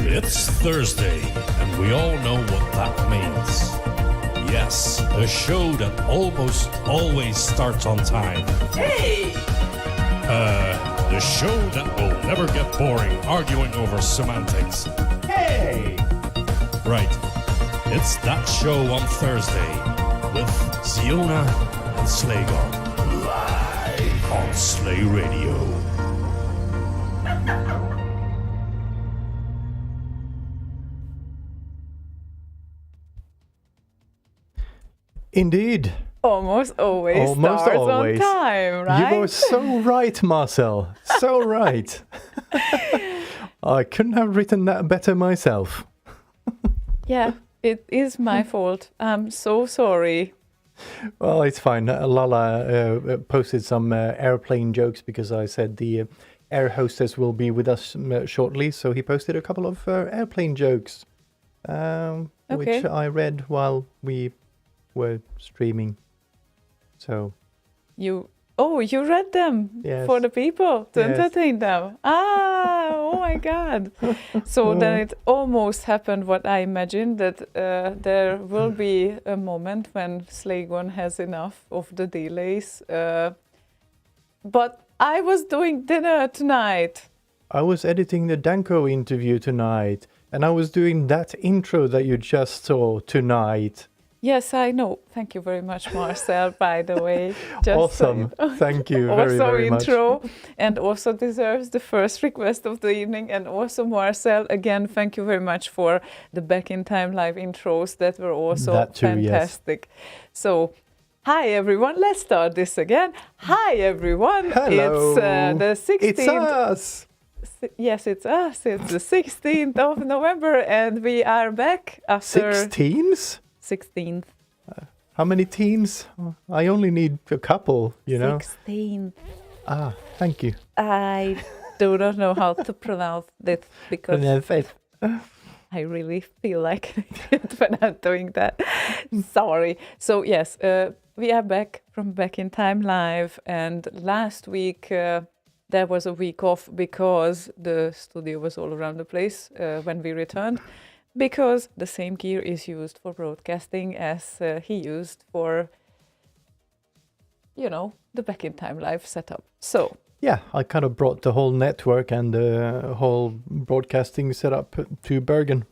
It's Thursday, and we all know what that means. Yes, a show that almost always starts on time. Hey! The show that will never get boring arguing over semantics. Hey! Right, it's that show on Thursday with Ziona and Slaygon. Live on Slay Radio. Indeed. Almost always starts on time, right? You were so right, Marcel. So right. I couldn't have written that better myself. Yeah, it is my fault. I'm so sorry. Well, it's fine. Lala posted some airplane jokes because I said the air hostess will be with us shortly. So he posted a couple of airplane jokes, which I read while we were streaming. So you read them for the people to entertain them. Oh my God. So then it almost happened what I imagined, that there will be a moment when Slaygon has enough of the delays. But I was doing dinner tonight. I was editing the Danko interview tonight, and I was doing that intro that you just saw tonight. Yes, I know. Thank you very much, Marcel, by the way. Awesome. Thank you very, very much. Intro, and also deserves the first request of the evening. And also, Marcel, again, thank you very much for the Back in Time live intros that were also fantastic. Yes. So, hi, everyone. Let's start this again. Hi, everyone. Hello. It's the 16th. It's us. Yes, it's us. It's the 16th of November, and we are back after... 16th. How many teens? I only need a couple, you know. 16th. Ah, thank you. I do not know how to pronounce it because I really feel like it when I'm doing that. Sorry. So yes, we are back from Back in Time Live, and last week there was a week off because the studio was all around the place when we returned. Because the same gear is used for broadcasting as he used for, the Back in Time live setup. So yeah, I kind of brought the whole network and the whole broadcasting setup to Bergen.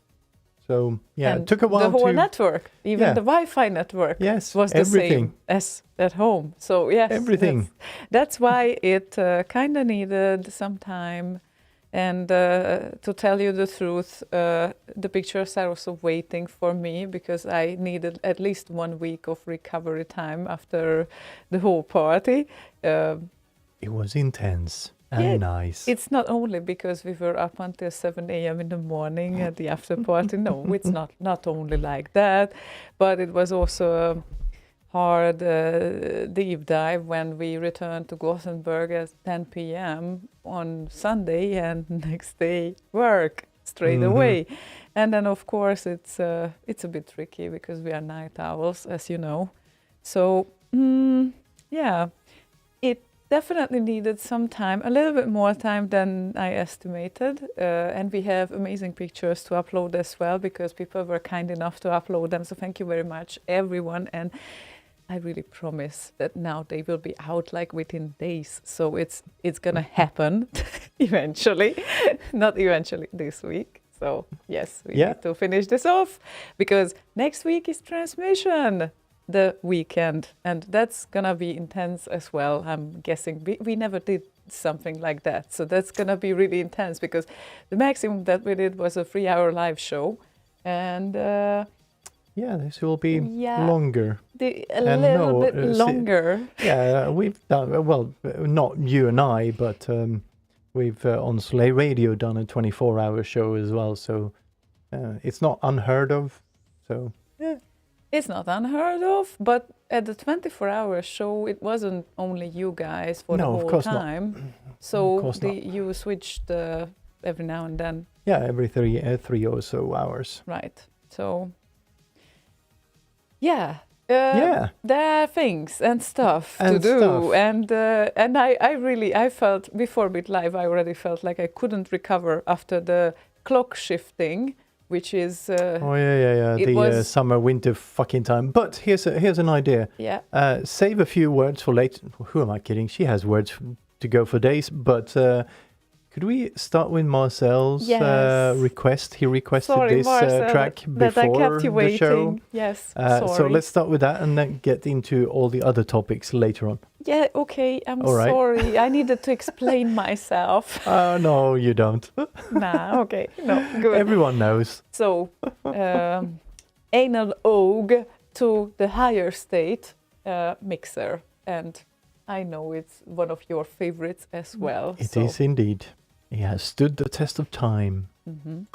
So yeah, and it took a while. The whole network, even the Wi-Fi network, was the same as at home. So yes, everything. That's why it kind of needed some time. And to tell you the truth, the pictures are also waiting for me because I needed at least 1 week of recovery time after the whole party. It was intense and nice. It's not only because we were up until 7 a.m. in the morning at the after party. No, it's not only like that, but it was also hard deep dive when we returned to Gothenburg at 10 p.m. on Sunday, and next day work straight away. And then of course it's a bit tricky because we are night owls, as you know. So it definitely needed some time, a little bit more time than I estimated. And we have amazing pictures to upload as well because people were kind enough to upload them. So thank you very much, everyone. And I really promise that now they will be out like within days. So it's gonna happen eventually, not eventually this week. So yes, we need to finish this off because next week is transmission, the weekend, and that's gonna be intense as well. I'm guessing we never did something like that, so that's gonna be really intense because the maximum that we did was a 3-hour live show, and this will be longer. A little bit longer. We've done, well, not you and I, but we've on Slay Radio done a 24-hour show as well. So it's not unheard of. So it's not unheard of, but at the 24-hour show, it wasn't only you guys for the whole time. Not. So you switched every now and then. Yeah, every three or so hours. Right. So there are things and stuff to do, and I felt before Bit Live I already felt like I couldn't recover after the clock shifting, which is Oh yeah. it The was- summer winter fucking time. But here's an idea. yeah. Save a few words for later. Who am I kidding? She has words to go for days. But could we start with Marcel's Yes. request? He requested Sorry, this Marcel, track that I before kept you the waiting. show. Yes, So sorry. let's start with that and then get into all the other topics later on. Yeah, okay. I'm All right. sorry. I needed to explain myself. Oh, no, you don't. Nah, okay. No, good. Everyone knows. So, anal ogue to the higher state mixer, and I know it's one of your favorites as well. It is indeed. He has stood the test of time. Mhm.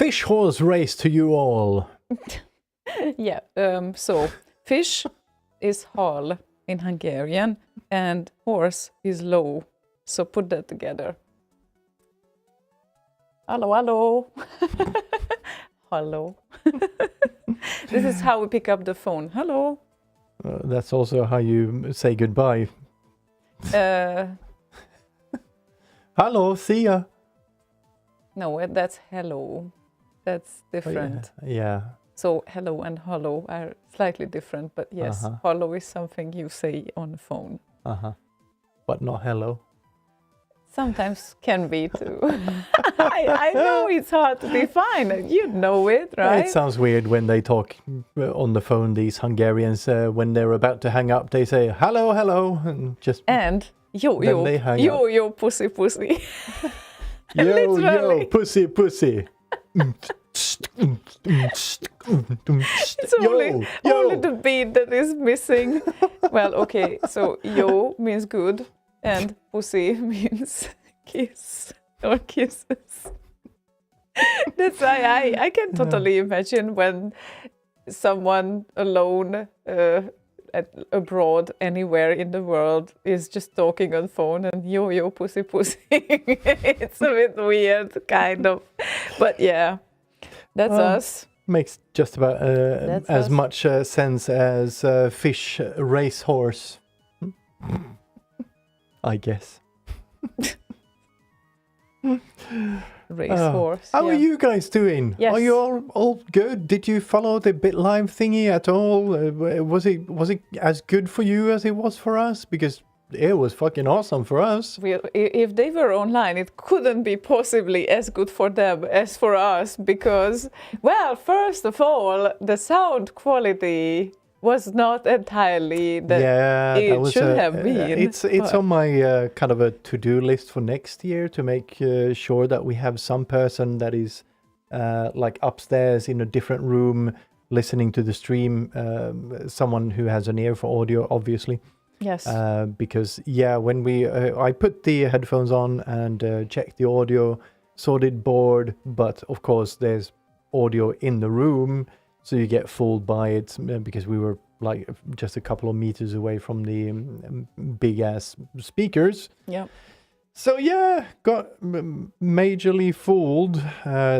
fish horse race to you all. Yeah. So fish is hal in Hungarian, and horse is low. So put that together. Hello, hello. Hello. This is how we pick up the phone. Hello. That's also how you say goodbye. Hello, see ya. No, that's hello. That's different. Yeah. So hello and hello are slightly different, but yes, hello is something you say on the phone. But not hello. Sometimes can be too. I know it's hard to define. You know it, right? It sounds weird when they talk on the phone, these Hungarians, when they're about to hang up, they say, hello, hello, and yo, then they hang up. yo, pussy, pussy. Yo, pussy, pussy. It's only the beat that is missing. Well, okay, so yo means good, and pussy means kiss or kisses. That's why I can totally imagine when someone alone abroad, anywhere in the world, is just talking on phone and yo, pussy, pussy. It's a bit weird, kind of. But yeah, that's us. Makes just about as much sense as fish racehorse, I guess. Racehorse. How are you guys doing? Yes. Are you all good? Did you follow the BitLive thingy at all? Was it as good for you as it was for us? Because it was fucking awesome for us. If they were online, it couldn't be possibly as good for them as for us because, well, first of all, the sound quality was not entirely that it should have been. It's on my kind of a to-do list for next year to make sure that we have some person that is like upstairs in a different room listening to the stream, someone who has an ear for audio, obviously. Yes. Because when I put the headphones on and checked the audio, sorted board, but of course there's audio in the room, so you get fooled by it because we were like just a couple of meters away from the big ass speakers. Yeah. So got majorly fooled.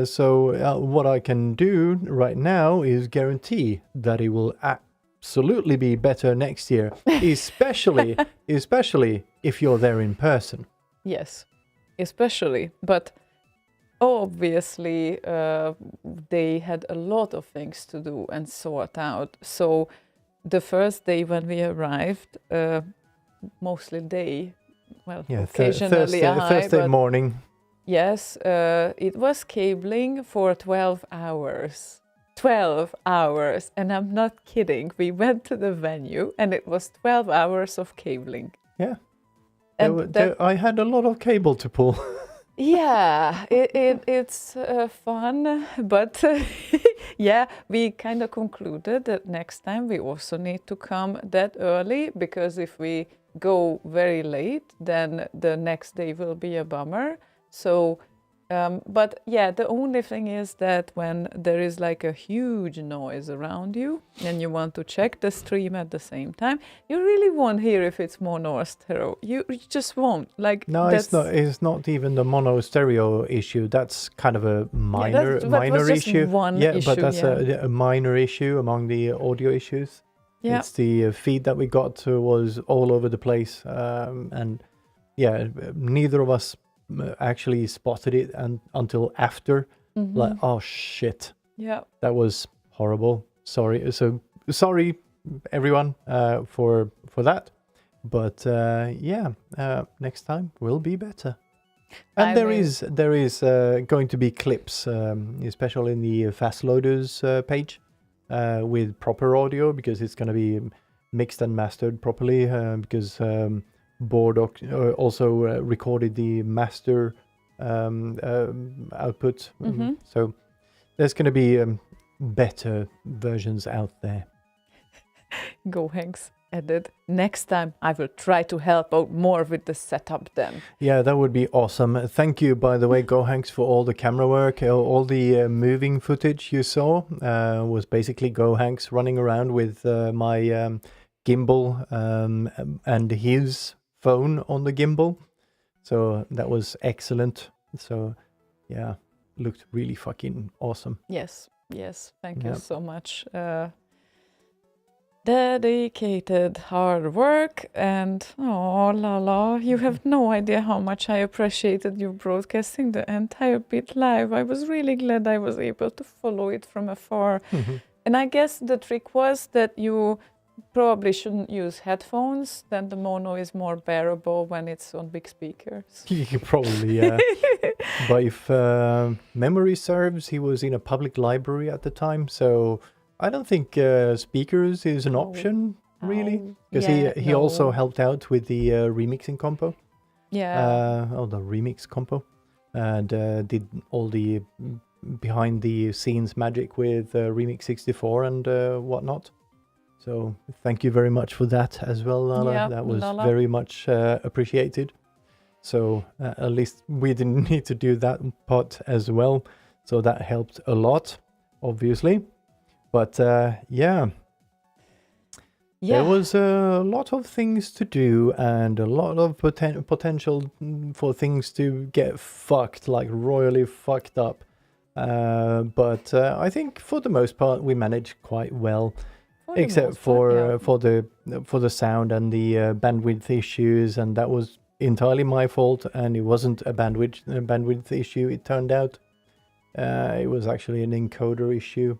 So what I can do right now is guarantee that it will absolutely be better next year, especially if you're there in person. Yes, especially. But obviously, they had a lot of things to do and sort out. So the first day when we arrived, occasionally Thursday morning. Yes, it was cabling for 12 hours. 12 hours, and I'm not kidding. We went to the venue and it was 12 hours of cabling. Yeah. And I had a lot of cable to pull. Yeah, it's fun, but we kind of concluded that next time we also need to come that early, because if we go very late, then the next day will be a bummer. So but the only thing is that when there is like a huge noise around you and you want to check the stream at the same time, you really won't hear if it's mono or stereo. You just won't. No, it's not even the mono stereo issue. That's kind of a minor issue. But that's a minor issue among the audio issues. Yeah. It's the feed that we got was all over the place, and neither of us actually spotted it until after. Like, oh shit, that was horrible. Sorry everyone for that, but next time will be better. And there is going to be clips, especially in the Fast Loaders page, with proper audio, because it's going to be mixed and mastered properly, because Bordock also recorded the master output. So there's going to be better versions out there. Go Hanks added. Next time I will try to help out more with the setup then. Yeah, that would be awesome. Thank you, by the way, GoHanks, for all the camera work. All the moving footage you saw was basically GoHanks running around with my gimbal and his phone on the gimbal. So that was excellent. So yeah, looked really fucking awesome. Yes, thank you Yep. so much. Dedicated hard work, and oh Lala, you have no idea how much I appreciated you broadcasting the entire bit live. I was really glad I was able to follow it from afar. And I guess the trick was that you probably shouldn't use headphones, then the mono is more bearable when it's on big speakers. Probably, yeah. But if memory serves, he was in a public library at the time, so I don't think speakers is an option, really. Because he also helped out with the remixing compo. Yeah. The remix compo. And did all the behind the scenes magic with Remix 64 and whatnot. So thank you very much for that as well, Lala. Yeah, that was Lala. very much appreciated. So at least we didn't need to do that part as well. So that helped a lot, obviously. But yeah, there was a lot of things to do and a lot of potential for things to get fucked, like royally fucked up. But I think for the most part we managed quite well. Except for the sound and the bandwidth issues, and that was entirely my fault. And it wasn't a bandwidth issue. It turned out it was actually an encoder issue.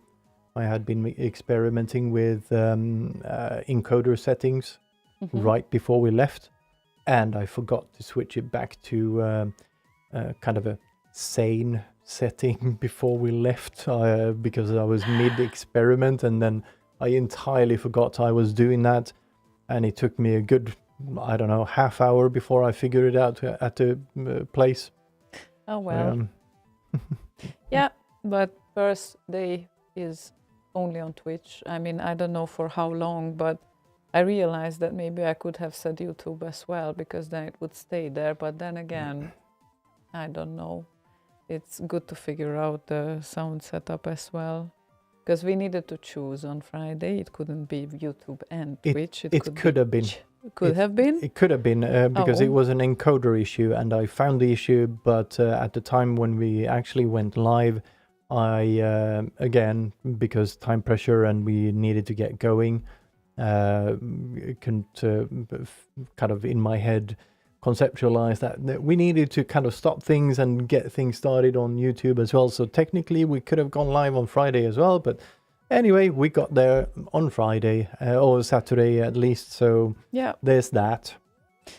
I had been experimenting with encoder settings right before we left, and I forgot to switch it back to kind of a sane setting before we left because I was mid-experiment, and then I entirely forgot I was doing that, and it took me a good, I don't know, half hour before I figured it out at the place. Oh well. Yeah, but first day is only on Twitch. I mean, I don't know for how long, but I realized that maybe I could have said YouTube as well, because then it would stay there. But then again, I don't know. It's good to figure out the sound setup as well. Because we needed to choose on Friday. It couldn't be YouTube and Twitch. It could have been. Could have been? It could have been because it was an encoder issue, and I found the issue, but at the time when we actually went live, I, again, because time pressure and we needed to get going, couldn't kind of in my head conceptualize that we needed to kind of stop things and get things started on YouTube as well. So technically we could have gone live on Friday as well, but anyway, we got there on Friday or Saturday at least. So yeah, there's that.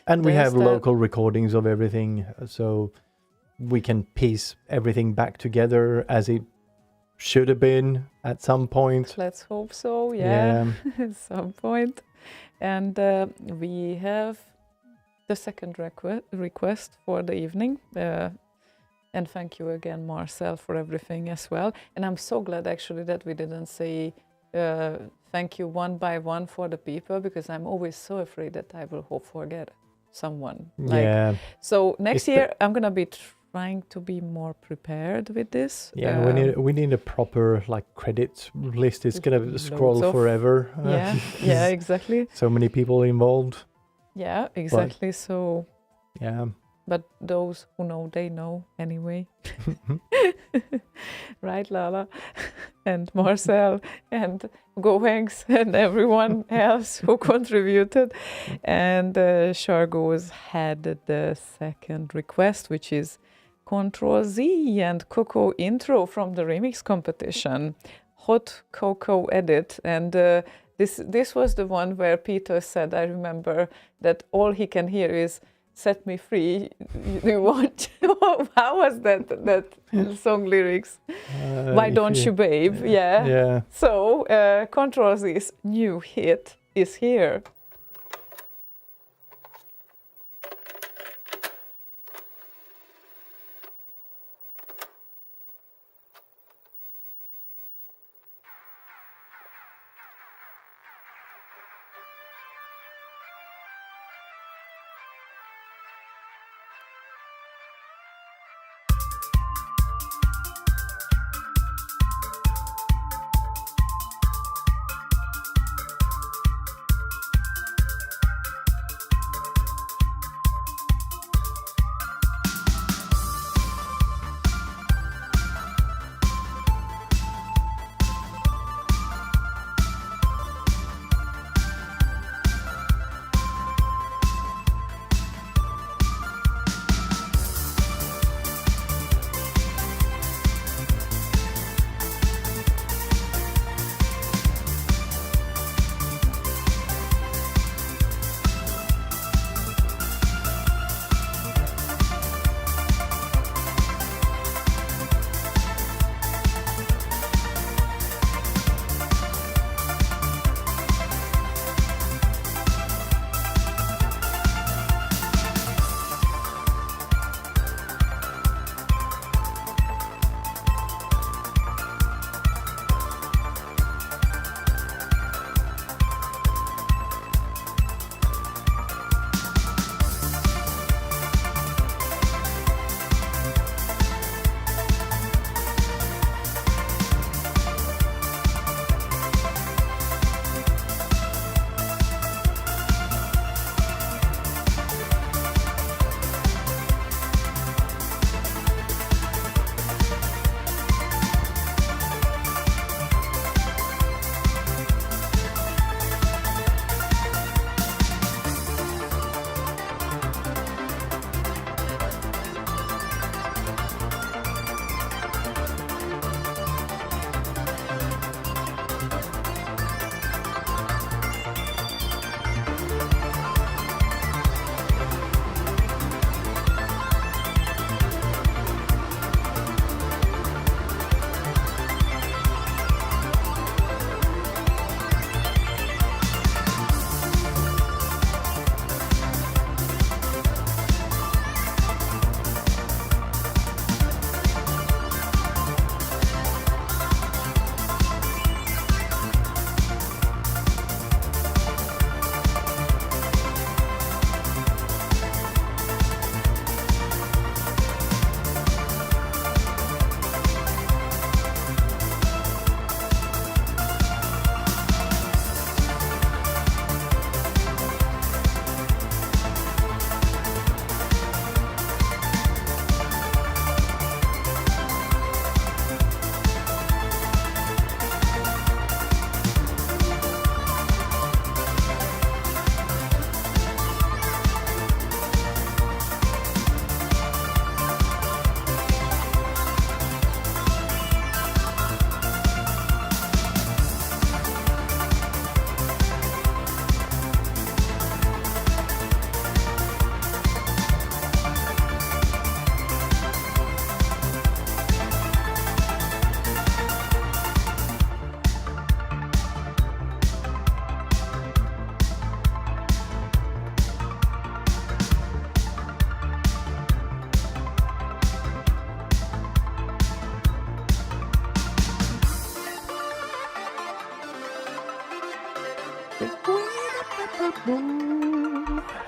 And we have local recordings of everything, so we can piece everything back together as it should have been at some point. Let's hope so, yeah. At some point. And we have the second request for the evening. And thank you again, Marcel, for everything as well. And I'm so glad actually that we didn't say thank you one by one for the people, because I'm always so afraid that I will forget someone. Yeah. So next year I'm gonna be trying to be more prepared with this. Yeah, we need a proper credits list. It's gonna scroll forever. Yeah, exactly. So many people involved. Yeah, exactly. So yeah. But those who know, they know anyway. Right, Lala? And Marcel and Gohanks and everyone else who contributed. And Shargo's had the second request, which is Control Z and Coco intro from the remix competition. Hot Coco edit. And this was the one where Peter said, I remember, that all he can hear is "Set me free." You want? How was that song lyrics? Why don't you, babe? Yeah. So Control Z's new hit is here.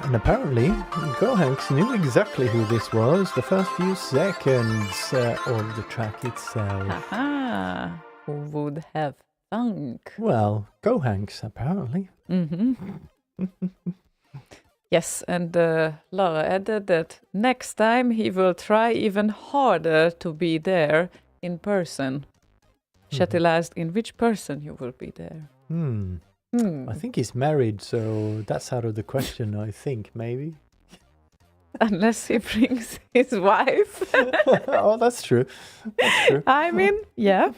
And apparently, Gohanks knew exactly who this was the first few seconds of the track itself. Haha. Who would have thunk? Well, Gohanks, apparently. Yes, and Lara added that next time he will try even harder to be there in person. Shetil asked in which person you will be there. I think he's married, so that's out of the question, I think, maybe. Unless he brings his wife. Oh, that's true. That's true. I mean, yeah,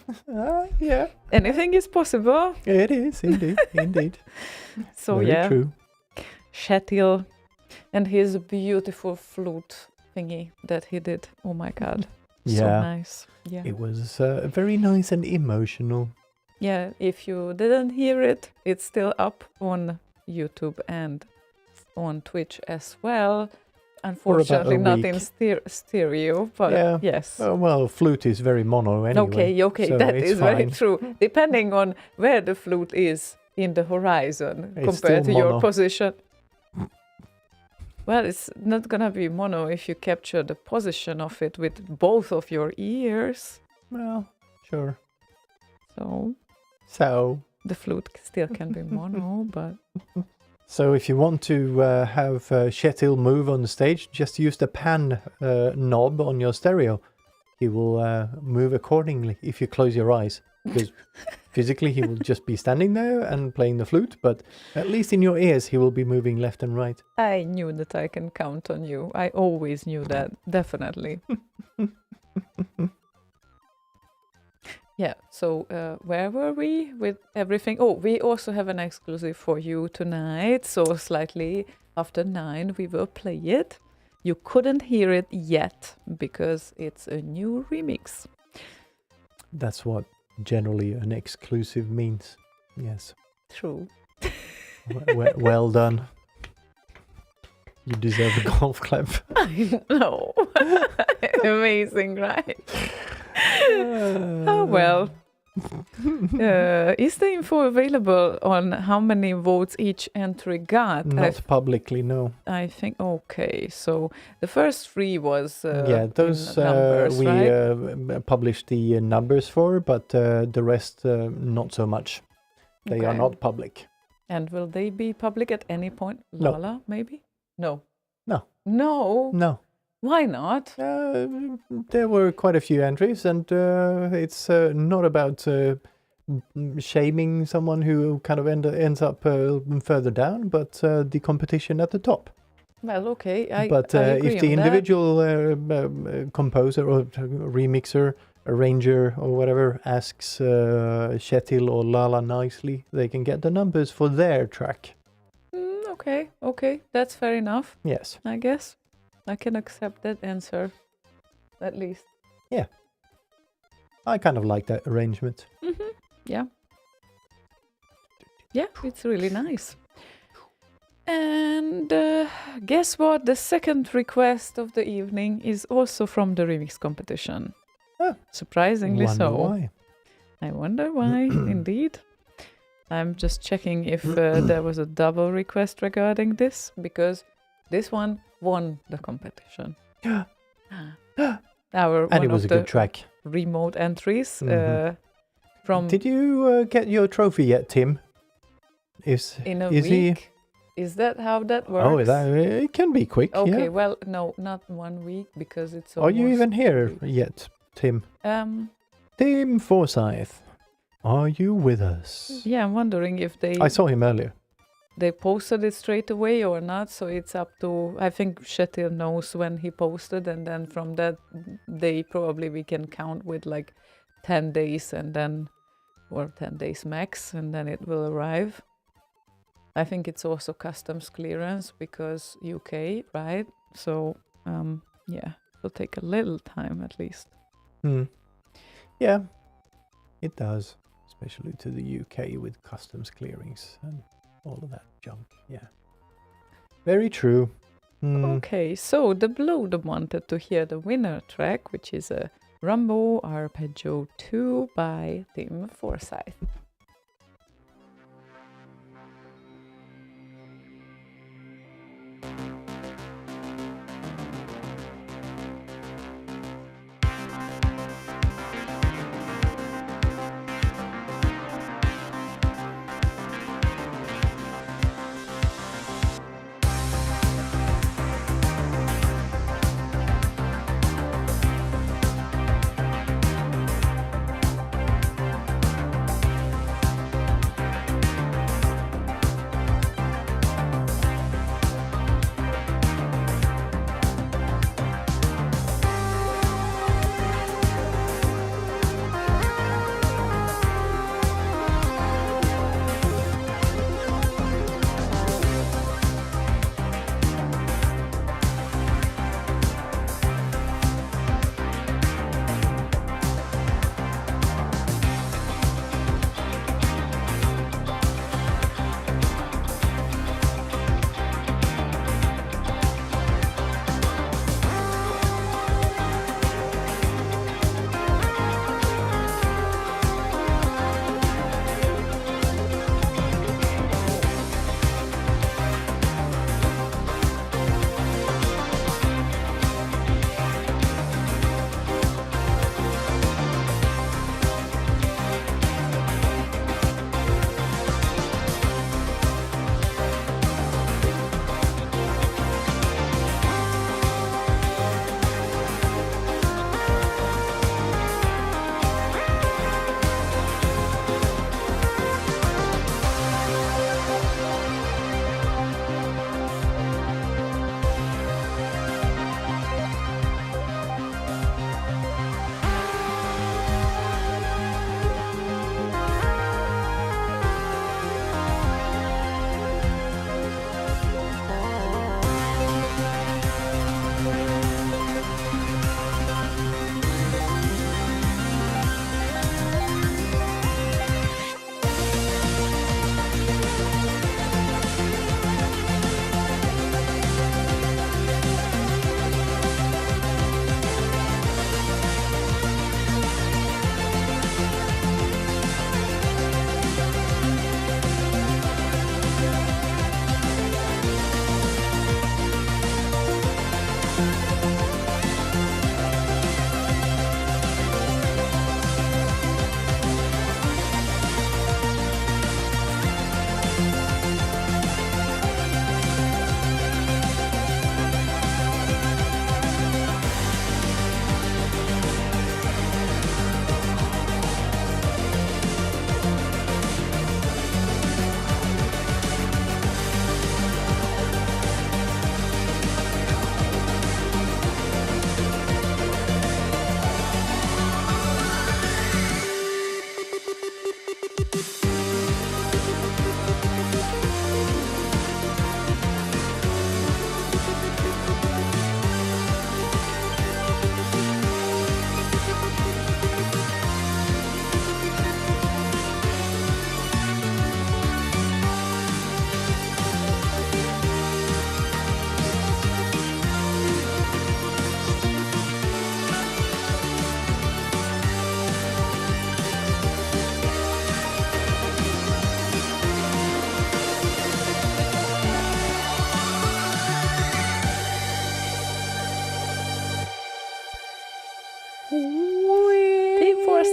Yeah, anything is possible. it is, indeed, indeed. So Very yeah, true. Shetil and his beautiful flute thingy that he did. Oh my god, so Yeah. nice. Yeah, It was very nice and emotional. yeah. If you didn't hear it, it's still up on YouTube and on Twitch as well. Unfortunately, not in week. stereo, but Yeah. yes. Well, flute is very mono anyway. Okay, so that it's is very fine. true. Depending on where the flute is in the horizon It's compared to still your mono. position. Well, it's not gonna be mono if you capture the position of it with both of your ears. Well, sure. So the flute still can be mono, but So if you want to have Shetil move on the stage, just use the pan knob on your stereo. He will move accordingly if you close your eyes. Because physically he will just be standing there and playing the flute, but at least in your ears he will be moving left and right. I knew that I can count on you. I always knew that, definitely. Yeah, so where were we with everything? Oh, we also have an exclusive for you tonight. So slightly after 9, we will play it. You couldn't hear it yet because it's a new remix. That's what generally an exclusive means. Yes. True. Well done. You deserve a golf clap. I know. Amazing, right? Oh, well. Is the info available on how many votes each entry got? Not publicly, no. I think, okay. So the first 3 was Yeah, those in numbers, we right? published the numbers for, but the rest not so much. They are Okay. not public. And will they be public at any point? No. Lala, maybe? No. No. No? No. Why not? There were quite a few entries, and it's not about shaming someone who kind of ends up further down, but the competition at the top. Well, okay. I But agree if the on that. individual composer or remixer, arranger or whatever asks Shetil or Lala nicely, they can get the numbers for their track. Okay. That's fair enough, Yes. I guess. I can accept that answer, at least. I kind of like that arrangement. Yeah. Yeah, it's really nice. And guess what? The second request of the evening is also from the remix competition. Ah, Surprisingly Wonder so. why. I wonder why, indeed. I'm just checking if there was a double request regarding this, because this one won the competition. Our And one it was a of the good track. remote entries Mhm. from Did you get your trophy yet, Tim? in a is he- week. Is that how that works? Oh, it can be quick. Okay, Yeah. well, no, not 1 week because it's. Are you almost even here 2 weeks. yet, Tim? Um. Tim Forsyth, are you with us? Yeah, I'm wondering if I saw him earlier. they posted it straight away or not. So it's up to. I think Shetil knows when he posted, and then from that day probably we can count with like 10 days, and then or 10 days max, and then it will arrive. I think it's also customs clearance because UK, right? So yeah, it'll take a little time at least. Yeah, it does, especially to the UK with customs clearings and all of that junk. Yeah, very true. Okay, so the Blood wanted to hear the winner track, which is a Rumbo Arpeggio 2 by Tim Forsyth.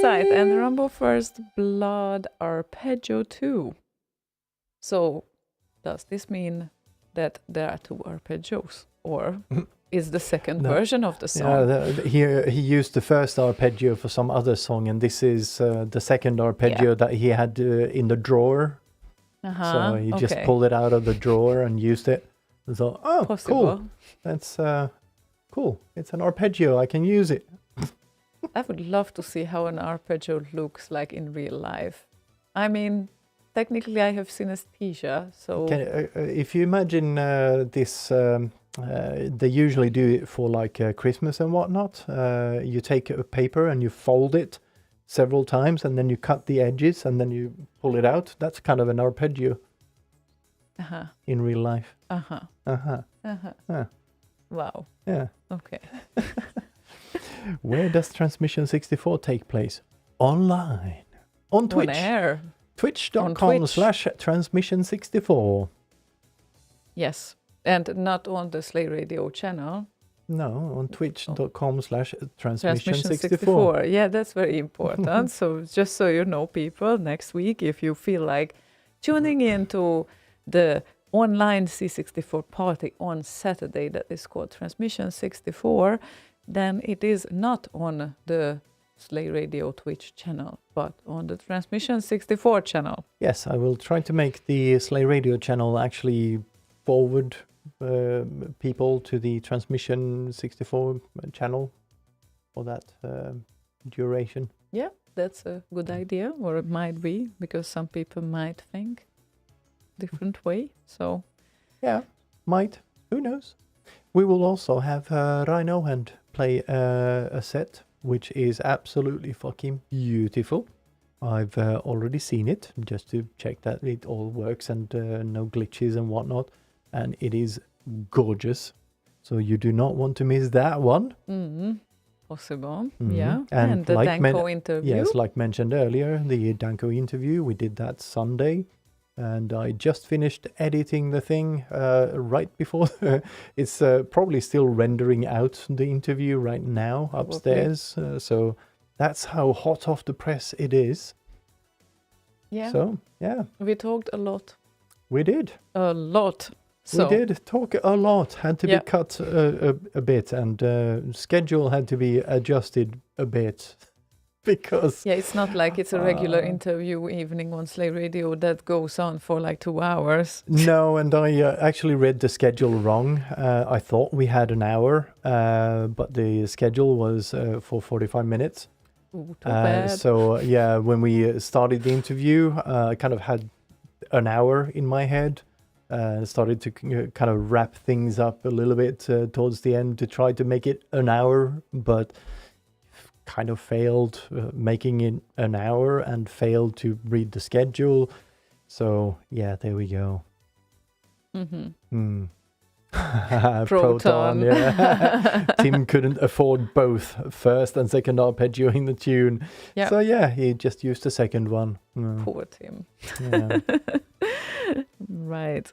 right. And Rumble First Blood Arpeggio 2. So, does this mean that there are 2 arpeggios? Or is the second version of the song? He used the first arpeggio for some other song, and this is the second arpeggio that he had in the drawer. So he just pulled it out of the drawer and used it. And thought, oh, Possible. cool. That's cool. It's an arpeggio. I can use it. I would love to see how an arpeggio looks like in real life. I mean, technically I have synesthesia, so... If you imagine this, they usually do it for like Christmas and whatnot. You take a paper and you fold it several times, and then you cut the edges, and then you pull it out. That's kind of an arpeggio in real life. Wow. Yeah. Okay. Where does Transmission 64 take place? Online. On Twitch. On air. Twitch.com/Transmission64. Yes. And not on the Slay Radio channel. No, on twitch.com/Transmission64. 64. Yeah, that's very important. So just so you know, people, next week, if you feel like tuning in to the online C64 party on Saturday that is called Transmission 64, then it is not on the Slay Radio Twitch channel, but on the Transmission 64 channel. Yes, I will try to make the Slay Radio channel actually forward people to the Transmission 64 channel for that duration. Yeah, that's a good idea, or it might be, because some people might think different way. So, yeah, might. Who knows? We will also have Rhino and play a set which is absolutely fucking beautiful. I've already seen it just to check that it all works and no glitches and whatnot, and it is gorgeous. So you do not want to miss that one. Possible, yeah. And the like Danko interview. Yes, like mentioned earlier, the Danko interview, we did that Sunday. And I just finished editing the thing right before it's probably still rendering out the interview right now upstairs. So that's how hot off the press it is. Yeah. So, yeah. We talked a lot. We did. A lot. So. We did talk a lot. Had to be cut a bit, and schedule had to be adjusted a bit. Because it's not like it's a regular interview evening on Slay Radio that goes on for like 2 hours. No, and I actually read the schedule wrong. I thought we had an hour, but the schedule was for 45 minutes. Ooh, too bad. So yeah, when we started the interview, I kind of had an hour in my head. Started to kind of wrap things up a little bit towards the end to try to make it an hour, but kind of failed making it an hour and failed to read the schedule. So yeah, there we go. Proton. Yeah. Tim couldn't afford both first and second arpeggio in the tune. Yep. So yeah, he just used the second one. Poor Tim. Yeah. Right.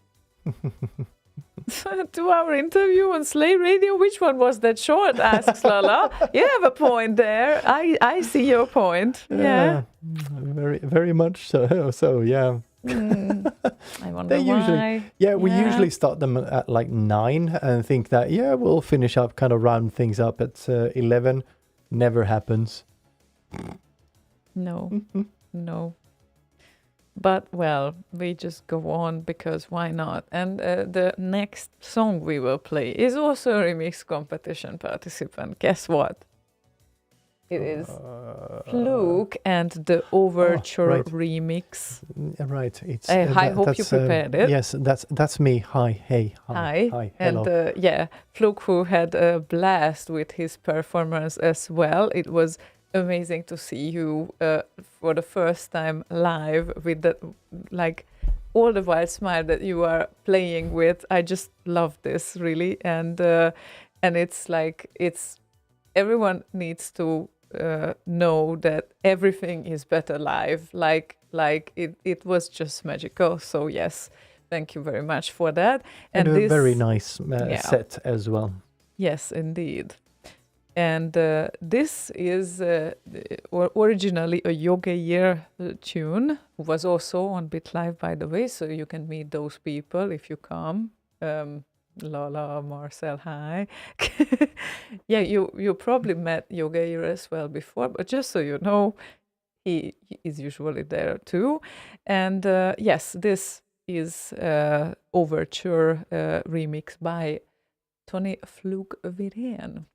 2-hour interview on Slay Radio. Which one was that short? Asks Lala. You have a point there. I see your point. Yeah. Very, very much so. So yeah. I wonder why. We usually start them at like 9 and think that we'll finish up, kind of round things up at 11. Never happens. No. No. But, well, we just go on because why not? And the next song we will play is also a remix competition participant. Guess what? It is Fluke and the Overture remix. Right. It's, I hope you prepared it. Yes, that's me. Hi. Hey. Hi. Hello. And Fluke, who had a blast with his performance as well. It was amazing to see you for the first time live with that, like, all the wild smile that you are playing with. I just love this, really, and it's like everyone needs to know that everything is better live. Like it was just magical. So yes, thank you very much for that. And a very nice set as well. Yes, indeed. And this is originally a Yoga Year tune, was also on BitLive, by the way, so you can meet those people if you come. Lola, Marcel, hi. Yeah, you probably met Yoga Year as well before, but just so you know, he is usually there too. And yes, this is Overture remix by Tony Flug-Virén.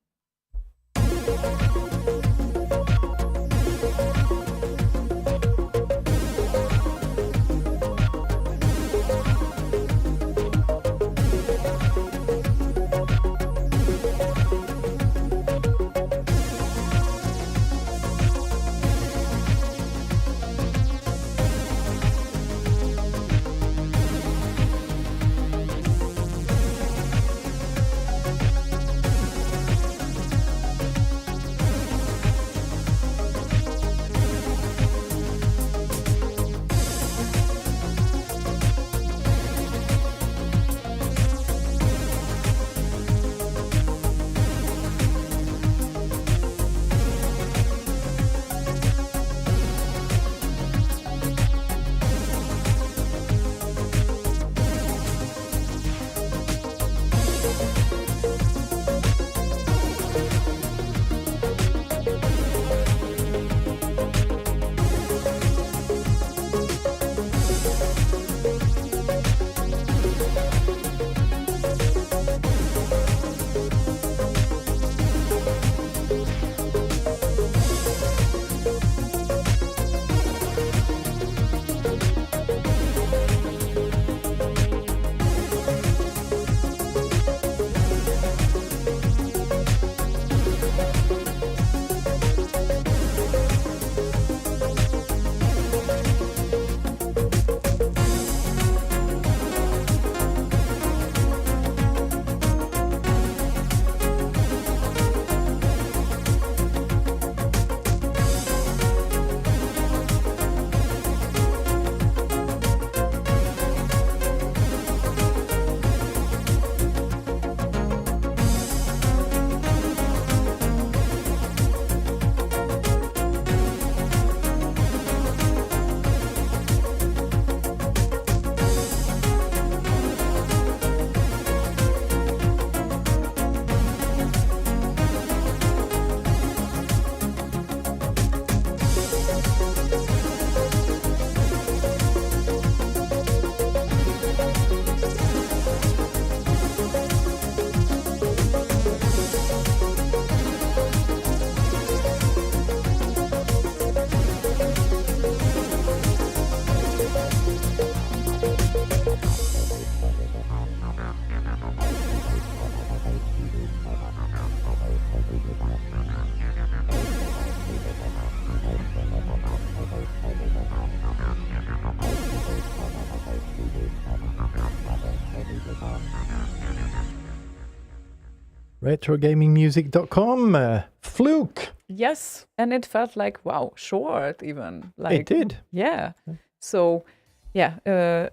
RetroGamingMusic.com, Fluke. Yes, and it felt like, wow, short even. Like, It did. Yeah. So, yeah,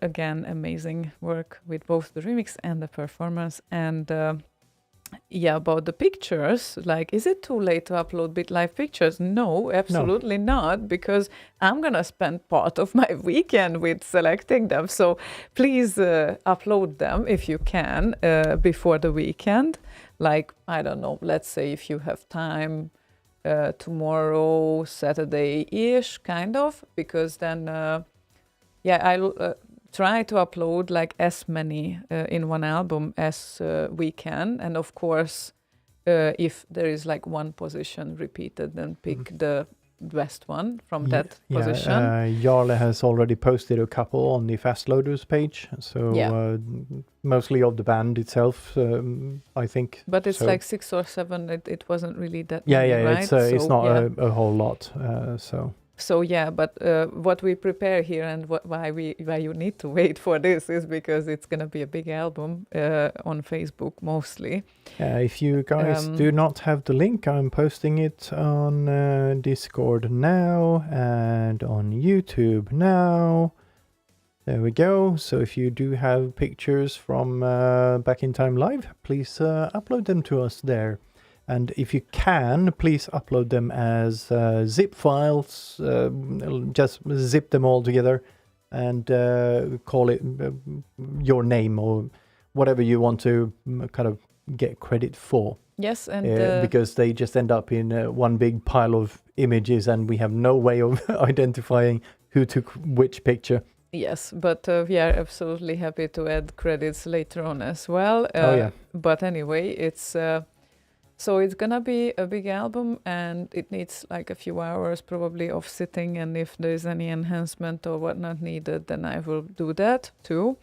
again, amazing work with both the remix and the performance. And yeah, about the pictures, like, is it too late to upload BitLive pictures? No, absolutely not, because I'm gonna spend part of my weekend with selecting them. So please upload them if you can before the weekend. Like, I don't know, let's say if you have time tomorrow, Saturday-ish, kind of, because then, yeah, I'll try to upload like as many in one album as we can. And of course, if there is like one position repeated, then pick the best one from that position. Jarle has already posted a couple on the Fast Loaders page, so mostly of the band itself, I think. But it's so. like 6 or 7. It wasn't really that many, right? It's not a whole lot. So yeah, but what we prepare here and why you need to wait for this is because it's gonna be a big album on Facebook mostly. If you guys do not have the link, I'm posting it on Discord now and on YouTube now. There we go. So if you do have pictures from Back in Time Live, please upload them to us there. And if you can, please upload them as zip files. Just zip them all together and call it your name or whatever you want to kind of get credit for. Yes, and because they just end up in one big pile of images and we have no way of identifying who took which picture. yes, but we are absolutely happy to add credits later on as well. Oh, yeah. But anyway, it's so it's gonna be a big album, and it needs like a few hours probably of sitting. And if there's any enhancement or whatnot needed, then I will do that too.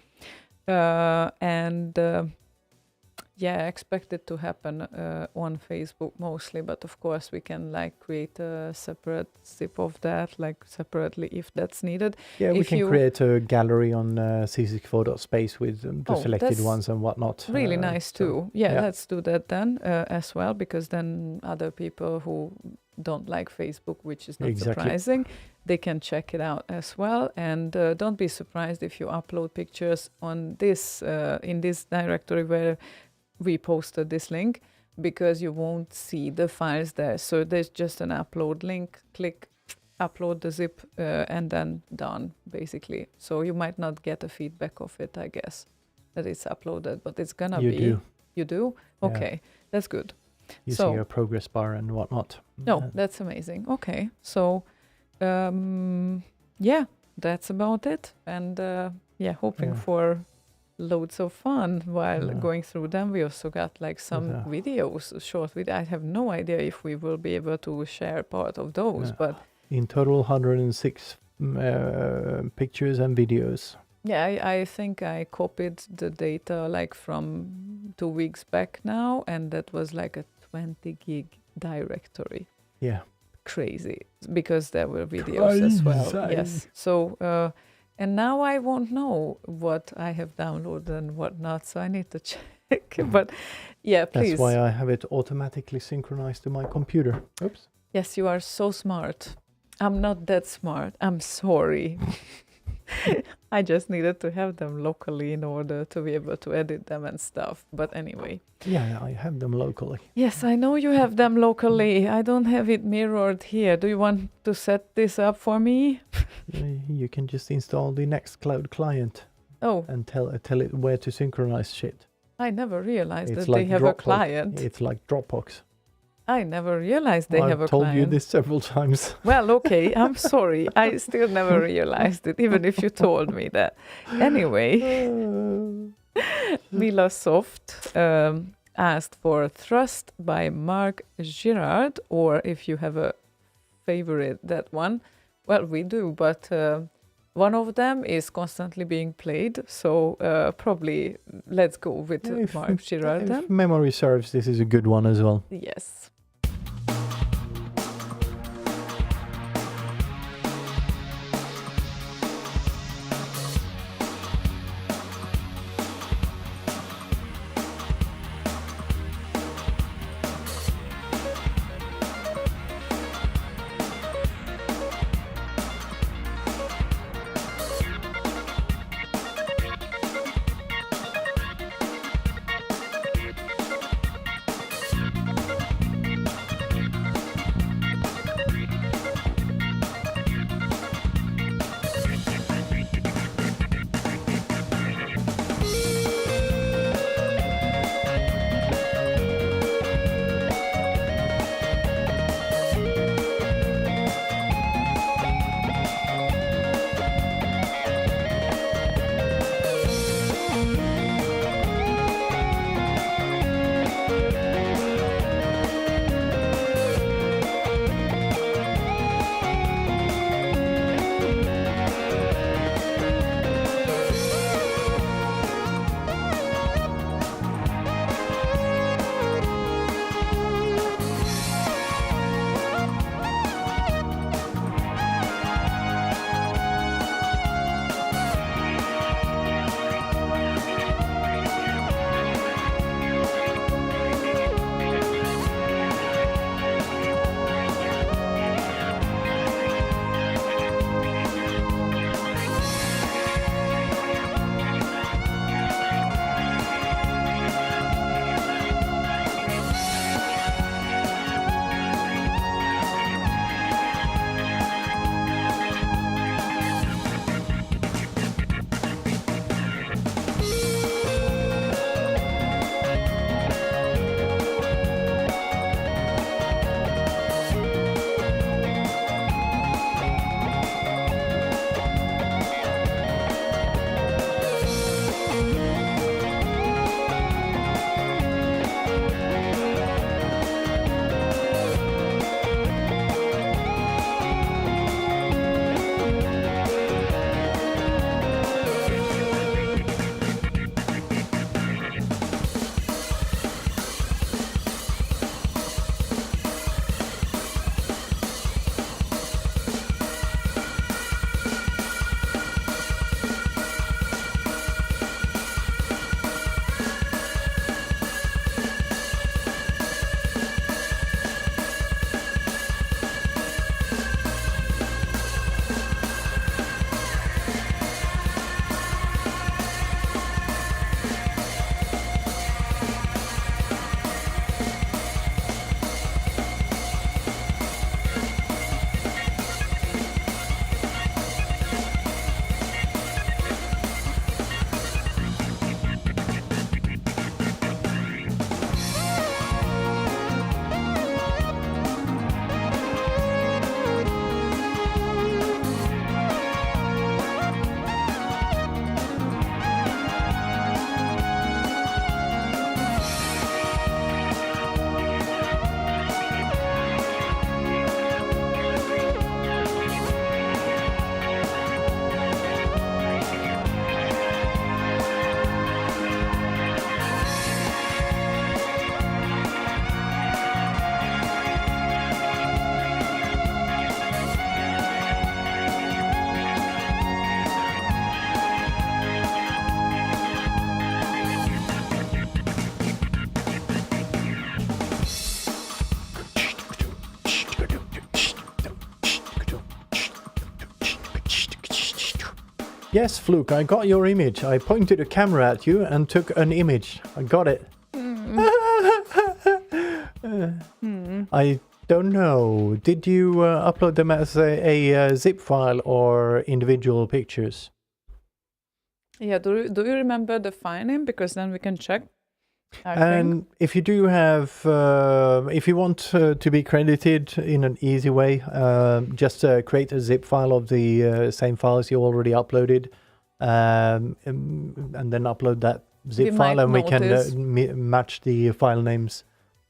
Yeah, I expect it to happen on Facebook mostly, but of course we can like create a separate zip of that, like separately if that's needed. Yeah, we If can you- create a gallery on C64.space with the Oh, selected that's ones and whatnot. Really nice so, too. Yeah, yeah. let's do that then as well, because then other people who don't like Facebook, which is not Exactly. surprising, they can check it out as well. And don't be surprised if you upload pictures on this in this directory where we posted this link, because you won't see the files there. So there's just an upload link, click upload the zip and then done basically. So you might not get a feedback of it, I guess, that it's uploaded, but it's gonna You be. do. You do? Yeah. Okay, that's good. You So- see a progress bar and whatnot. No, that's amazing. Okay, so yeah, that's about it. And yeah, hoping Yeah. for loads of fun while Yeah. going through them. We also got like some Yeah. videos, short video. I have no idea if we will be able to share part of those, Yeah. but In total, 106 pictures and videos. yeah, I think I copied the data like from 2 weeks back now, and that was like a 20 gig directory. Yeah. Crazy, because there were videos as well. Crazy. Yes. So and now I won't know what I have downloaded and what not, so I need to check. But yeah, please. That's why I have it automatically synchronized to my computer. Oops. Yes, you are so smart. I'm not that smart. I'm sorry. I just needed to have them locally in order to be able to edit them and stuff. But anyway. Yeah, I have them locally. Yes, I know you have them locally. I don't have it mirrored here. Do you want to set this up for me? You can just install the Nextcloud client Oh, and tell it where to synchronize shit. I never realized It's that they like have a Dropbox. client. It's like Dropbox. I never realized they have a I've told client. you this several times. Well, okay, I'm sorry. I still never realized it, even if you told me that. Anyway, Mila Soft asked for Thrust by Mark Girard, or if you have a favorite, that one. Well, we do, but one of them is constantly being played, so probably let's go with Mark Girard then. If memory serves, this is a good one as well. Yes. Yes, Fluke, I got your image. I pointed a camera at you and took an image. I got it. I don't know. Did you upload them as a zip file or individual pictures? Yeah, do you remember the file name? Because then we can check. And if you do have, if you want to be credited in an easy way, just create a zip file of the same files you already uploaded, and then upload that zip file, and we can match the file names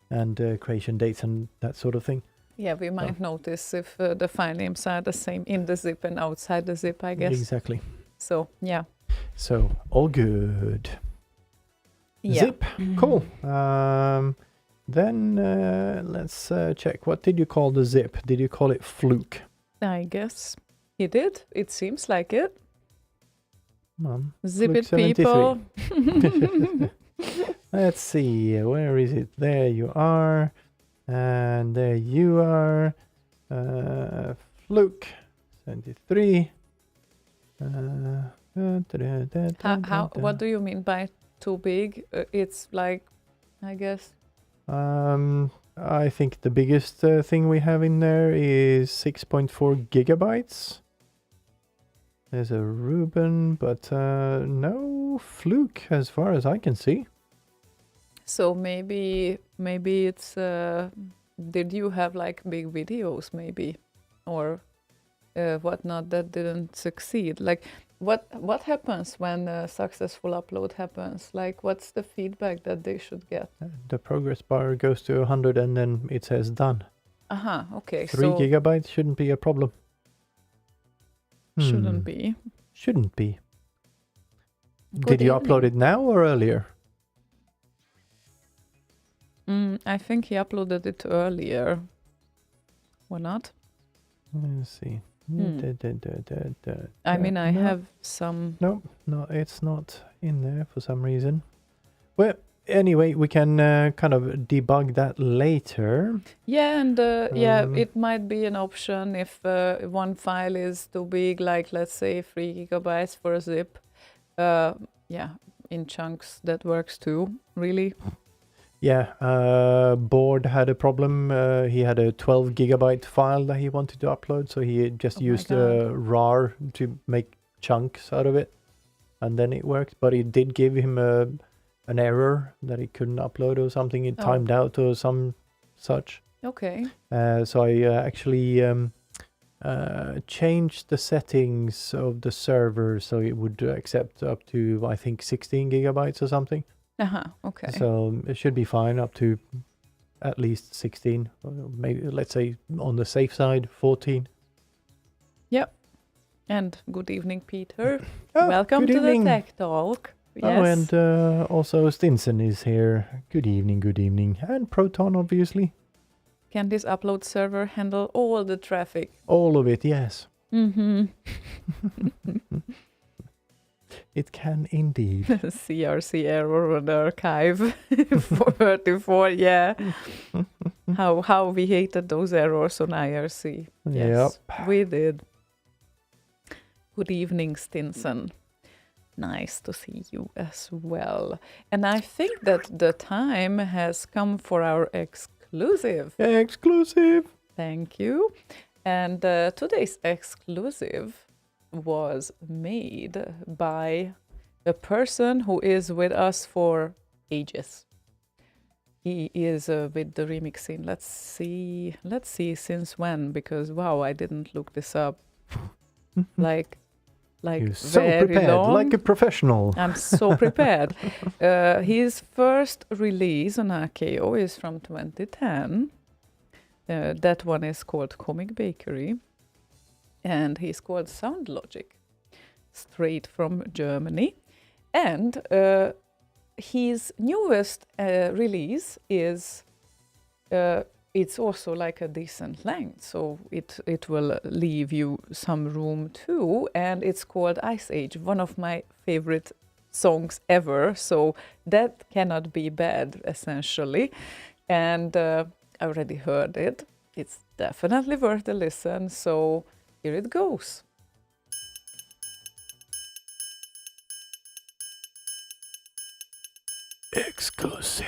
and creation dates and that sort of thing. Yeah, we might notice if the file names are the same in the zip and outside the zip, I guess. Exactly. So, yeah. So, all good. Yeah. Zip, cool. Then let's check. What did you call the zip? Did you call it Fluke? I guess he did. It seems like it. Zip Fluke it, people. Let's see. Where is it? There you are. And there you are. Fluke 73. What do you mean by too big? It's like, I guess. I think the biggest thing we have in there is 6.4 gigabytes. There's a Ruben, but no Fluke as far as I can see. So maybe it's. Did you have like big videos maybe, or whatnot that didn't succeed? Like what happens when a successful upload happens? Like what's the feedback that they should get? The progress bar goes to 100 and then it says done. Okay. 3 gigabytes shouldn't be a problem. Shouldn't be. Shouldn't be. Good Did you evening. upload it now or earlier? I think he uploaded it earlier. Or not? Let's see. I mean, I no. have some. No, it's not in there for some reason. Well, anyway, we can kind of debug that later. Yeah, and it might be an option if one file is too big, like let's say 3 gigabytes for a zip. In chunks that works too, really. Yeah, Board had a problem. He had a 12 gigabyte file that he wanted to upload, so he just used RAR to make chunks out of it, and then it worked. But it did give him an error that he couldn't upload or something. It timed out or some such. Okay. So I actually changed the settings of the server so it would accept up to, I think, 16 gigabytes or something. Okay. So it should be fine up to at least 16, or maybe let's say on the safe side 14. Yep. And good evening, Peter. Welcome good to evening. the Tech Talk. Yes. Oh, and also Stinson is here. Good evening, and Proton obviously. Can this upload server handle all the traffic? All of it, yes. Mm-hmm. It can indeed. CRC error on the archive 434. Yeah. How we hated those errors on IRC. Yes, we did. Good evening, Stinson. Nice to see you as well. And I think that the time has come for our exclusive. Exclusive. Thank you. And today's exclusive was made by a person who is with us for ages. He is with the remix scene. Let's see since when, because wow, I didn't look this up. like You're so very prepared, long. like a professional. I'm so prepared. His first release on RKO is from 2010. That one is called Comic Bakery. And he's called Sound Logic, straight from Germany. And his newest release is, it's also like a decent length, so it will leave you some room too. And it's called Ice Age, one of my favorite songs ever. So that cannot be bad, essentially. And I already heard it. It's definitely worth a listen. So here it goes. Exclusive.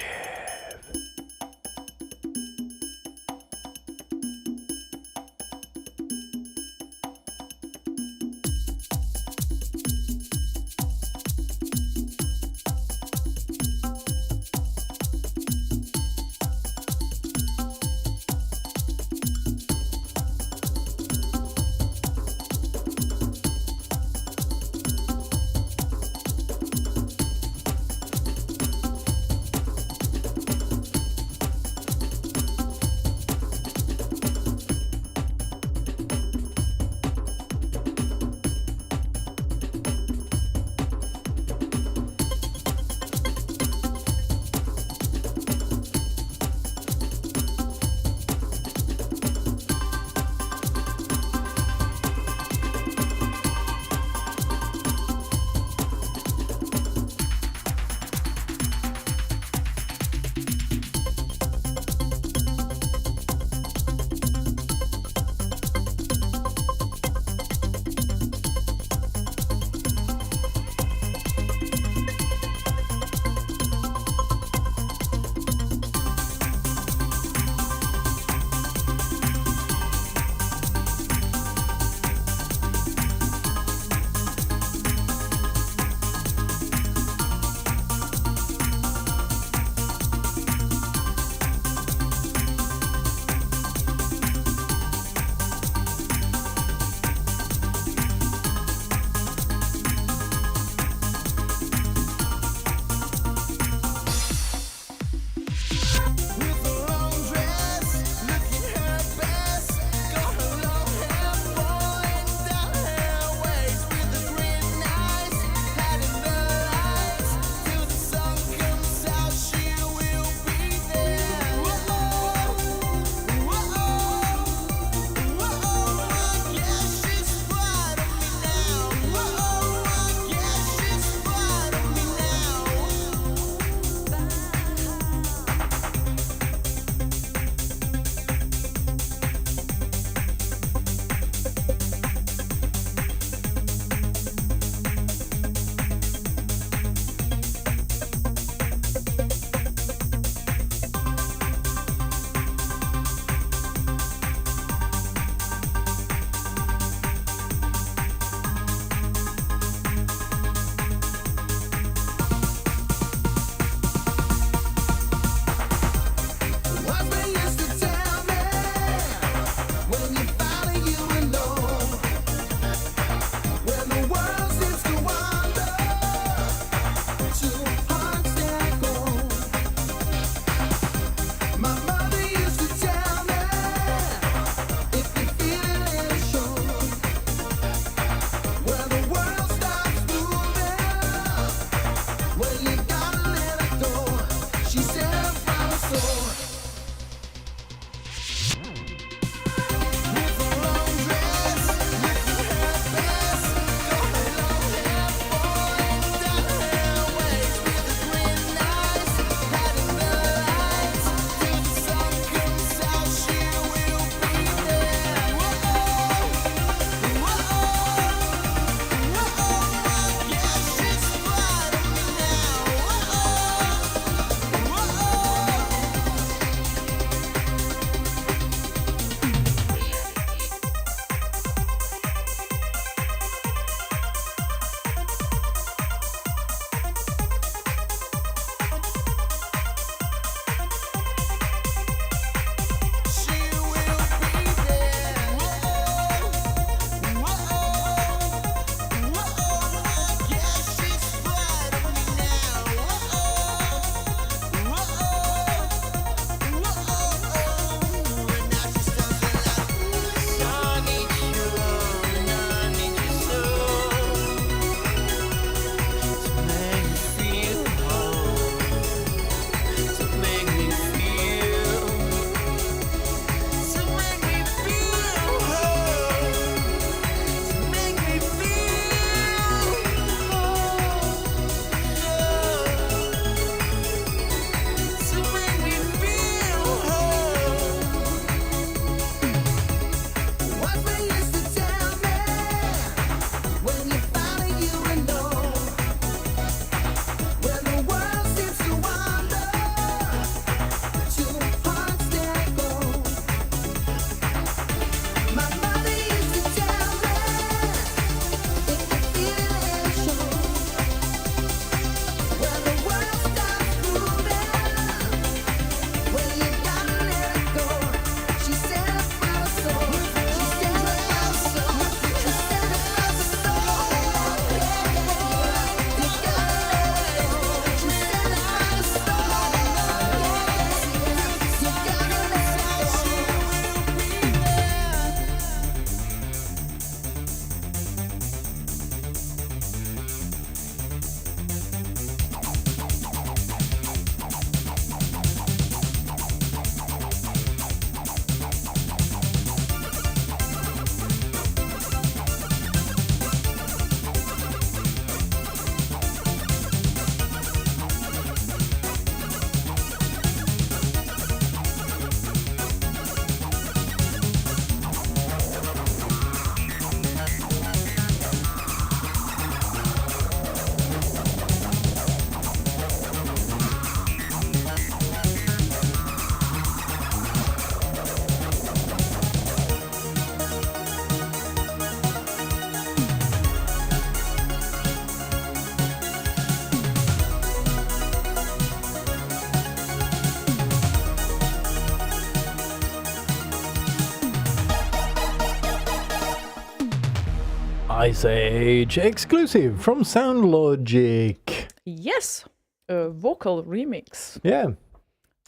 Ice Age exclusive from SoundLogic. Yes, a vocal remix. Yeah.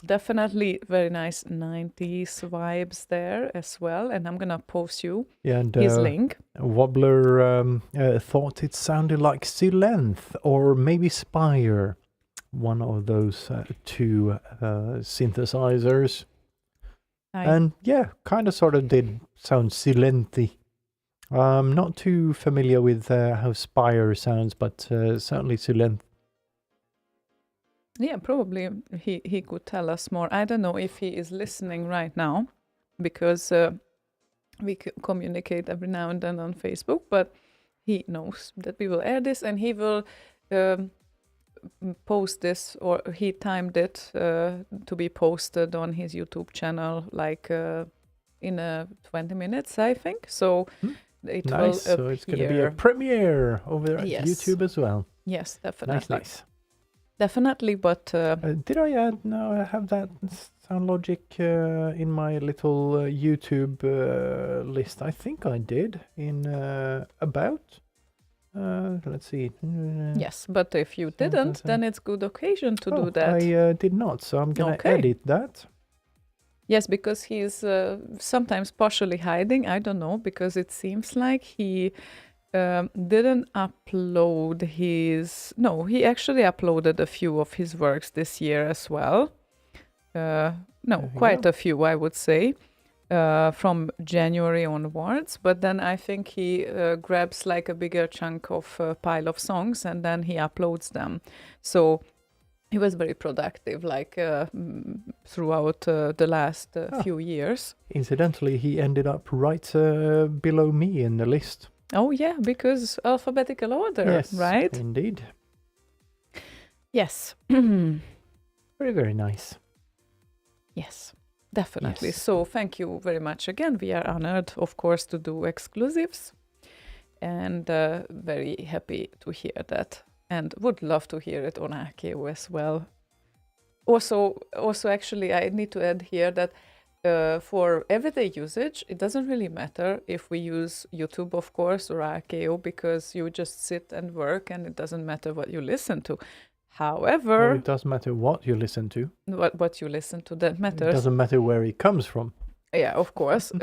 Definitely very nice 90s vibes there as well. And I'm going to post you And his link. Wobbler thought it sounded like Sylenth or maybe Spire. One of those two synthesizers. And yeah, kind of sort of did sound Sylenthy. I'm not too familiar with how Spire sounds, but certainly Sylenth. Yeah, probably he could tell us more. I don't know if he is listening right now, because we communicate every now and then on Facebook, but he knows that we will air this, and he will post this, or he timed it to be posted on his YouTube channel like in 20 minutes, I think. So it Nice, will so it's going to be a premiere over at YouTube as well. Yes, definitely. Nice. Definitely, but... did I add? No, I have that SoundLogic in my little YouTube list. I think I did in About. Let's see. Yes, but if you didn't, then it's good occasion to do that. I did not, so I'm going to edit that. Yes, because he's sometimes partially hiding. I don't know, because it seems like he... didn't upload his... No, he actually uploaded a few of his works this year as well. No, quite a few, I would say, from January onwards. But then I think he grabs like a bigger chunk of pile of songs and then he uploads them. So he was very productive, like throughout the last few years. Incidentally, he ended up right below me in the list. Oh, yeah, because alphabetical order, yes, right? Indeed. Yes. Very, very nice. Yes, definitely. Yes. So thank you very much again. We are honored, of course, to do exclusives, and very happy to hear that, and would love to hear it on AKO as well. Also, actually, I need to add here that for everyday usage, it doesn't really matter if we use YouTube, of course, or RKO, because you just sit and work and it doesn't matter what you listen to. However... it doesn't matter what you listen to. What you listen to, that matters. It doesn't matter where it comes from. Yeah, of course.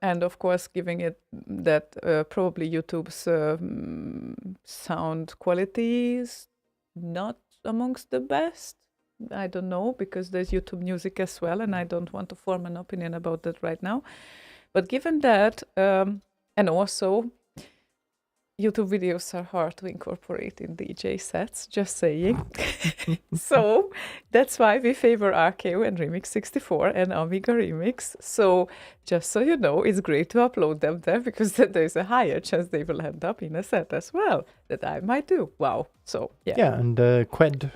And of course, giving it that probably YouTube's sound quality is not amongst the best. I don't know, because there's YouTube Music as well, and I don't want to form an opinion about that right now. But given that, and also, YouTube videos are hard to incorporate in DJ sets, just saying. So that's why we favor RKO and Remix 64 and Amiga Remix. So just so you know, it's great to upload them there, because there's a higher chance they will end up in a set as well, that I might do. Wow. So yeah. Yeah, and Qued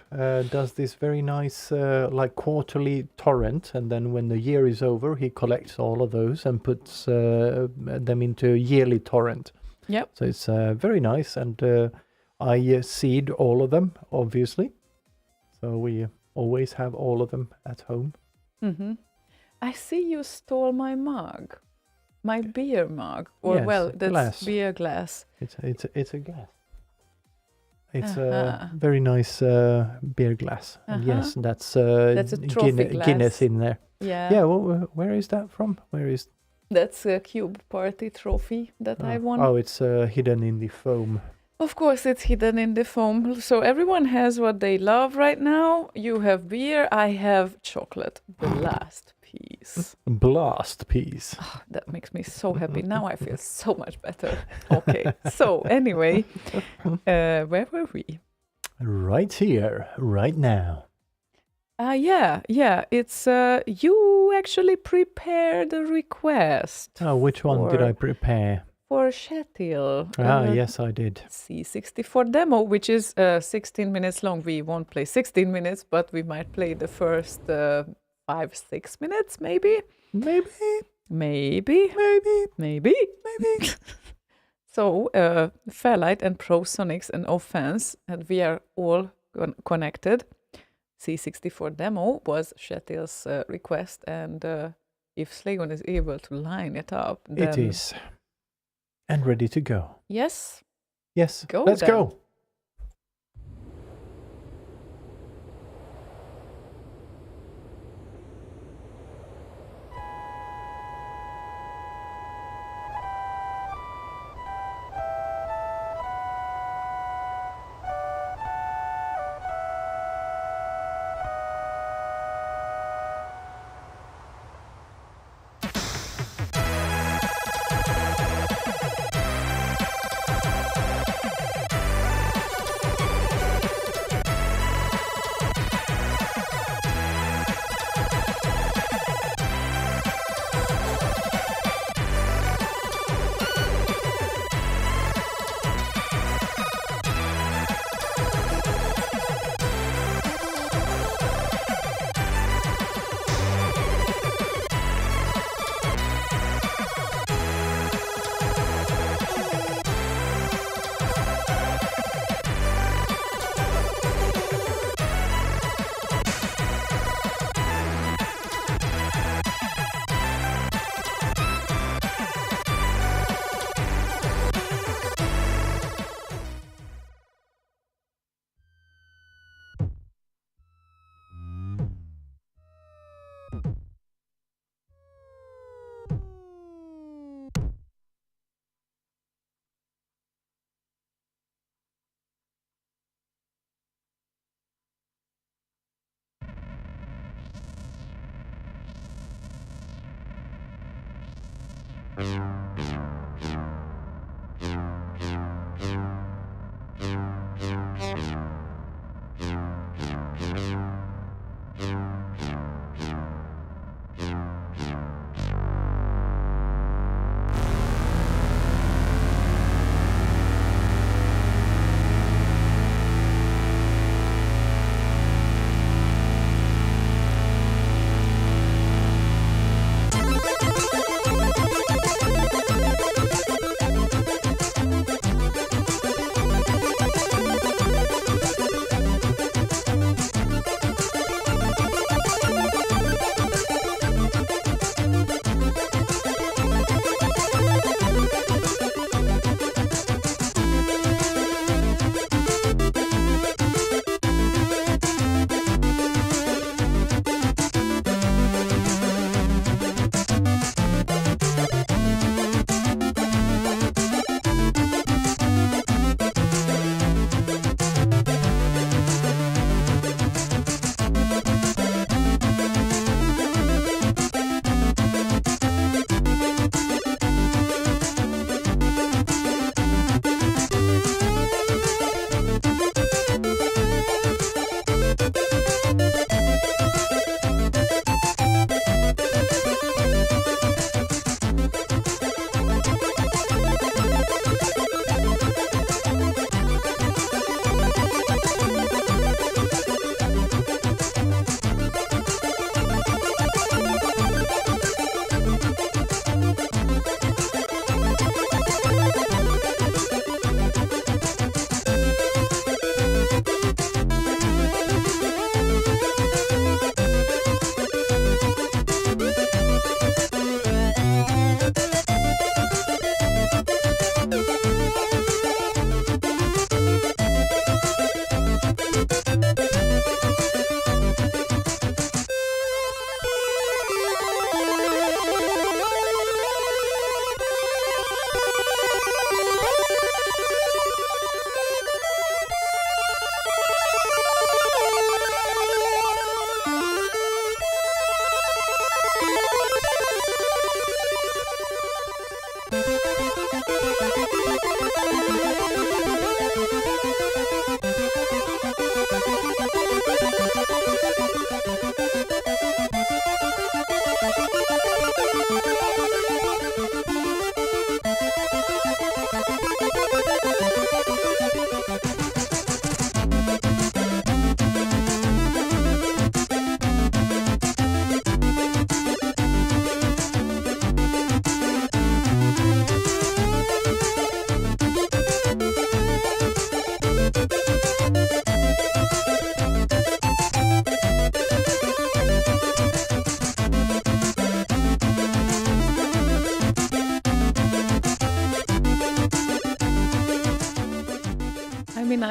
does this very nice like quarterly torrent, and then when the year is over, he collects all of those and puts them into a yearly torrent. Yep. So it's very nice, and I seed all of them, obviously. So we always have all of them at home. Mm-hmm. I see you stole my mug, my beer mug, or yes, well, that's glass. Beer glass. It's a glass. It's a very nice beer glass. And yes, that's a trophy glass. Guinness in there. Yeah. Yeah. Well, where is that from? Where is? That's a Cube Party trophy that I won. Oh, it's hidden in the foam. Of course, it's hidden in the foam. So everyone has what they love right now. You have beer, I have chocolate. Blast piece. Blast piece. Oh, that makes me so happy. Now I feel so much better. Okay. So anyway, where were we? Right here, right now. Yeah. It's you actually prepared a request. Oh, which one did I prepare? For Shetil. Yes, I did. C64 demo, which is 16 minutes long. We won't play 16 minutes, but we might play the first 5-6 minutes, maybe. Maybe. So, Fairlight and Prosonics and Offense, and we are all connected. C64 demo was Shetil's request, and if Slaygon is able to line it up, then... It is. And ready to go. Yes. Yes, Go let's then. go.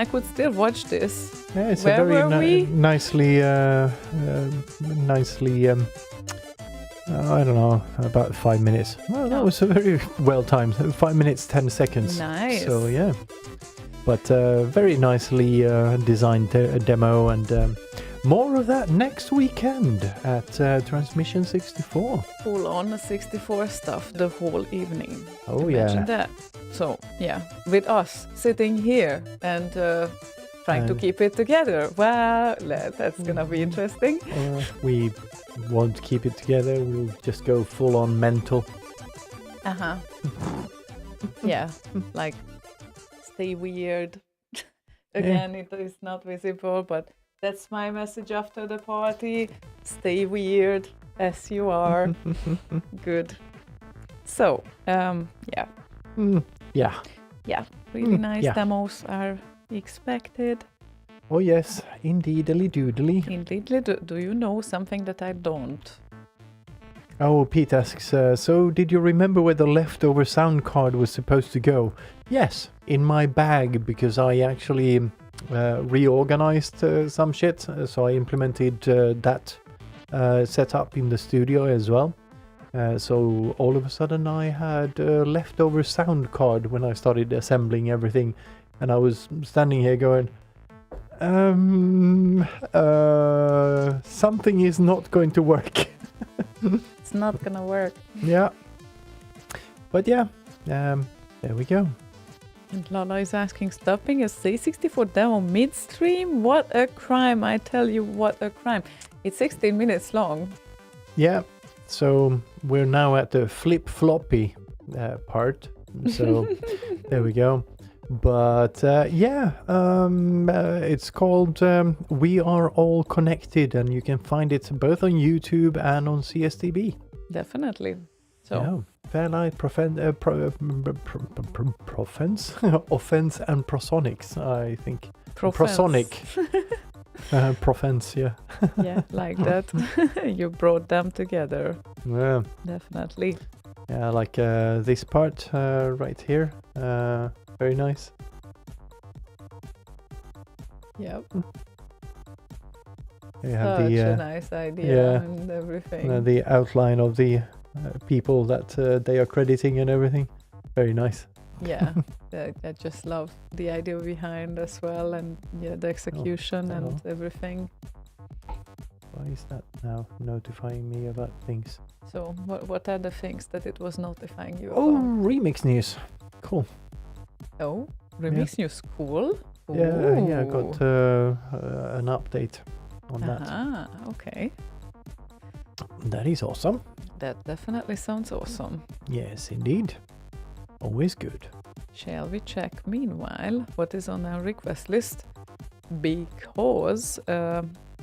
I could still watch this. Yeah, it's Where a very were we? nicely, I don't know, about 5 minutes. Well, that Oh. was a very well timed. 5 minutes, 10 seconds. Nice. So, yeah. But very nicely designed demo, and more of that next weekend at Transmission 64. Full on 64 stuff the whole evening. Oh, Imagine yeah. that. So, yeah, with us sitting here and trying to And- keep it together. Well, that's gonna be interesting. We won't keep it together. We'll just go full on mental. Uh-huh. Yeah, like stay weird. Again, it is not visible, but that's my message after the party. Stay weird as you are. Good. So, yeah, Yeah. really nice yeah. demos are expected. Oh, yes. Indeedly doodly. Indeed, do you know something that I don't? Oh, Pete asks, so did you remember where the leftover sound card was supposed to go? Yes, in my bag, because I actually reorganized some shit. So I implemented that setup in the studio as well. So all of a sudden I had a leftover sound card when I started assembling everything. And I was standing here going, something is not going to work. It's not gonna work. Yeah. But yeah, there we go. And Lala is asking, stopping a C64 demo midstream? What a crime, I tell you, what a crime. It's 16 minutes long. Yeah, so we're now at the flip-floppy part. So there we go. But yeah, it's called We Are All Connected, and you can find it both on YouTube and on CSTB. Definitely. So, Yeah, Fairlight, Offense and Prosonics, I think. Prosonic. Profense, yeah. Yeah, like that. You brought them together. Yeah. Definitely. Yeah, like this part right here. Very nice. Yep. You have Such the a nice idea yeah, and everything. the outline of the people that they are crediting and everything. Very nice. Yeah, I just love the idea behind as well, and yeah, the execution and hello. everything. Why is that now notifying me about things? So, what are the things that it was notifying you Oh, about? remix news. Cool. Oh, remix news, cool. Yeah, I got Ooh. an update on that. Ah, okay. That is awesome. That definitely sounds awesome. Yes, indeed. Always good. Shall we check meanwhile what is on our request list? Because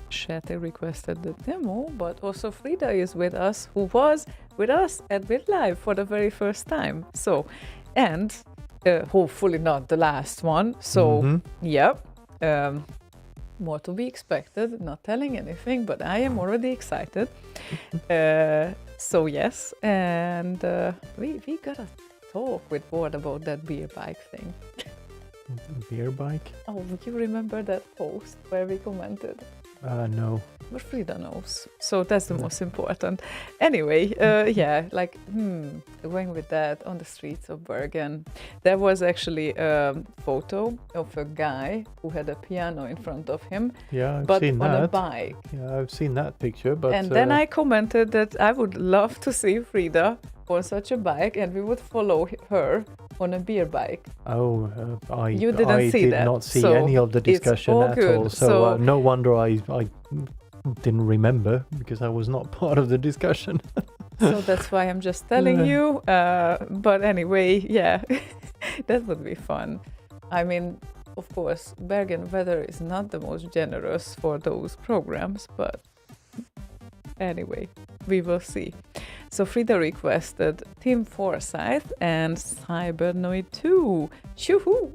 Shate requested the demo, but also Frida is with us, who was with us at Build Live for the very first time. So, and hopefully not the last one. So, Mhm. yep. More to be expected, not telling anything, but I am already excited. So yes, and we gotta talk with Ward about that beer bike thing. Beer bike? Oh, you remember that post where we commented? No. But Frida knows, so that's the most important. Anyway, yeah, like, going with that on the streets of Bergen. There was actually a photo of a guy who had a piano in front of him, Yeah, I've but seen on a that. bike. Yeah, I've seen that picture, but And then I commented that I would love to see Frida on such a bike, and we would follow her on a beer bike. You didn't I see did that, not see so any of the it's discussion all at good. all. So, So- no wonder I didn't remember, because I was not part of the discussion. So that's why I'm just telling you. But anyway, yeah, that would be fun. I mean, of course, Bergen weather is not the most generous for those programs, but anyway, we will see. So Frida requested Team Forsyth and Cybernoid 2. Shoo-hoo!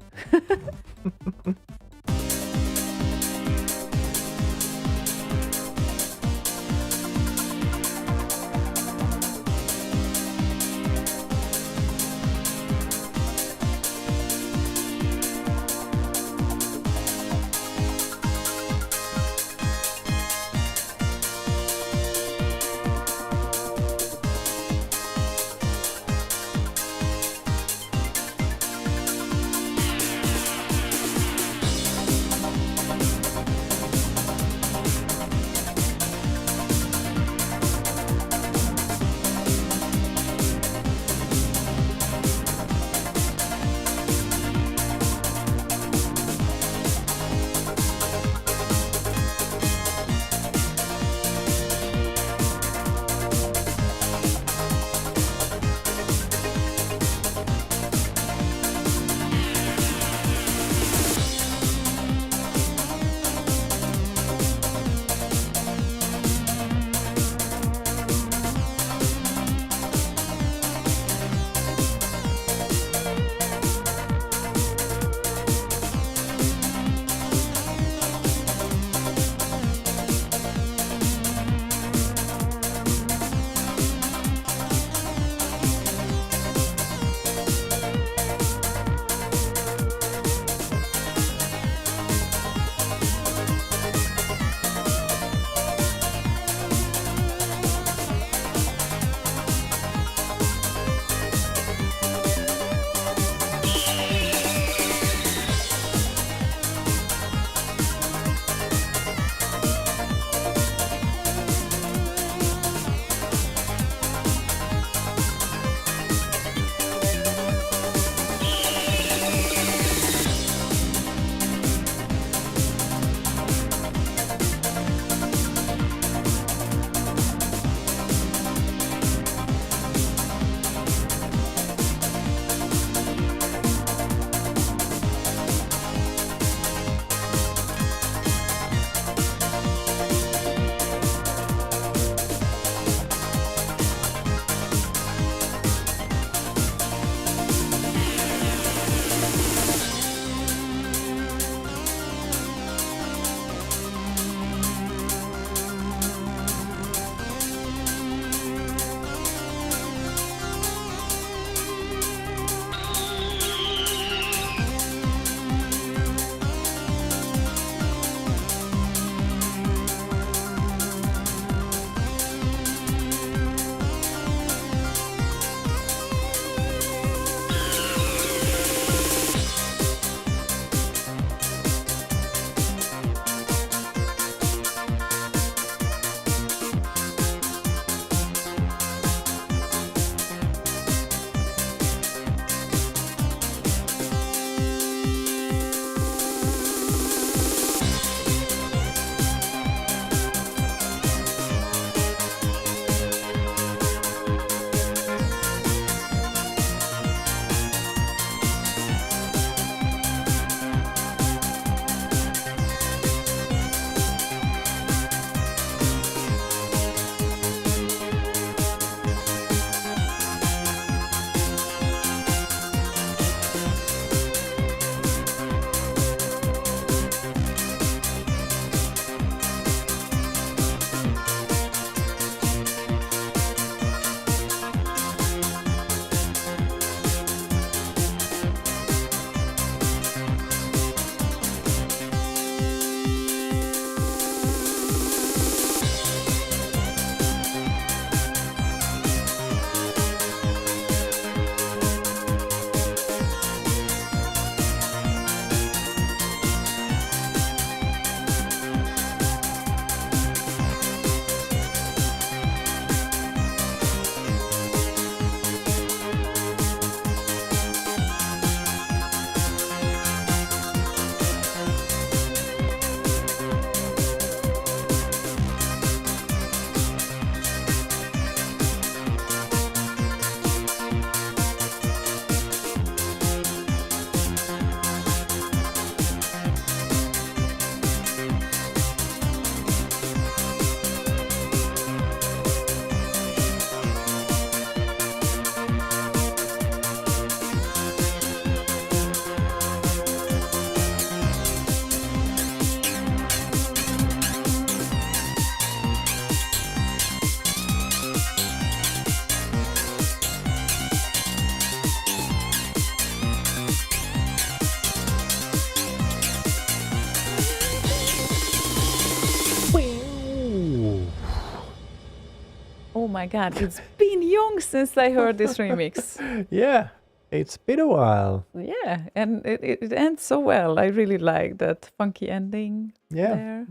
my God, it's been young since I heard this remix. Yeah, it's been a while. Yeah, and it ends so well. I really like that funky ending Yeah, there.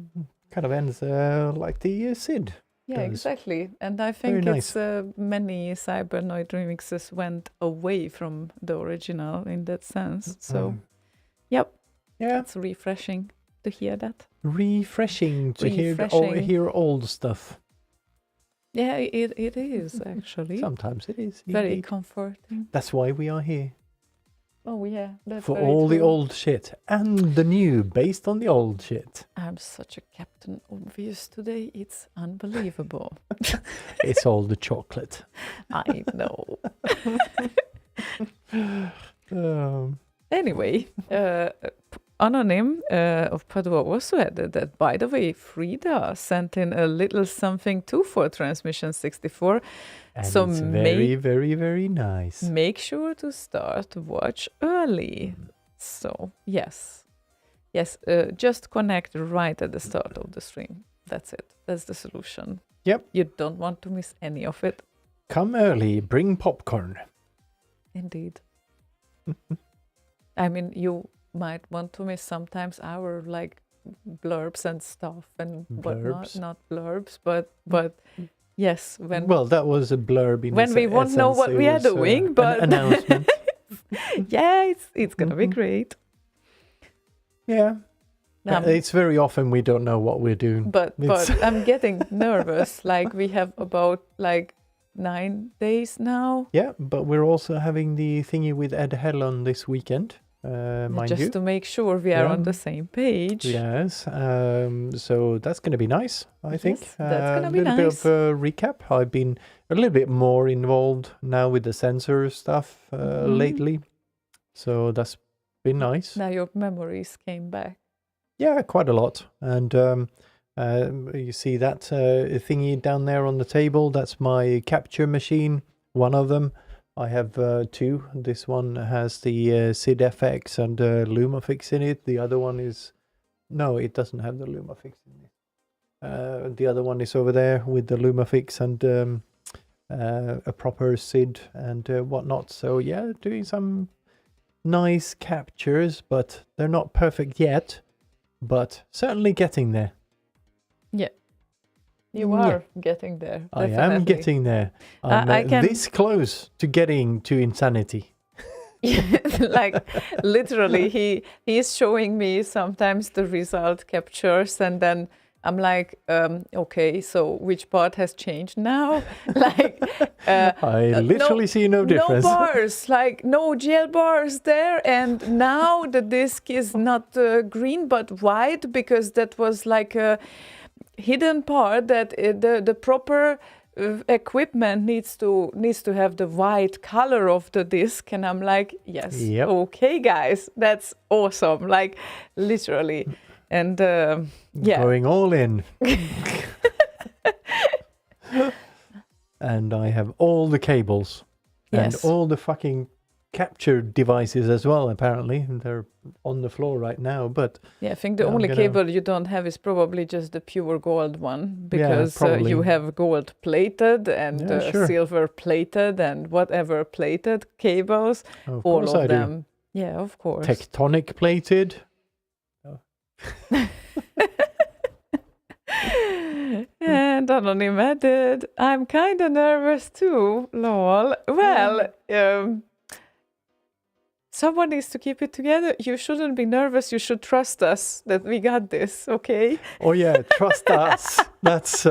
kind of ends like the Sid. Yeah, does. exactly. And I Very think nice. it's many Cybernoid remixes went away from the original in that sense. So, yep, Yeah, it's refreshing to hear that. refreshing to Refreshing. hear old stuff. Yeah, it is actually Sometimes it is. very indeed. comforting. That's why we are here. Oh yeah, that's For very all the true. old shit and the new based on the old shit. I'm such a Captain Obvious today. It's unbelievable. It's all the chocolate. I know. Um, Anyway, Anonym of Padua also added that, by the way, Frida sent in a little something too for Transmission 64. and So it's very, very, very nice. Make sure to start watch early. So, yes. Yes, just connect right at the start of the stream. That's it. That's the solution. Yep. You don't want to miss any of it. Come early, bring popcorn. Indeed. I mean, you might want to miss sometimes our like blurbs and stuff and whatnot. Blurbs? Not blurbs, but yes, when Well, that was a blurb in when we won't know essence. what It we are was, doing, but an announcement. yeah, it's gonna be Mhm. great. Yeah. Um, It's very often we don't know what we're doing. But It's- I'm getting nervous. Like we have about like 9 days now. Yeah, but we're also having the thingy with Ed Hellon this weekend, mind just you. to make sure we are on Yeah. the same page. Yes, so that's going to be nice, I think. Yes, that's gonna be A little bit nice. of a recap. I've been a little bit more involved now with the sensor stuff Mhm. lately, so that's been nice. Now your memories came back. Yeah, quite a lot. And you see that thingy down there on the table? That's my capture machine, one of them. I have two. This one has the SID FX and LumaFix in it. The other one is... No, it doesn't have the LumaFix in it. The other one is over there with the LumaFix and a proper SID and whatnot. So yeah, doing some nice captures, but they're not perfect yet. But certainly getting there. You Yeah. are getting there. I am definitely. getting there. I'm I can- this close to getting to insanity. Like literally he's showing me sometimes the result captures and then I'm like okay, so which part has changed now? Like I literally see no difference. No bars, like no gel bars there, and now the disc is not green but white because that was like a hidden part that the proper equipment needs to have the white color of the disc, and I'm like, yes, Yep. okay, guys, that's awesome, like literally, and yeah, Going all in. And I have all the cables and yes. all the fucking capture devices as well, apparently. They're on the floor right now, but Yeah, I think the Yeah, I'm only gonna- cable you don't have is probably just the pure gold one, because probably. you have gold plated and Yeah, sure. silver plated and whatever plated cables, of all course of I them. Yeah, of do. course. Tectonic plated. And Anonym added, I'm kind of nervous too, lol. Well, someone needs to keep it together. You shouldn't be nervous. You should trust us that we got this, okay? Oh yeah, trust us. That's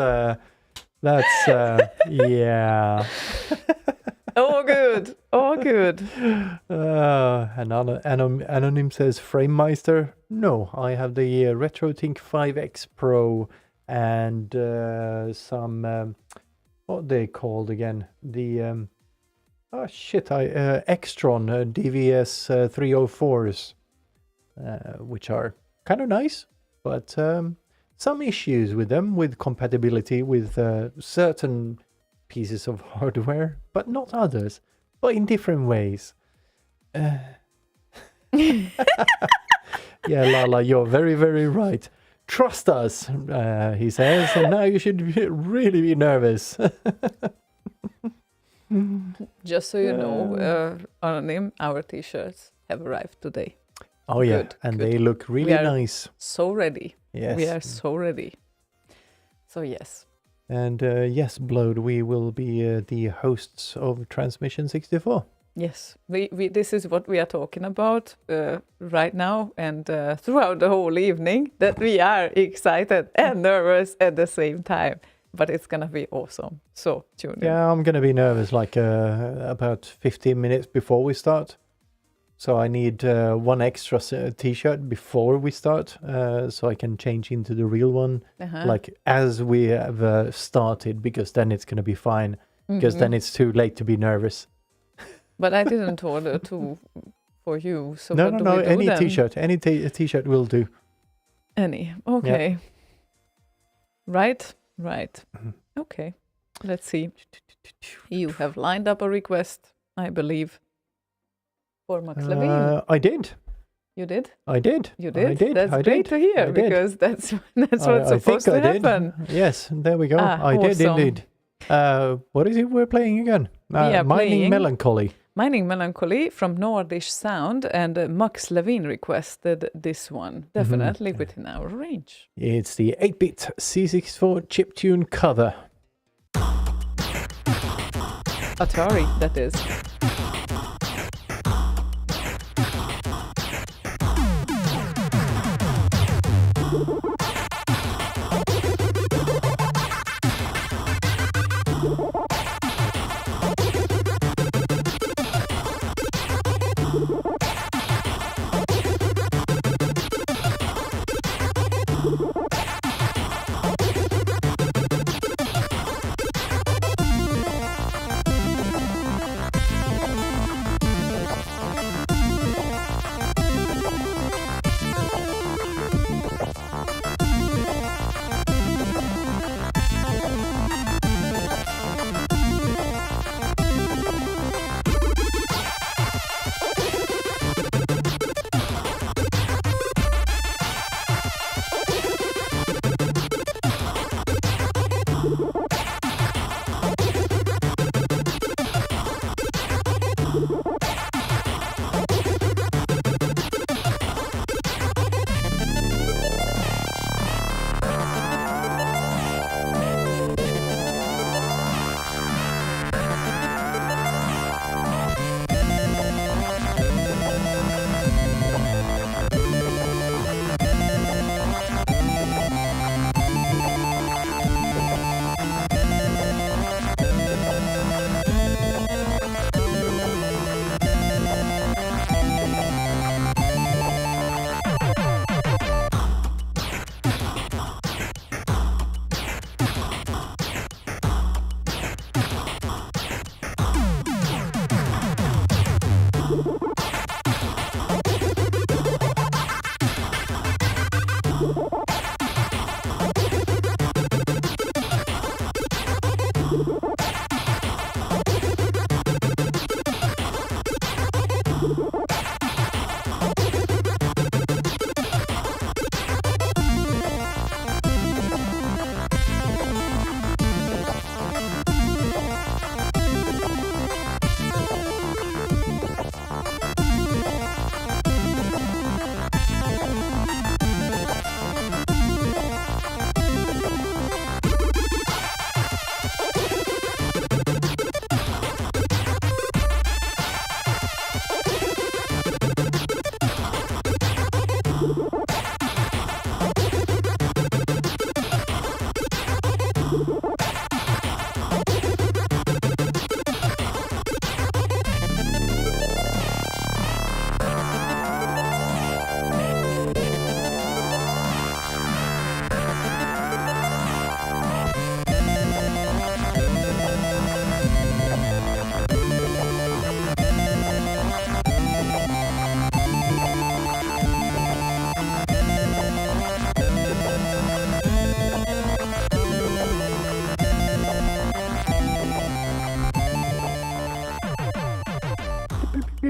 yeah. Oh, good. Oh, good. Anonym says Framemeister. No, I have the RetroTink 5X Pro and some what are they called again? The Extron DVS 304s, which are kind of nice, but some issues with them with compatibility with certain pieces of hardware, but not others, but in different ways. Yeah, Lala, you're very, very right. Trust us, he says, and now you should really be nervous. Just so you know, Anonym, our t-shirts have arrived today. Oh yeah, Good, and good. they look really We are nice. So ready. Yes. We are so ready. So yes. And yes, Blode, we will be the hosts of Transmission 64. Yes, we this is what we are talking about right now and throughout the whole evening, that we are excited and nervous at the same time. But it's going to be awesome. So tune in. Yeah, I'm going to be nervous like about 15 minutes before we start. So I need one extra t-shirt before we start so I can change into the real one. Like as we have started, because then it's going to be fine. Because then it's too late to be nervous. But I didn't order two for you. So no, what no, do no. we do Any then? t-shirt, any t-shirt will do. Any. Okay. Right. Okay. Let's see. You have lined up a request, I believe, for Max Levine. I did. You did? I did. You did? I did. That's I great did. to hear, I did. because that's what's supposed to happen. Yes, there we go. I did awesome. indeed. What is it we're playing again? We are Mining playing Melancholy. Mining Melancholy from Nordish Sound, and Max Levine requested this one. Definitely within our range. It's the 8-bit C64 chiptune cover. Atari, that is.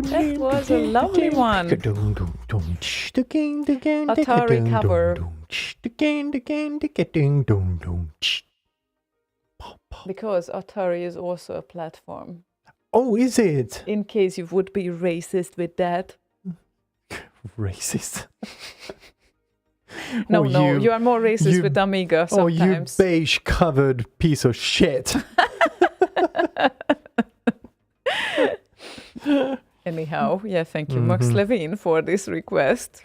That was a lovely one. Atari cover. Because Atari is also a platform. Oh, is it? In case you would be racist with that. Racist. No, Oh, you are more racist you- with Amiga Oh, you sometimes. beige-covered piece of shit. Anyhow, yeah, thank you, Max Levine, for this request.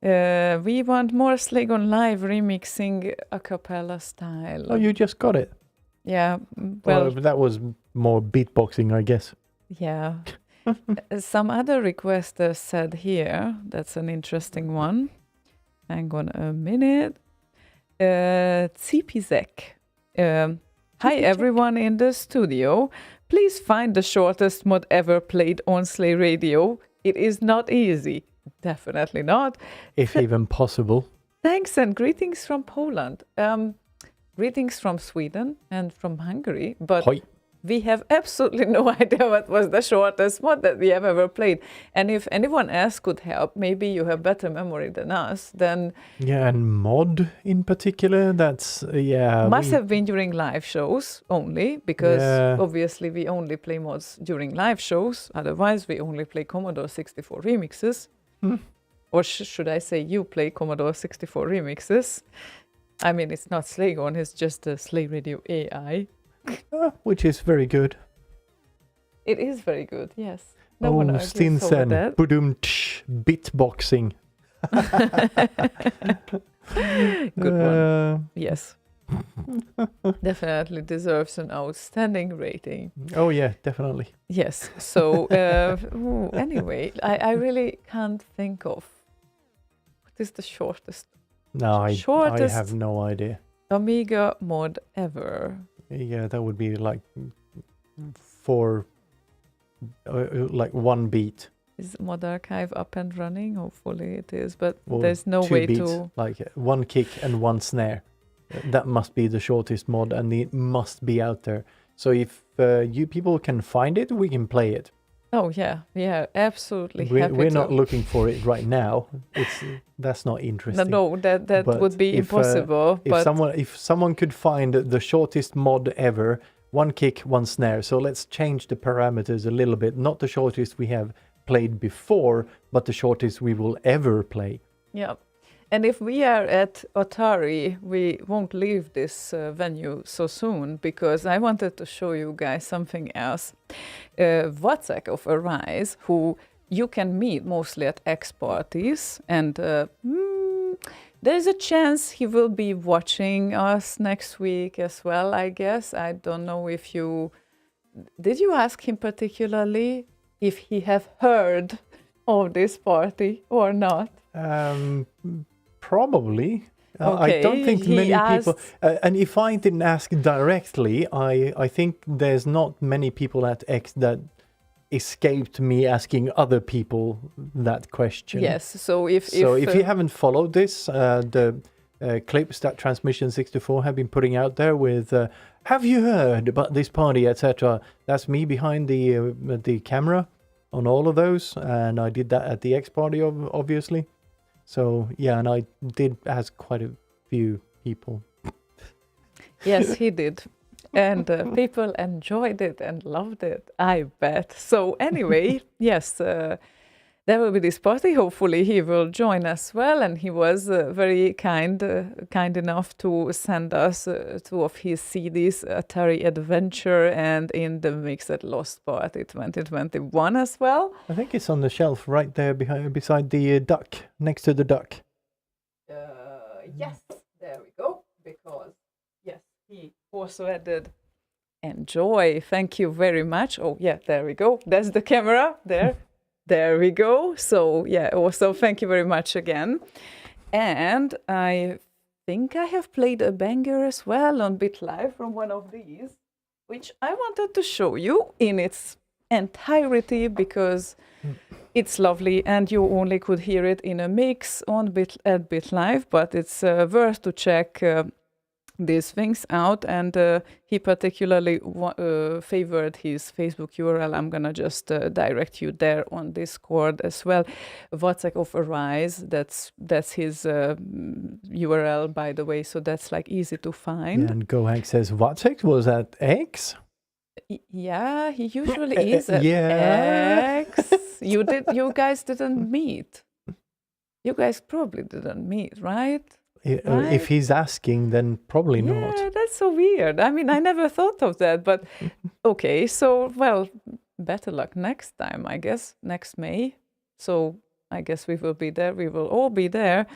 We want more Slaygon live remixing a cappella style. Oh, you just got it. Yeah, Well, well, that was more beatboxing, I guess. yeah. Some other requesters said here, that's an interesting one. Hang on a minute. Zipizek. Hi everyone in the studio. Please find the shortest mod ever played on Slay Radio. It is not easy. Definitely not. If even possible. Thanks and greetings from Poland. Greetings from Sweden and from Hungary. But Hoi. we have absolutely no idea what was the shortest mod that we have ever played. And if anyone else could help, maybe you have better memory than us, then Yeah, and mod in particular, that's, yeah. must have been during live shows only, because Yeah. obviously we only play mods during live shows. Otherwise, we only play Commodore 64 remixes. Or should I say you play Commodore 64 remixes? I mean, it's not Slaygon, it's just a Slay Radio AI. Which is very good. It is very good, yes. No one Oh, argues over Stinsen. that. Budum-tsh, beatboxing. Good one. Yes. Definitely deserves an outstanding rating. Oh, yeah, definitely. Yes. So, anyway, I really can't think of what is the shortest No, I Shortest- have no idea. Amiga mod ever. Yeah, that would be like 4, like 1 beat. Is Mod Archive up and running? Hopefully it is, but Or there's no 2 way beats, to. like 1 kick and 1 snare. That must be the shortest mod, and it must be out there. So if you people can find it, we can play it. Oh yeah, absolutely. We're to. not looking for it right now. That's not interesting. No, that But would be if, impossible. But If someone could find the shortest mod ever, 1 kick, 1 snare. So let's change the parameters a little bit. Not the shortest we have played before, but the shortest we will ever play. yeah, and if we are at Atari, we won't leave this venue so soon, because I wanted to show you guys something else. Wacek of Arise, who you can meet mostly at X parties, and there's a chance he will be watching us next week as well, I guess. I don't know if you... Did you ask him particularly if he have heard of this party or not? Probably. Okay, I don't think he many people... asked- and if I didn't ask directly, I think there's not many people at X that escaped me asking other people that question. Yes, so if you haven't followed this, the clips that Transmission 64 have been putting out there with have you heard about this party, etc., that's me behind the camera on all of those, and I did that at the X party, obviously. So yeah, and I did ask quite a few people. Yes, he did. And people enjoyed it and loved it, I bet. So anyway, yes, there will be this party. Hopefully he will join as well. And he was very kind enough to send us 2 of his CDs, Atari Adventure and In the Mix at Lost Party 2021 as well. I think it's on the shelf right there beside the duck, next to the duck. Yes, there we go. Because, yes, he also added enjoy. Thank you very much. Oh, yeah, there we go. That's the camera there. There we go. So, yeah, also thank you very much again. And I think I have played a banger as well on BitLive from one of these, which I wanted to show you in its entirety because it's lovely and you only could hear it in a mix on at BitLive, but it's worth to check these things out, and he particularly favored his Facebook URL. I'm gonna just direct you there on Discord as well. Wacek of Arise, that's his URL, by the way, so that's like easy to find. And GoHack says, Wacek was at X? Yeah, he usually is at yeah. X. You guys didn't meet. You guys probably didn't meet, right? Right? If he's asking, then probably not. Yeah, that's so weird. I mean, I never thought of that, but okay, so, well, better luck next time, I guess, next May. So I guess we will be there. We will all be there.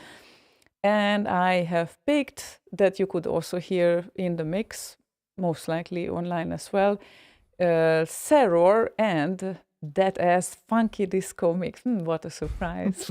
And I have picked that you could also hear in the mix, most likely online as well, Seror and That Ass Funky Disco Mix. What a surprise.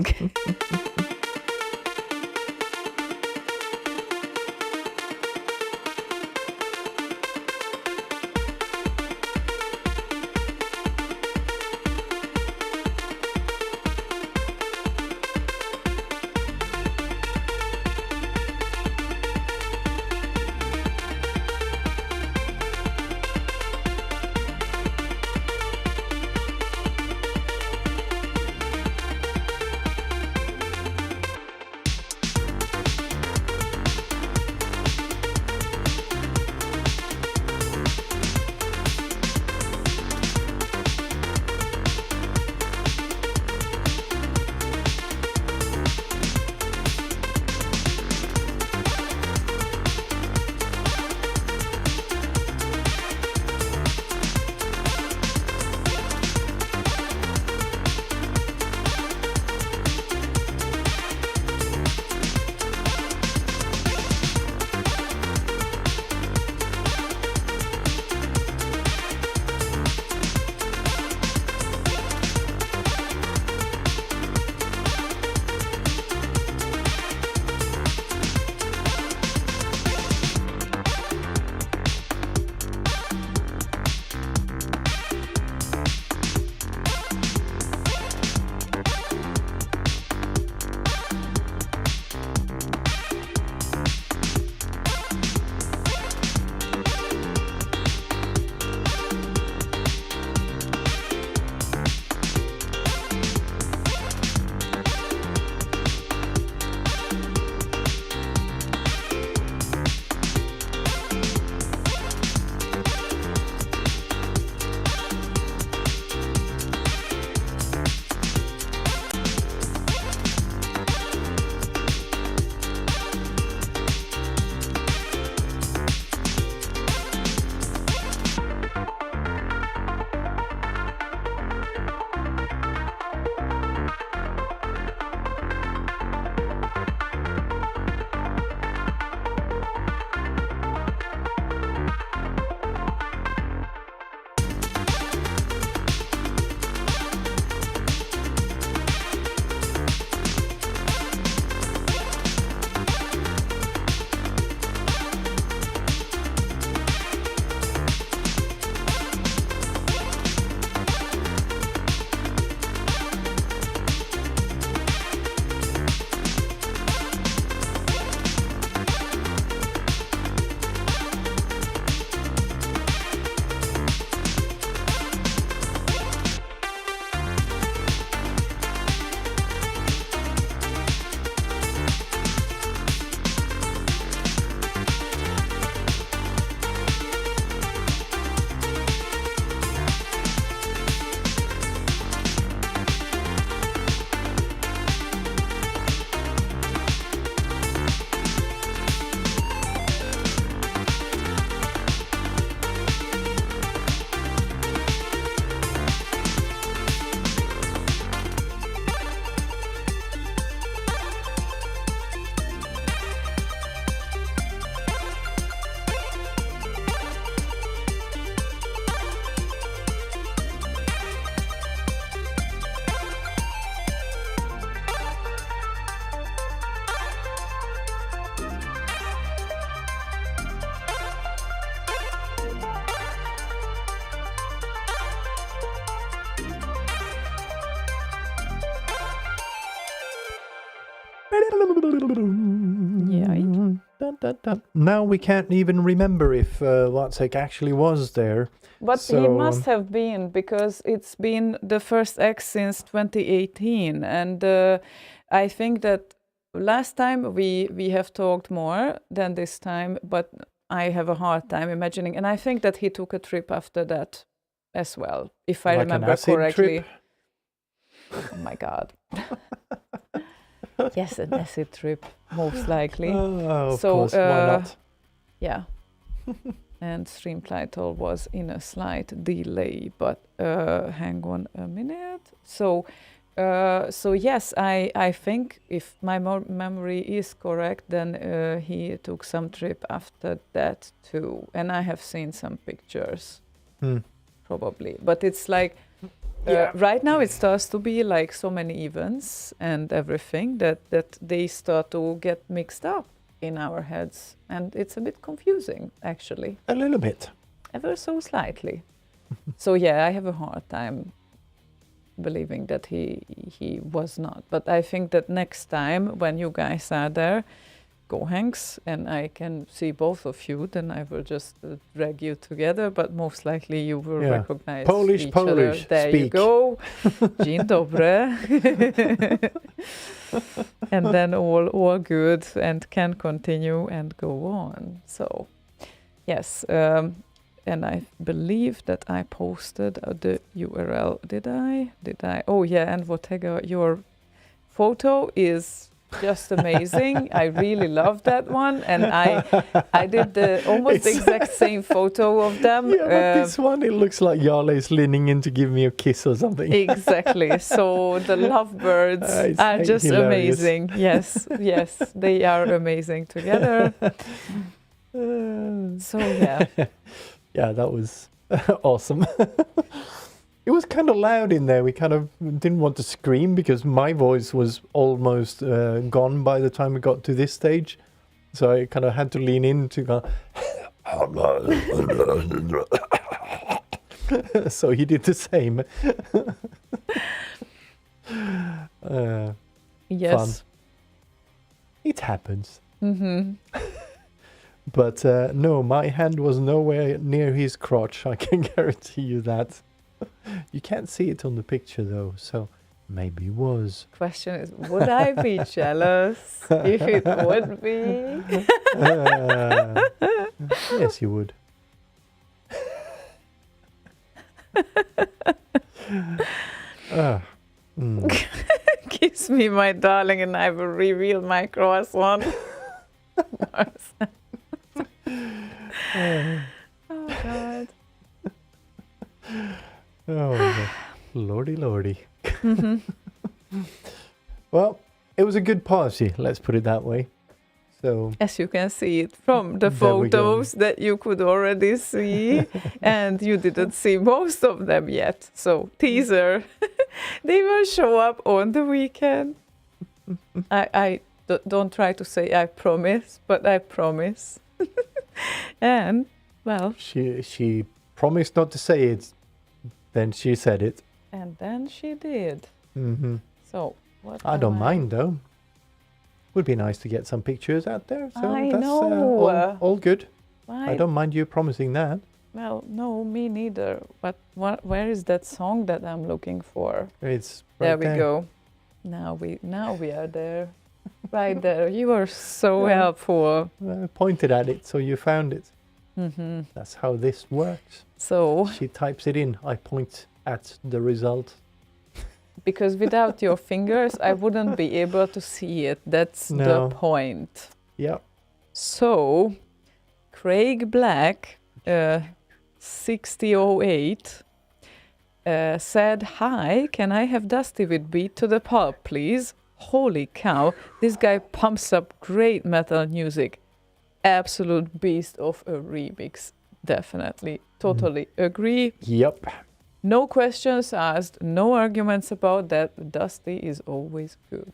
Now we can't even remember if Wacek actually was there. But So, he must have been, because it's been the first X since 2018. And I think that last time we have talked more than this time, but I have a hard time imagining. And I think that he took a trip after that as well, if I Like an remember acid correctly. trip? Oh my God. Yes, an acid trip, most likely. Oh, of So, course, why not? Yeah. And stream title was in a slight delay, but hang on a minute. So yes, I think if my memory is correct, then he took some trip after that too. And I have seen some pictures, probably. But it's like, right now it starts to be like so many events and everything that they start to get mixed up in our heads. And it's a bit confusing, actually. A little bit. Ever so slightly. So yeah, I have a hard time believing that he was not. But I think that next time when you guys are there, go Hanks, and I can see both of you, then I will just drag you together, but most likely you will recognize each other. There speak. you go. Dzień dobry. And then all good and can continue and go on. So yes, and I believe that I posted the URL. Did I? Oh yeah, and whatever, your photo is just amazing. I really love that one, and I did the almost exact same photo of them. Yeah, but this one, it looks like Jarle is leaning in to give me a kiss or something. Exactly. So the lovebirds are just hilarious. amazing. Yes, they are amazing together. So yeah. Yeah, that was awesome. It was kind of loud in there. We kind of didn't want to scream because my voice was almost gone by the time we got to this stage. So I kind of had to lean in to go. So he did the same. Yes. Fun. It happens. Mm-hmm. But no, my hand was nowhere near his crotch. I can guarantee you that. You can't see it on the picture though, so maybe it was. Question is, would I be jealous if it would be? Yes, you would. Kiss me, my darling, and I will reveal my croissant. Oh God. Oh, lordy, lordy. Mm-hmm. Well, it was a good party, let's put it that way. So, as you can see it from the There we go. photos that you could already see, and you didn't see most of them yet. So, teaser, they will show up on the weekend. I don't try to say I promise, but I promise. And, well. she promised not to say it, then she said it. And then she did. Mm-hmm. So, what I am don't mind though. Would be nice to get some pictures out there. So I that's know. all good. Why? I don't mind you promising that. Well, no, me neither. But where is that song that I'm looking for? It's right There we go. Now we are there. Right there. You are so Yeah. helpful. I pointed at it, so you found it. Mm-hmm. That's how this works. So, She types it in. I point at the result. because without your fingers, I wouldn't be able to see it. That's No. the point. Yeah. So, Craig Black, 6008, said, "Hi, can I have Dusty with Beat to the Pulp, please?" Holy cow, this guy pumps up great metal music. Absolute beast of a remix. Definitely. Totally agree. Yep. No questions asked, no arguments about that. Dusty is always good.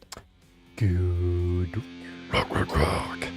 Good. Rock.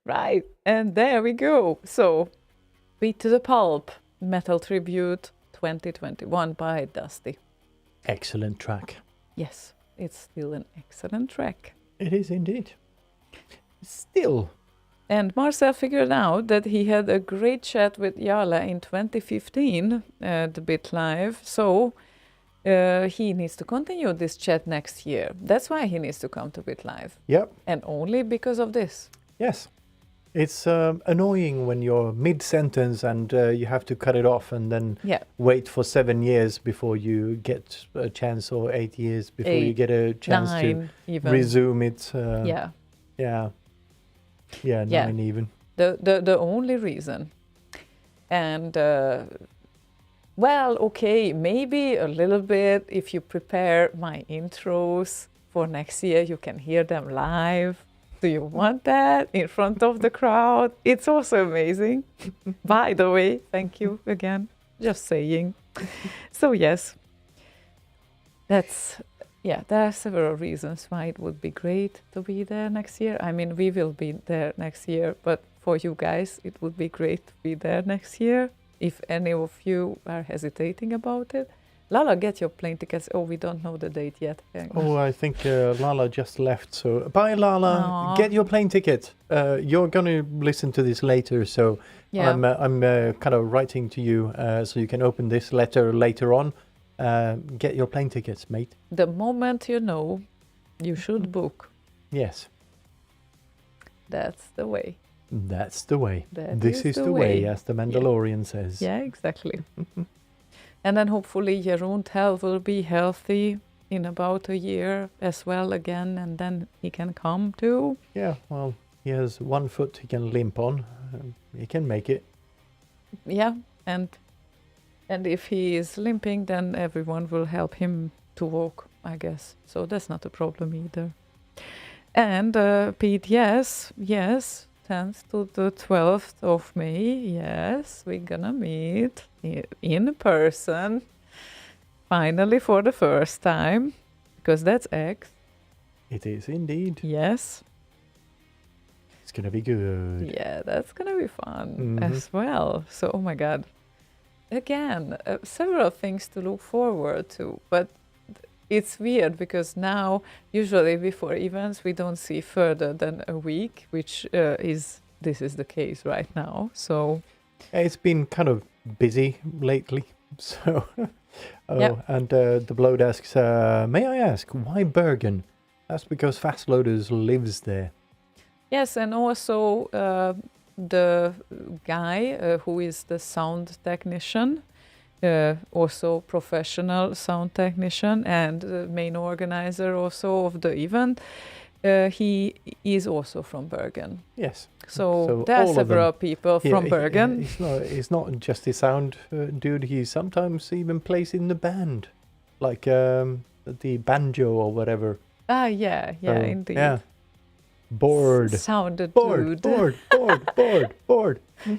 Right, and there we go. So, Beat to the Pulp, Metal Tribute 2021 by Dusty. Excellent track. Yes, it's still an excellent track. It is indeed. Still. And Marcel figured out that he had a great chat with Yala in 2015 at the Bit Live. So he needs to continue this chat next year. That's why he needs to come to Bit Live. Yep. And only because of this. Yes. It's annoying when you're mid-sentence and you have to cut it off and then wait for 7 years before you get a chance, or 8 years before you get a chance 9 to even. resume it. Yeah. Yeah, 9 even. The only reason. And, well, okay, maybe a little bit if you prepare my intros for next year, you can hear them live. Do you want that in front of the crowd? It's also amazing. By the way, thank you again. Just saying. So yes, there are several reasons why it would be great to be there next year. I mean, we will be there next year, but for you guys, it would be great to be there next year. If any of you are hesitating about it, Lala, get your plane tickets. Oh, we don't know the date yet. Oh, I think Lala just left. So bye, Lala. Aww. Get your plane ticket. You're going to listen to this later, so I'm kind of writing to you so you can open this letter later on. Get your plane tickets, mate. The moment you know, you should book. Yes. That's the way. That's the way. This is the way, as the Mandalorian says. Yeah, exactly. And then hopefully Jeroen Tel will be healthy in about a year as well again, and then he can come too. Yeah, well, he has 1 foot he can limp on. He can make it. Yeah, and if he is limping, then everyone will help him to walk, I guess. So that's not a problem either. And Pete, yes, 10th to the 12th of May, yes, we're gonna meet in person, finally for the first time, because that's X. It is indeed. Yes. It's gonna be good. Yeah, that's gonna be fun as well. So, oh my God. Again, several things to look forward to, but it's weird because now, usually before events, we don't see further than a week, which this is the case right now. So it's been kind of busy lately. So, and the bloke asks, may I ask, why Bergen? That's because Fast Loaders lives there. Yes, and also the guy who is the sound technician, also professional sound technician and main organizer also of the event, he is also from Bergen. Yes. So there are several people from Bergen. He's not just a sound dude. He sometimes even plays in the band, like the banjo or whatever. Yeah, indeed. Yeah. Bored. Sounded bored.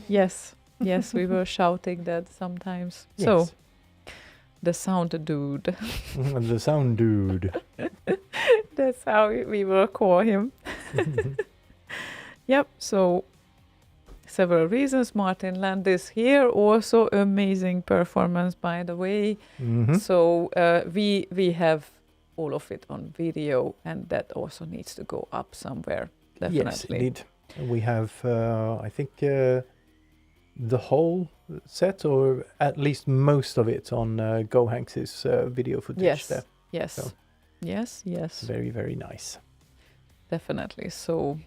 Yes, we were shouting that sometimes. Yes. So, the sound dude. The sound dude. That's how we will call him. Yep, so several reasons. Martin Landis here, also amazing performance, by the way. So we have all of it on video, and that also needs to go up somewhere, definitely. Yes, indeed. We have, I think, the whole set, or at least most of it, on GoHanks's video footage there. Yes, so yes. Very, very nice. Definitely. So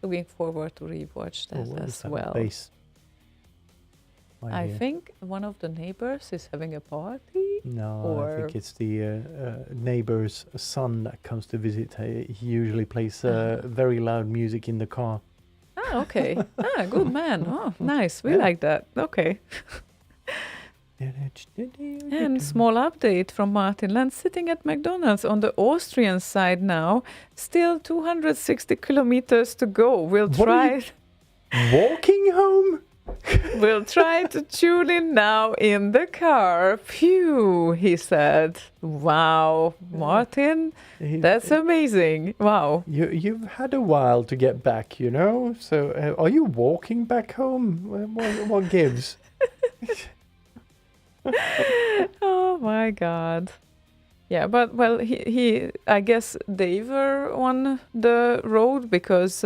looking forward to rewatch that as well. I think one of the neighbors is having a party. No, I think it's the neighbor's son that comes to visit. He usually plays very loud music in the car. Ah, okay. Good man. Oh, nice. We like that. Okay. And small update from Martin Land, sitting at McDonald's on the Austrian side now. Still 260 kilometers to go. We'll try. Walking home? We'll try to tune in now in the car. Phew, he said. Wow, Martin, that's amazing. Wow. You've had a while to get back, you know. So are you walking back home? What gives? Oh my God. Yeah, but well, he I guess they were on the road because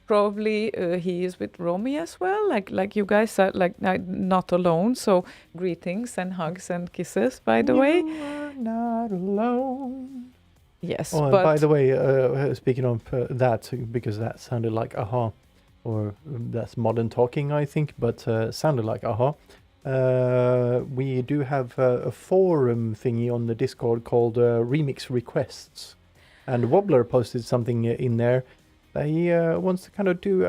probably he is with Romy as well. Like you guys are like not alone. So greetings and hugs and kisses, by the way. You are not alone. Yes, Oh, and but by the way, speaking of that, because that sounded like Aha, or that's modern talking, I think, but sounded like Aha. We do have a forum thingy on the Discord called Remix Requests, and Wobbler posted something in there. He wants to kind of do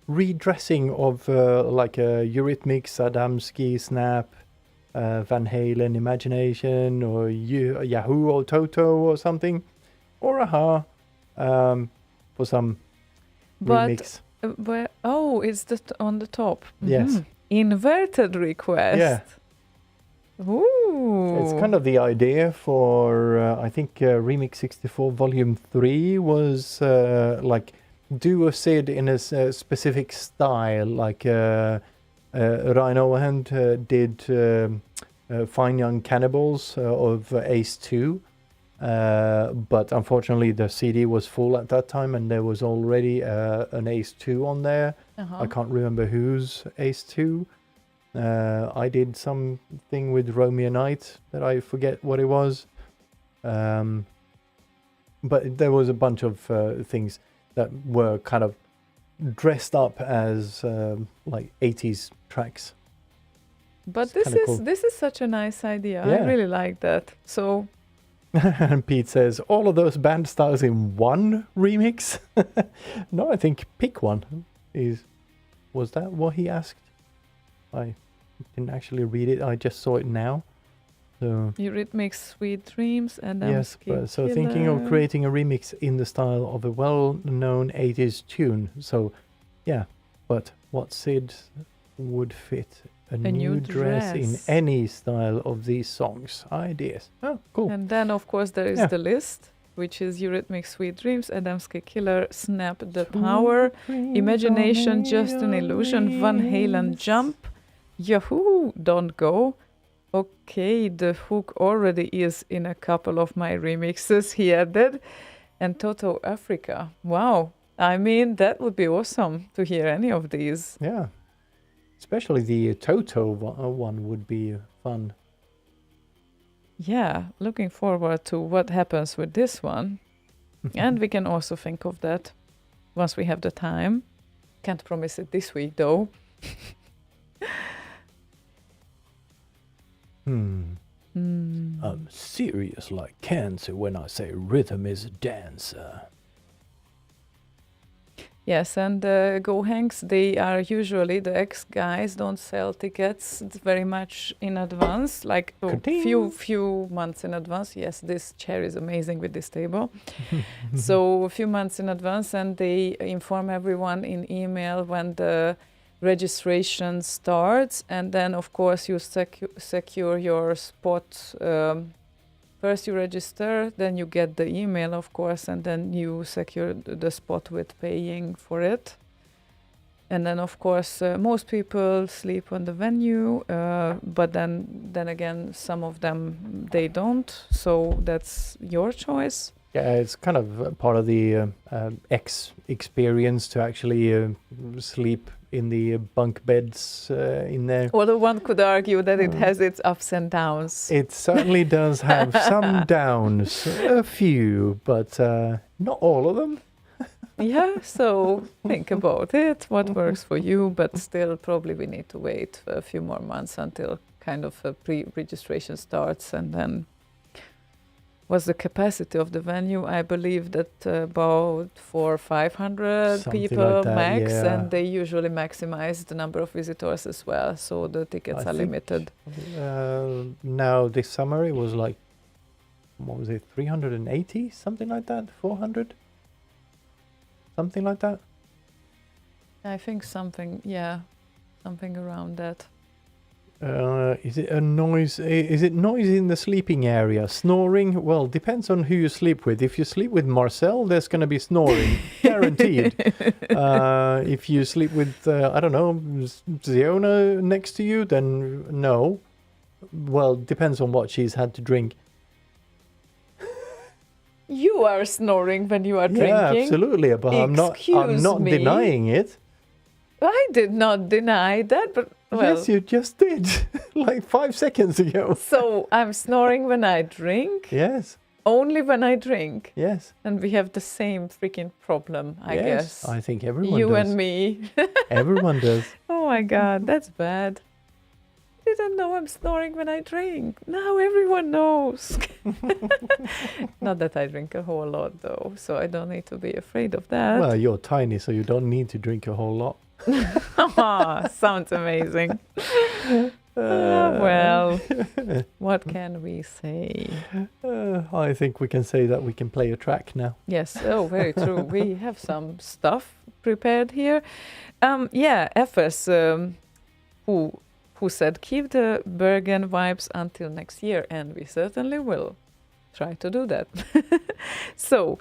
redressing of like Eurythmics, Adamski, Snap, Van Halen, Imagination, or Yahoo or Toto or something, or Aha, for some remix. where? Oh, it's on the top. Yes. Mhm. Inverted request. Yeah. Ooh. It's kind of the idea for, I think, Remix 64 Volume 3 was like do a Sid in a specific style, like Rhino Hand did Fine Young Cannibals of Ace 2. But unfortunately, the CD was full at that time, and there was already an Ace 2 on there. I can't remember whose Ace 2. I did something with Romeo Knight that I forget what it was. But there was a bunch of things that were kind of dressed up as like 80s tracks. But It's kinda cool. this is such a nice idea. Yeah. I really like that. So And Pete says, all of those band styles in one remix? No, I think pick one. Was that what he asked? I didn't actually read it. I just saw it now. So Eurythmics, Sweet Dreams, and yes, but so thinking of creating a remix in the style of a well-known 80s tune. So yeah, but what Sid would fit a new dress in dress. any style of these songs? Ideas. Oh, cool. And then, of course, there is Yeah. the list, which is Eurythmics, Sweet Dreams, Adamski Killer, Snap the Power, Imagination, Just an Illusion, Van Halen, Jump, Yahoo, Don't Go. Okay, the hook already is in a couple of my remixes, he added. And Toto Africa. Wow. I mean, that would be awesome to hear any of these. Yeah. Especially the Toto one would be fun. Yeah, looking forward to what happens with this one. And we can also think of that once we have the time. Can't promise it this week, though. I'm serious like cancer when I say rhythm is a dancer. Yes, and Go Hanks, they are usually, the ex-guys don't sell tickets very much in advance, like a few months in advance. Yes, this chair is amazing with this table. So a few months in advance, and they inform everyone in email when the registration starts, and then of course you secure your spot. First you register, then you get the email, of course, and then you secure the spot with paying for it. And then, of course, most people sleep on the venue, but then again, some of them, they don't. So that's your choice. Yeah, it's kind of part of the experience to actually sleep in the bunk beds in there. Although one could argue that it has its ups and downs. It certainly does have some downs, a few, but not all of them. Yeah, so think about it, what works for you, but still probably we need to wait a few more months until kind of a pre-registration starts. And then what's the capacity of the venue? I believe that about 400 or 500 Something people like that, max, yeah. and they usually maximize the number of visitors as well, so the tickets I are think, limited. Now this summer it was like, what was it, 380, something like that, 400? Something like that. I think something, yeah. something around that. Is it a noise? Is it noise in the sleeping area? Snoring? Well, depends on who you sleep with. If you sleep with Marcel, there's going to be snoring, guaranteed. If you sleep with, I don't know, Ziona next to you, then no. Well, depends on what she's had to drink. You are snoring when you are Yeah, drinking. absolutely. But I'm not Excuse me. denying it. I did not deny that, but well. Yes, you just did. Like 5 seconds ago. So I'm snoring when I drink. Yes. Only when I drink. Yes. And we have the same freaking problem, I guess. I think everyone you does. and me. Everyone does. Oh my God, that's bad. I didn't know I'm snoring when I drink. Now everyone knows. Not that I drink a whole lot though, so I don't need to be afraid of that. Well, you're tiny, so you don't need to drink a whole lot. Sounds amazing. Well, what can we say? I think we can say that we can play a track now. Yes, oh, very true. We have some stuff prepared here. Yeah, Efes, who said keep the Bergen vibes until next year, and we certainly will try to do that. So,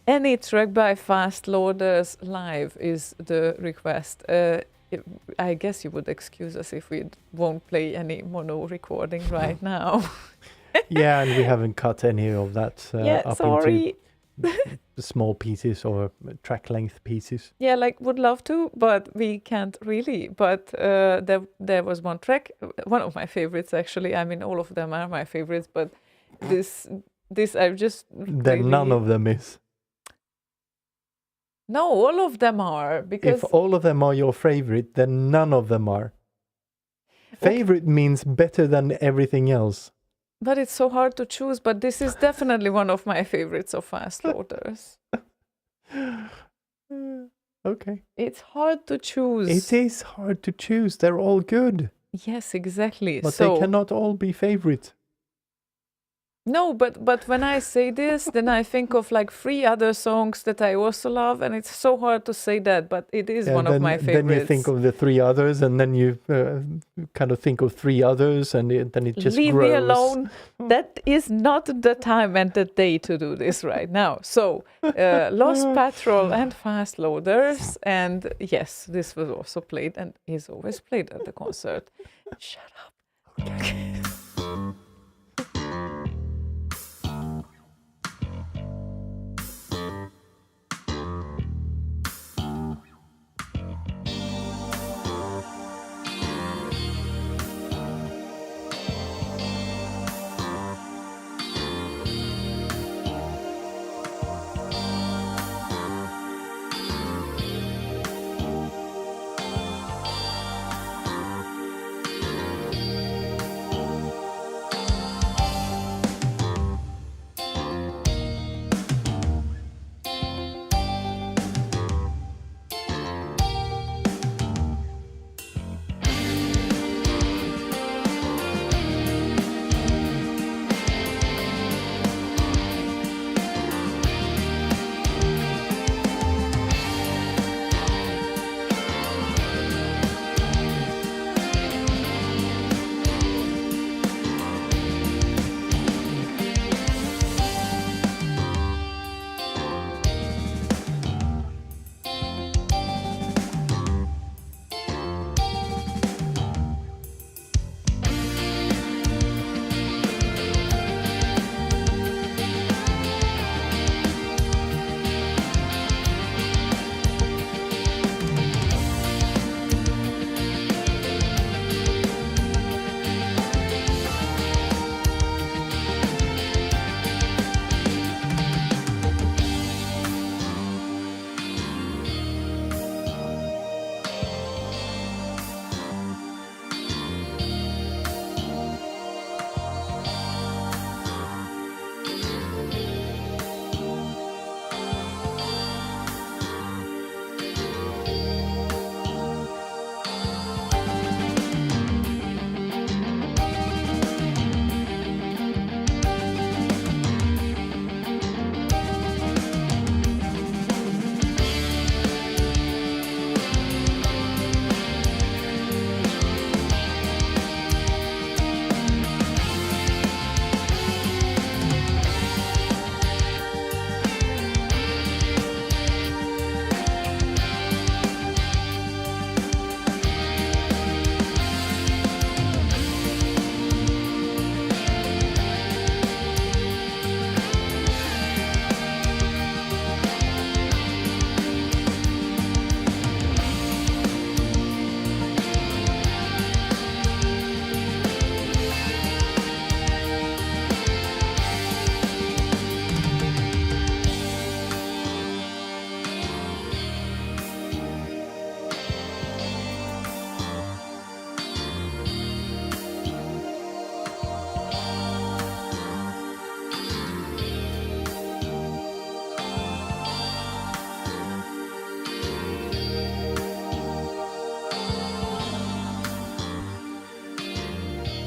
any track by Fast Loaders live is the request. I guess you would excuse us if we won't play any mono recording right now. Yeah, and we haven't cut any of that up sorry. into small pieces or track length pieces. Yeah, like would love to, but we can't really. But there was one track, one of my favorites actually. I mean, all of them are my favorites, but this I've just Then really... none of them is. No, all of them are, because If all of them are your favorite, then none of them are. Favorite means better than everything else. but it's so hard to choose. But this is definitely one of my favorites of Fast Loaders. Okay. It's hard to choose. It is hard to choose. They're all good. Yes, exactly. But so they cannot all be favorite. no, but when I say this, then I think of like 3 other songs that I also love, and it's so hard to say that, but it is one of my favorites. Then you think of the 3 others, and then you kind of think of 3 others, and then it just Leave grows. me alone. That is not the time and the day to do this right now. So, Lost Patrol and Fast Loaders, and yes, this was also played and is always played at the concert. Shut up. Okay.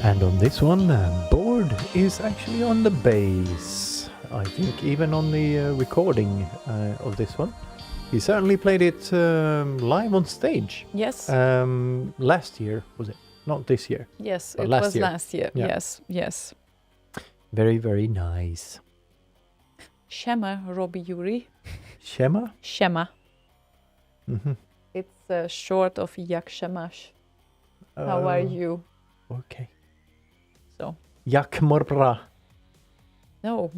And on this one, Board is actually on the bass. I think even on the recording of this one. He certainly played it live on stage. Yes. Last year, was it? Not this year. Yes, but it last was year. last year. Yeah. Yes, yes. Very, very nice. Shema, Robbie Yuri. Shema? Shema. Mm-hmm. It's short of Yak Shemash. How are you? Okay. So. Yak Morbra. No.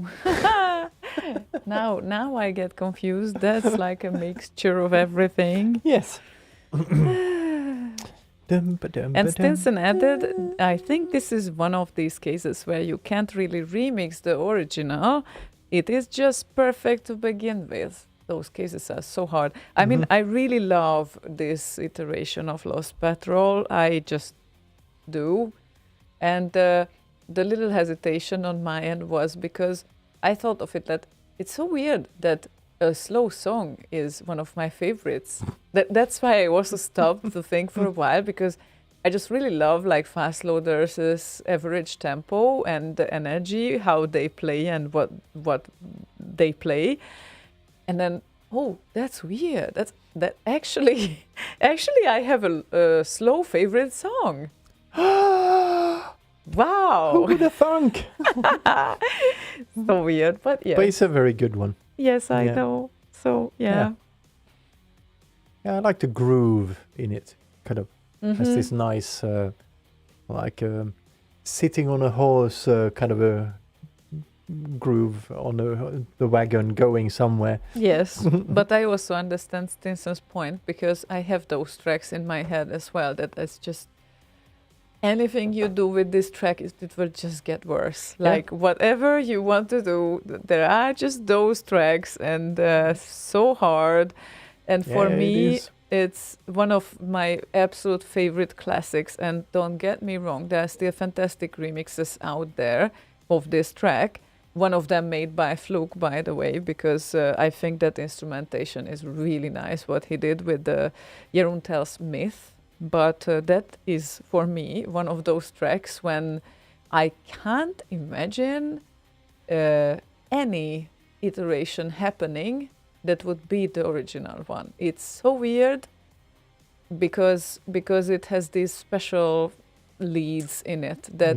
Now I get confused. That's like a mixture of everything. Yes. And Stinson added, I think this is one of these cases where you can't really remix the original. It is just perfect to begin with. Those cases are so hard. I mean, I really love this iteration of Lost Patrol. I just do. And the little hesitation on my end was because I thought of it that it's so weird that a slow song is one of my favorites. That's why I also stopped to think for a while, because I just really love like fast loaders' average tempo and the energy, how they play and what they play. And then, oh, that's weird. That actually I have a slow favorite song. Wow. Who would have thunk? So weird, but yeah. But it's a very good one. Yes, I know. So, yeah. Yeah, I like the groove in it. Kind of has this nice, sitting on a horse kind of a groove on the wagon going somewhere. Yes, but I also understand Stinson's point, because I have those tracks in my head as well, that it's just anything you do with this track, it will just get worse. Like whatever you want to do, there are just those tracks, and so hard. And for me, it's one of my absolute favorite classics. And don't get me wrong, there are still fantastic remixes out there of this track. One of them made by Fluke, by the way, because I think that instrumentation is really nice, what he did with the Jeroen Tel's Myth. But that is, for me, one of those tracks when I can't imagine any iteration happening that would be the original one. It's so weird because it has these special leads in it that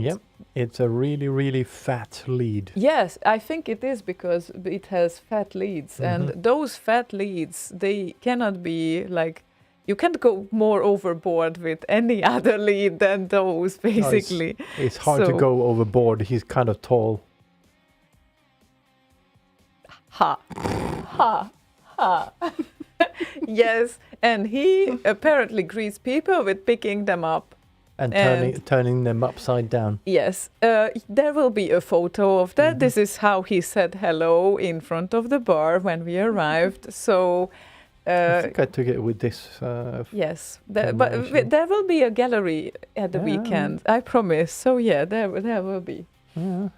it's a really, really fat lead. Yes, I think it is because it has fat leads, and those fat leads, they cannot be like, you can't go more overboard with any other lead than those, basically. No, it's hard to go overboard. He's kind of tall. Ha. Yes, and he apparently greets people with picking them up. And turning them upside down. Yes, there will be a photo of that. This is how he said hello in front of the bar when we arrived. So... I think I took it with this. Yes, but there will be a gallery at the weekend, I promise. So yeah, there will be. Yeah,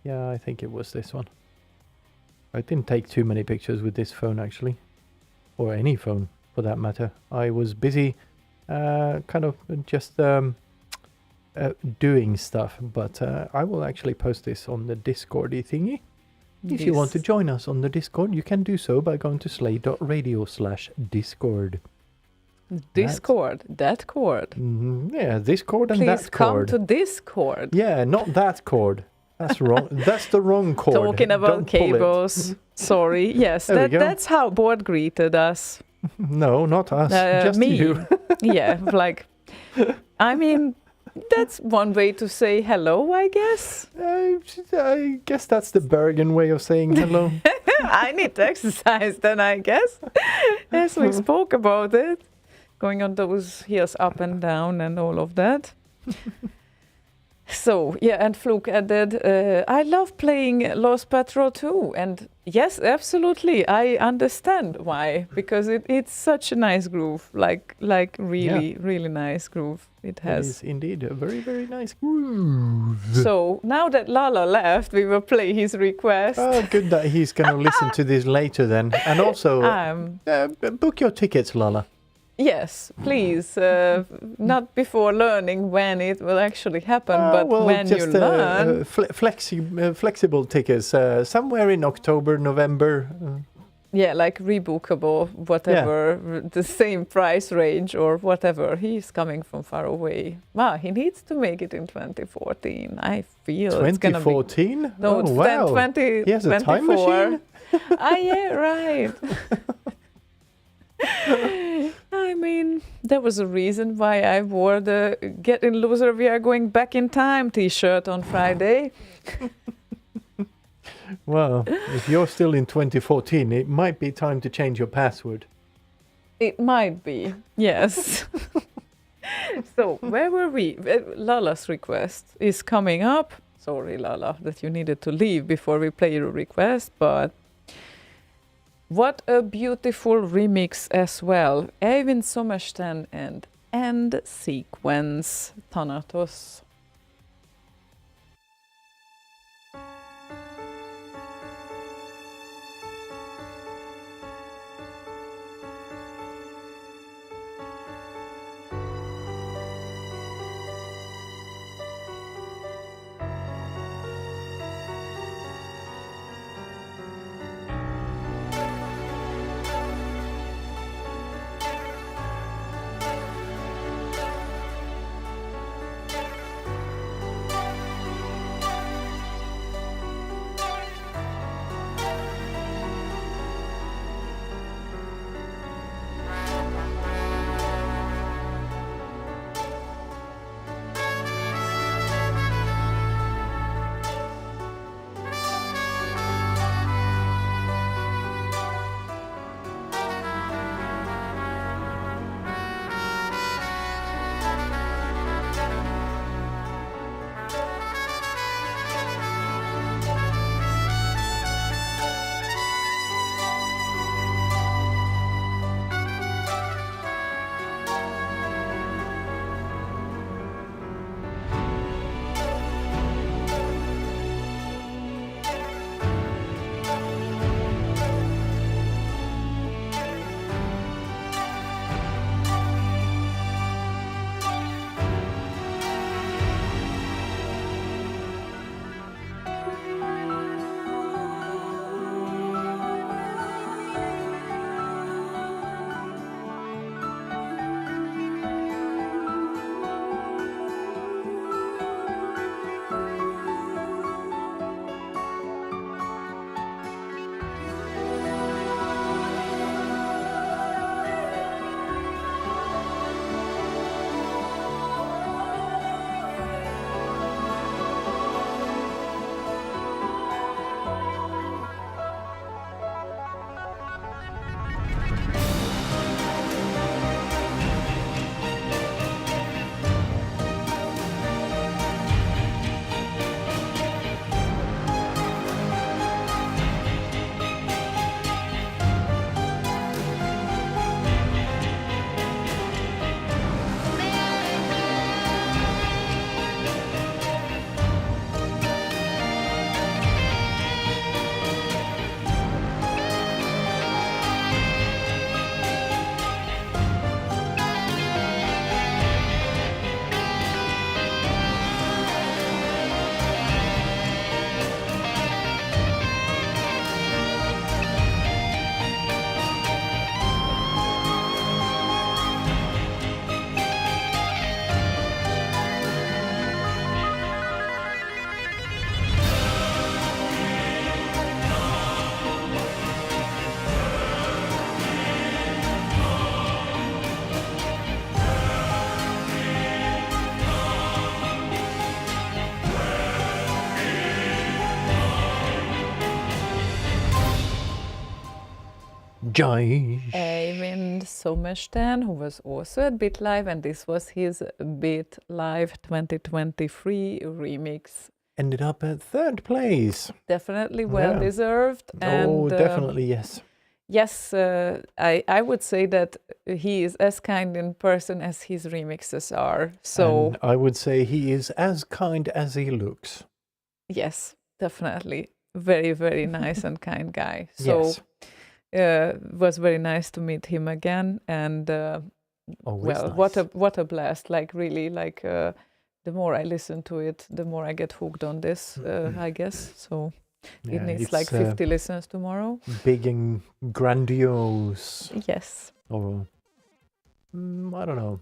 I think it was this one. I didn't take too many pictures with this phone, actually. Or any phone, for that matter. I was busy kind of just doing stuff. But I will actually post this on the Discordy thingy. If you want to join us on the Discord, you can do so by going to slay.radio/discord. Discord, that cord. Yeah, this cord and that cord. Please come to Discord. Yeah, not that cord. That's wrong. That's the wrong cord. Talking about cables. Sorry. Yes, that's how Board greeted us. No, not us. Just me. you. Yeah, like, I mean... That's one way to say hello, I guess. I guess that's the Bergen way of saying hello. I need to exercise then, I guess. As we spoke about it. Going on those hills up and down and all of that. So, yeah, and Fluke added, I love playing Lost Patrol too. And yes, absolutely, I understand why. Because it's such a nice groove, like really nice groove it has. It is indeed a very, very nice groove. So, now that Lala left, we will play his request. Oh, good that he's going to listen to this later then. And also, book your tickets, Lala. Yes, please. Not before learning when it will actually happen, but well, when you just learn. flexible tickets, somewhere in October, November. Yeah, like rebookable, whatever, the same price range or whatever. He's coming from far away. Wow, he needs to make it in 2014. I feel it's gonna be. 2014? No, oh, wow. 20, He has a time 24. machine? Yeah, right. I mean, there was a reason why I wore the Get in Loser, we are going back in time t-shirt on Friday. Well, if you're still in 2014, it might be time to change your password. It might be, yes. So, where were we? Lala's request is coming up. Sorry, Lala, that you needed to leave before we play your request, but what a beautiful remix as well. Eivind Sommersten and End Sequence Thanatos. Eivind Sommersten, who was also at BitLive, and this was his BitLive 2023 remix. Ended up at third place. Definitely well deserved. And, definitely, yes. Yes, I would say that he is as kind in person as his remixes are. So And I would say he is as kind as he looks. Yes, definitely. Very, very nice and kind guy. So Yes. it was very nice to meet him again. And Always well, nice. what a blast! Like really, like the more I listen to it, the more I get hooked on this. I guess so. It Yeah, needs it's like 50 listens tomorrow. big and grandiose. Yes. Or I don't know.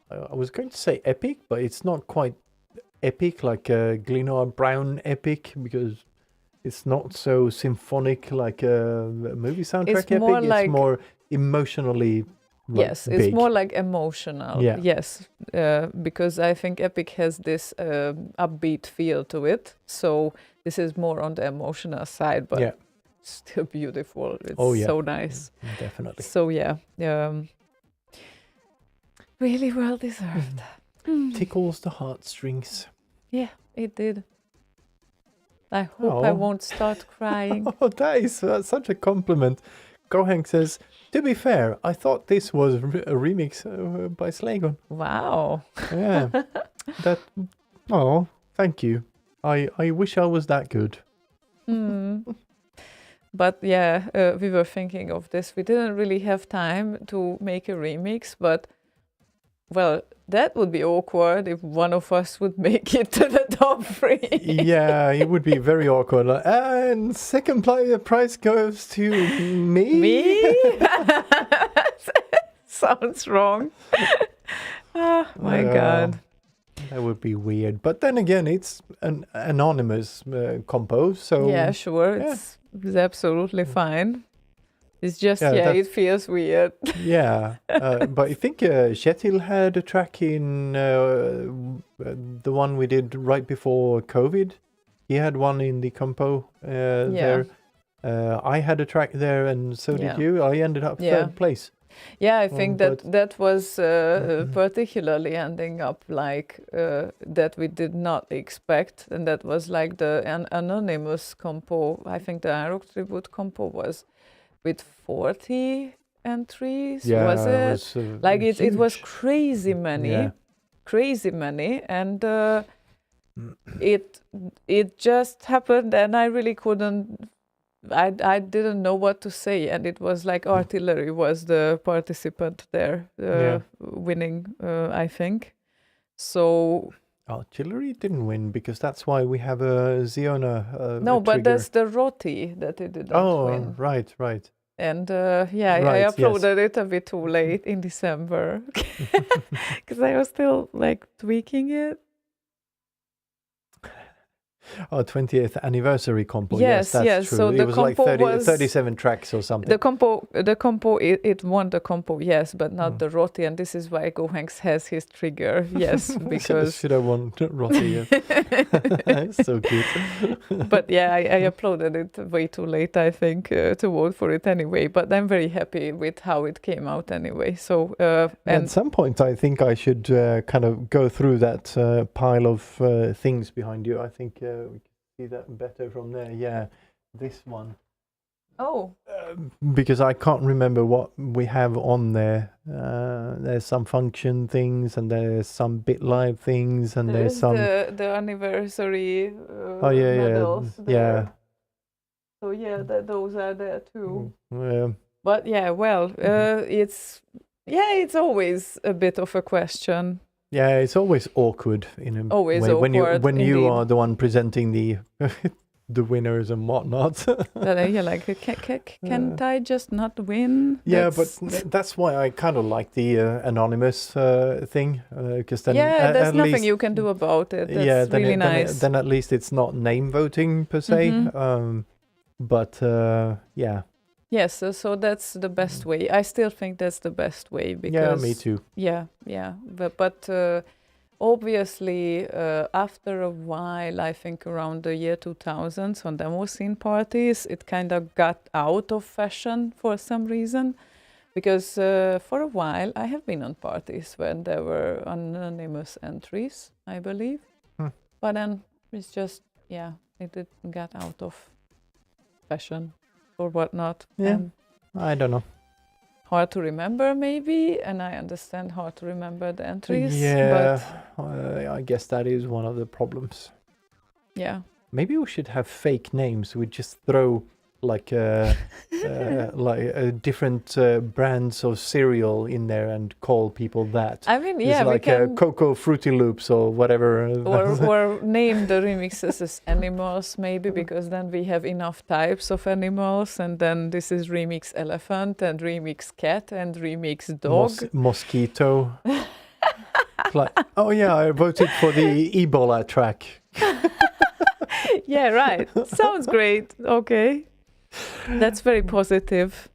I was going to say epic, but it's not quite epic like a Glenor Brown epic because it's not so symphonic like a movie soundtrack It's more epic. like- It's more emotionally like, Yes, it's big. more like emotional. Yeah. Yes, because I think epic has this upbeat feel to it. So this is more on the emotional side, but Yeah, still beautiful. It's Oh, yeah. so nice. definitely. So yeah, really well deserved. Tickles the heartstrings. Yeah, it did. I hope I Oh. won't start crying. Oh, that is such a compliment. Gohank says, to be fair, I thought this was a remix by Slaygon. Wow. Yeah. That. Oh, thank you. I wish I was that good. But yeah, we were thinking of this. We didn't really have time to make a remix, but well, that would be awkward if one of us would make it to the top 3. Yeah, it would be very awkward. Like, and second prize goes to me. Me? Sounds wrong. Oh my Yeah. god. That would be weird. But then again, it's an anonymous compo, so Yeah, sure. yeah. It's absolutely fine. It's just, Yeah, yeah, that's- it feels weird. yeah. But I think Shetil had a track in the one we did right before COVID. He had one in the compo there. I had a track there, and so Yeah. did you. I ended up Yeah. third place. Yeah, I think that but- that was particularly ending up like that we did not expect, and that was like the anonymous compo. I think the Aroc tribute compo was with 40 entries. Yeah, was it? was, Like it was huge. crazy many, Yeah. crazy many, and it just happened, and I really couldn't. I didn't know what to say, and it was like artillery was the participant there, Yeah. winning, I think. So Artillery didn't win because that's why we have a Ziona. no, but trigger. that's the roti that it didn't Oh, win. right. And yeah, Right, I yes. uploaded it a bit too late in December because I was still like tweaking it. Oh, 20th anniversary compo. Yes, that's yes, true. so it the was like compo was- 37 tracks or something. The compo, it won the compo, yes, but not Mm. the roti, and this is why Gohanks has his trigger, yes, because. Should have won Rossi. Yeah. It's so cute. But yeah, I uploaded it way too late, I think, to vote for it anyway. But I'm very happy with how it came out anyway. So At and some point, I think I should kind of go through that pile of things behind you. I think we can see that better from there. Yeah, this one. oh, Because I can't remember what we have on there. There's some function things, and there's some bit live things, and there's some. the anniversary Oh yeah, medals yeah, there. yeah. So yeah, those are there too. Yeah. But yeah, well, it's always a bit of a question. Yeah, it's always awkward in a Always way when awkward, when you indeed. are the one presenting the the winners and whatnot. That you're like, can't I just not win? Yeah, That's- but that's why I kind of like the anonymous thing, because then yeah, there's at nothing least, you can do about it. That's yeah, then, really then, nice. then at least it's not name voting per se. Mhm. But yeah, Yes, so that's the best way. I still think that's the best way because yeah, me too. Yeah, but obviously after a while, I think around the year 2000s on demo scene parties, it kind of got out of fashion for some reason. Because for a while, I have been on parties when there were anonymous entries, I believe. But then it's just, yeah, it got out of fashion or whatnot. Yeah. And I don't know. hard to remember, maybe, and I understand hard to remember the entries. Yeah, But I guess that is one of the problems. yeah. Maybe we should have fake names. We just throw like different brands of cereal in there and call people that. I mean, It's yeah, we like can Cocoa Fruity Loops or whatever. or name the remixes as animals maybe, because then we have enough types of animals, and then this is remix elephant and remix cat and remix dog. Mosquito. Oh yeah, I voted for the Ebola track. Yeah, right. Sounds great. Okay. That's very positive.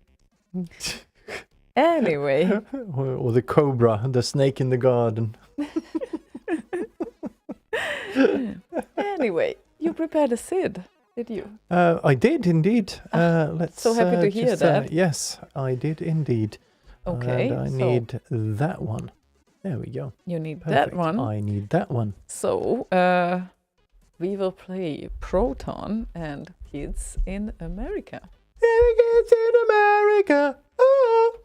Anyway. Or the cobra, the snake in the garden. Anyway, you prepared a SID, did you? I did indeed. Let's. So happy to hear that. Yes, I did indeed. Okay. And I need that one. There we go. You need Perfect. that one. I need that one. So we will play Proton and Kids in America. Kids in America. Oh.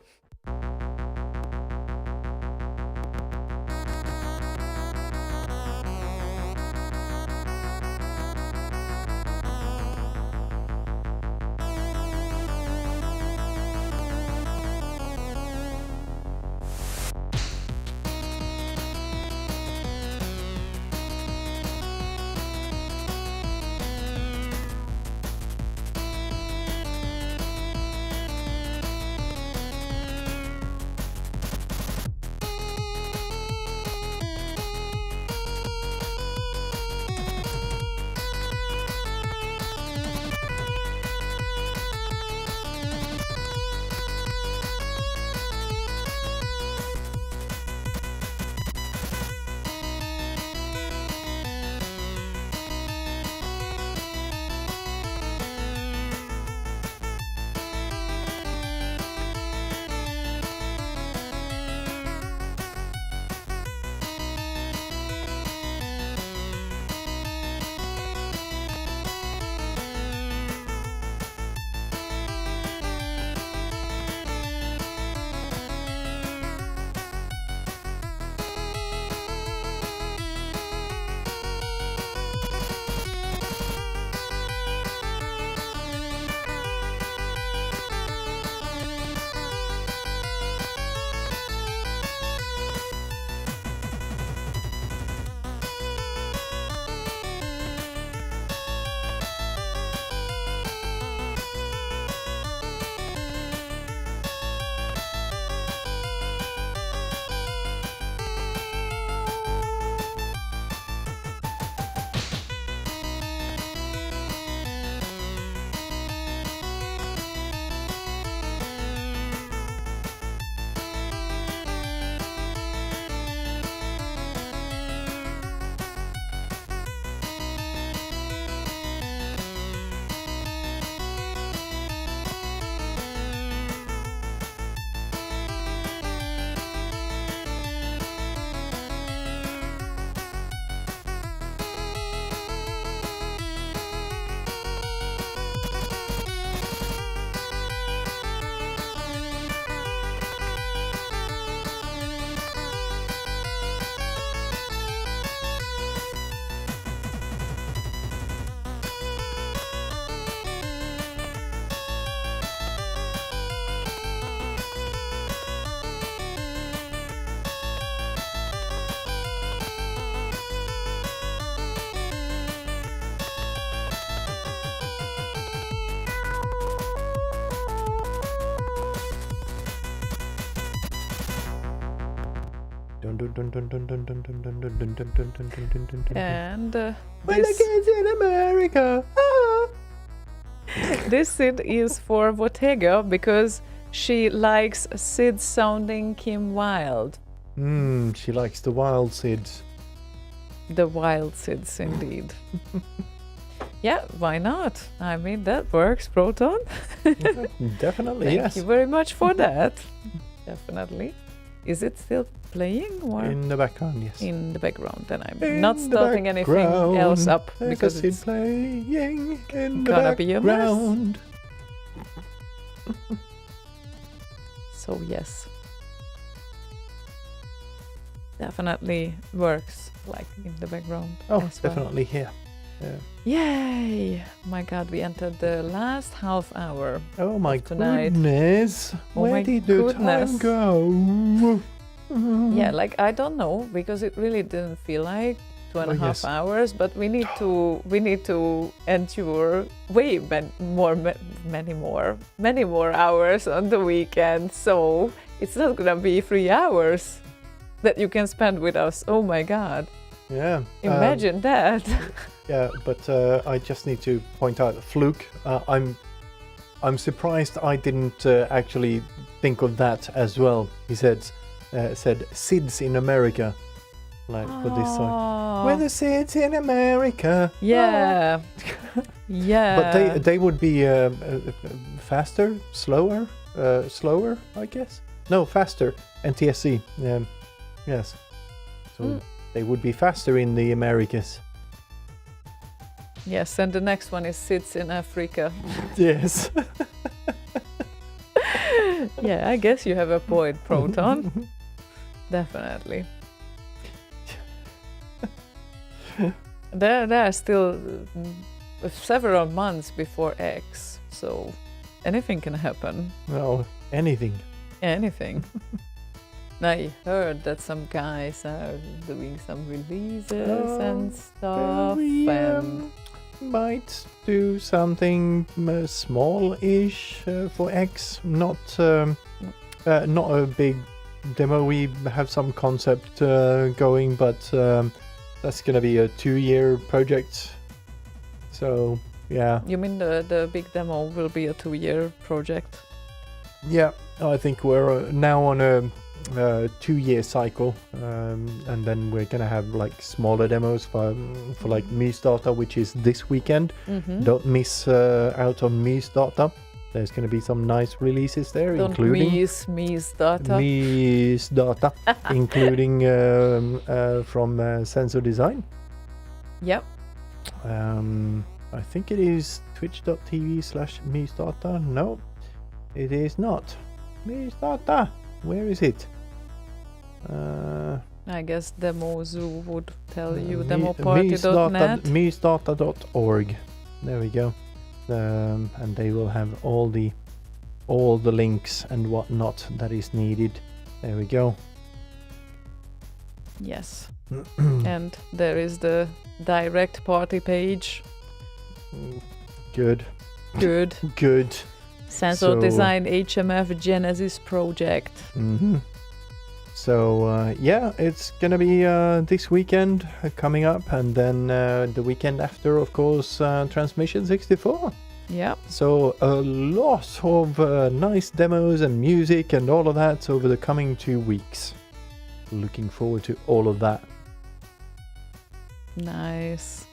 And When the kids in America. Ah. this Sid is for Bottega because she likes Sid sounding Kim Wilde. She likes the wild Sids. The wild Sids, indeed. Yeah, why not? I mean, that works, Proton. Definitely, Thank yes. you very much for that. Definitely. Is it still playing or In the background, yes. in the background? Then I'm In not the starting anything else up There's because a Sid it's playing in the gonna be a mess. background. so yes. Definitely works like in the background. Oh, as well. definitely here. Yay! My God, we entered the last half hour. Oh my tonight. goodness! Oh Where my did the goodness. time go? Yeah, like I don't know, because it really didn't feel like two and a Oh, half yes. hours, but we need to endure way many more hours on the weekend. So it's not gonna be 3 hours that you can spend with us. Oh my God! Yeah. Imagine that. Yeah, but I just need to point out, Fluke. I'm surprised I didn't actually think of that as well. He said SIDS in America, like for this song. Aw. We're the SIDS in America. Yeah. Yeah. But they would be faster, slower, I guess. No, faster. NTSC. Yes. So they would be faster in the Americas. Yes, and the next one is SIDS in Africa. Yes. Yeah, I guess you have a point, Proton. Definitely. There are still several months before X, so anything can happen. No, anything. Anything. I heard that some guys are doing some releases and stuff, We and might do something small-ish for X. Not a big demo. We have some concept going, but that's gonna be a 2-year project. So yeah. you mean the big demo will be a 2-year project? Yeah, I think we're now on a 2-year cycle, and then we're gonna have like smaller demos for like Mys-Data, which is this weekend. Don't miss out on Mys-Data. There's gonna be some nice releases there, Don't including Mys-Data. Mys-Data, including from Sensor Design. Yep. I think it is twitch.tv/Mys-Data. No, it is not. Mys-Data. Where is it? I guess Demozoo would tell you demoparty.net. Mys-Data.org. There we go. And they will have all the links and whatnot that is needed. There we go. Yes. And there is the direct party page. Good. Good. Good. Sensor So- Design HMF Genesis project. Mm-hmm. So yeah, it's gonna be this weekend coming up, and then the weekend after, of course, Transmission 64. Yep. So a lot of nice demos and music and all of that over the coming 2 weeks. Looking forward to all of that. Nice.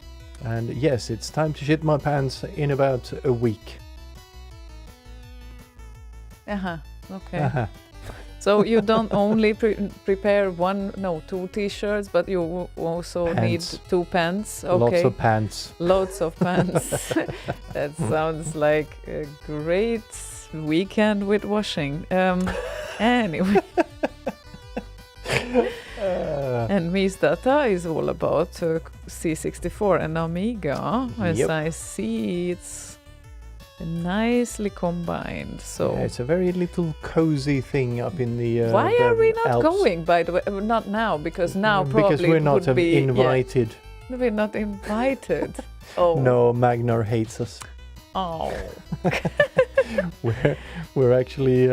And yes, it's time to shit my pants in about a week. Okay. Uh-huh. So you don't only prepare 2 t-shirts, but you also Pants. need 2 pants. Okay. Lots of pants. Lots of pants. That sounds like a great weekend with washing. Anyway. And Mys-Data is all about C64 and Amiga. As Yep. I see, it's nicely combined. So Yeah, it's a very little cozy thing up in the. why the are we not Alps. going? By the way, not now, because now probably Because we're it not would be invited. Yeah, we're not invited. Oh No, Magnar hates us. Oh. We're actually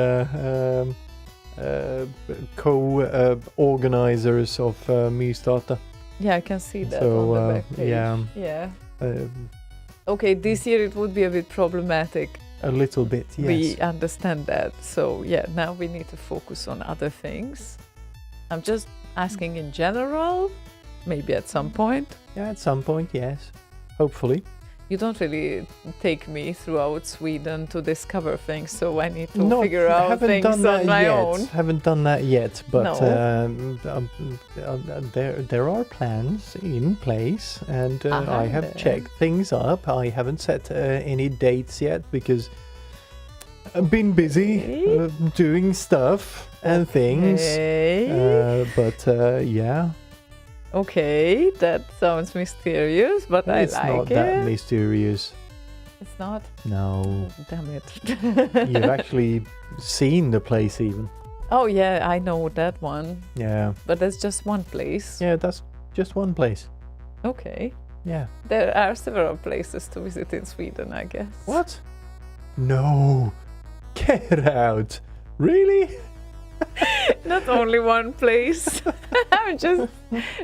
co-organizers of Mys-Data. Yeah, I can see that So, on the back page. yeah. Yeah. Okay, this year it would be a bit problematic. A little bit, yes. We understand that. So yeah, now we need to focus on other things. I'm just asking in general, maybe at some point. Yeah, at some point, yes. Hopefully. You don't really take me throughout Sweden to discover things, so I need to figure out haven't things done that on my yet. own. Haven't done that yet, but No. there are plans in place, and I have there. checked things up. I haven't set any dates yet because I've been busy Okay. doing stuff and things. Hey. But yeah, Okay, that sounds mysterious, but I It's like not it. that mysterious. It's not. No. Oh, damn it. You've actually seen the place even. Oh yeah, I know that one, Yeah. but that's just one place. Yeah, that's just one place. Okay. Yeah. There are several places to visit in Sweden, I guess. What? No. Get out. Really? Not only one place. I'm just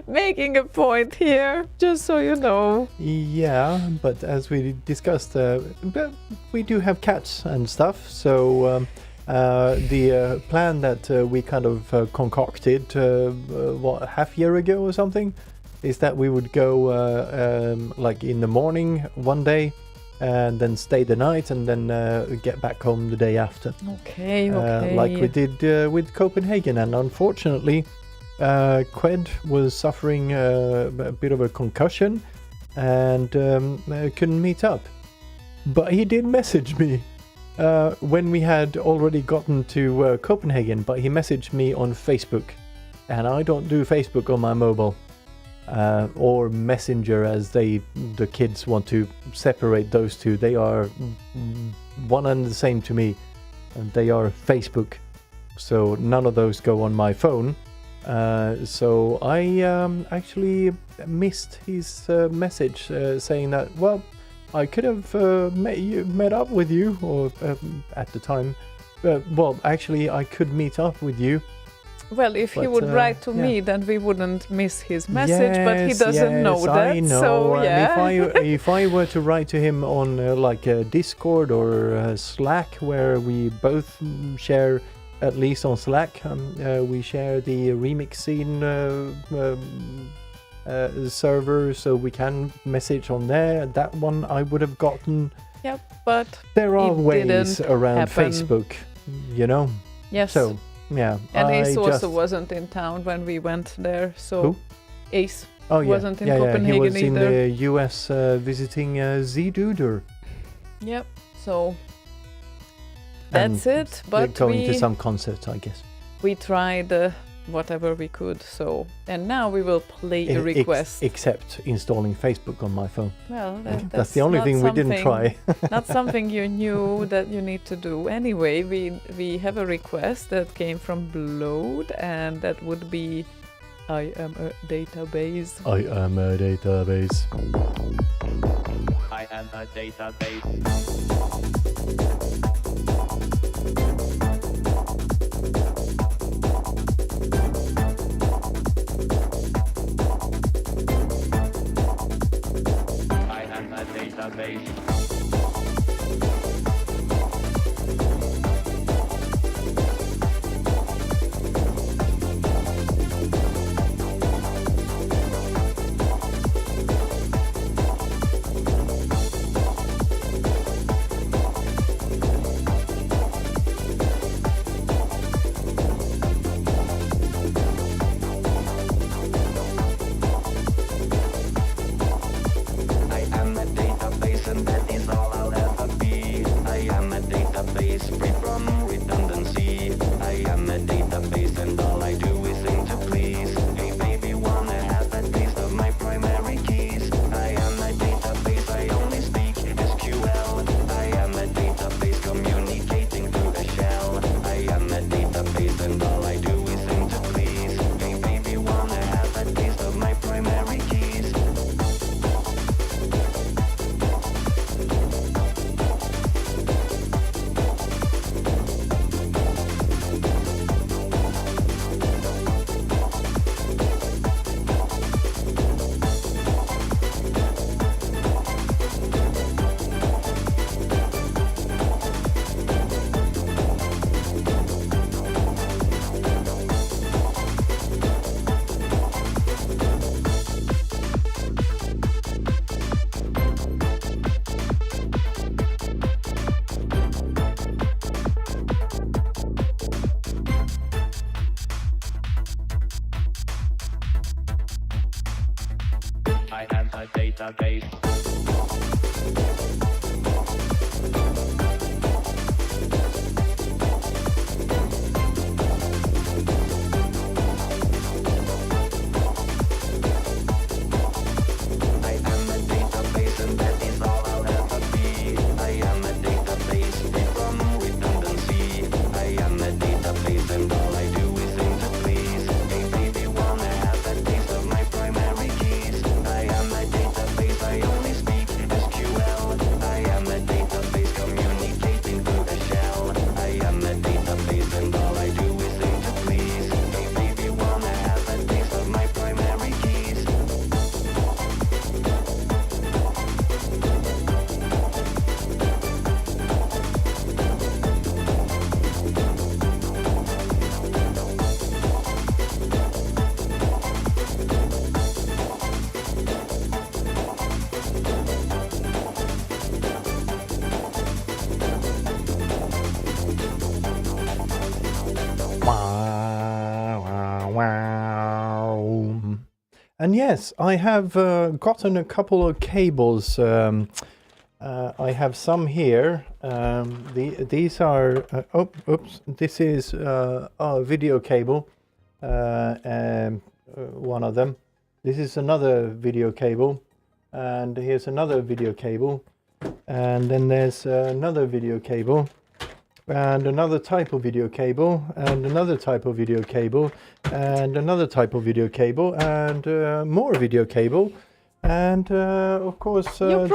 making a point here, just so you know. Yeah, but as we discussed, but we do have cats and stuff. So the plan that we kind of concocted, what, half year ago or something, is that we would go like in the morning one day, and then stay the night, and then get back home the day after. Okay, okay. Like we did with Copenhagen, and unfortunately, Qued was suffering a bit of a concussion and couldn't meet up. But he did message me when we had already gotten to Copenhagen, but he messaged me on Facebook, and I don't do Facebook on my mobile. Or Messenger, as the kids want to separate those two. They are one and the same to me, and they are Facebook. So none of those go on my phone. So I actually missed his message saying that, well, I could have met up with you, or at the time. Well, actually, I could meet up with you. Well, if he But, would write to yeah. me, then we wouldn't miss his message, but he doesn't know Yes, that. I know. So, yeah. And if I were to write to him on like Discord or Slack, where we both share, at least on Slack, we share the remix scene server, so we can message on there. That one I would have gotten. Yep, but There are it ways didn't around happen. Facebook, you know. yes. So yeah, And I Ace also just- wasn't in town when we went there, so Who? Ace Oh yeah, wasn't in yeah, Copenhagen he was either. in the US visiting Z-Duder. Yep. So And that's it. But going to some concert, I guess. we tried whatever we could. So and now we will play a request. Except installing Facebook on my phone. Well, That's the only not thing we didn't something- try. Not something you knew that you need to do. Anyway, we have a request that came from Blood, and that would be I am a database. I am a database. I am a database. I am a database. I am a database and that is all I'll ever be. I am a database free from redundancy. I am a database and all I do is sing to please. Hey baby, wanna have a taste of my primary keys? I am a database, I only speak SQL. I am a database communicating through a shell. I am a database and all I do is sing to please. Hey baby, wanna have a taste of my primary keys? I am a database. And yes, I have gotten a couple of cables. I have some here. These are. Oops! This is a video cable. One of them. This is another video cable, and here's another video cable, and then there's another video cable, and another type of video cable, and another type of video cable, and another type of video cable, and more video cable, and of course there's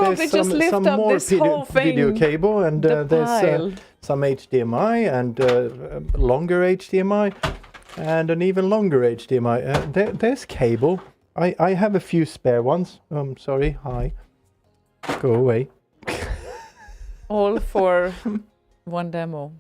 some more video cable, and there's some HDMI and longer HDMI, and an even longer HDMI. There's cable. I have a few spare ones. Sorry, hi. Go away. All for one demo.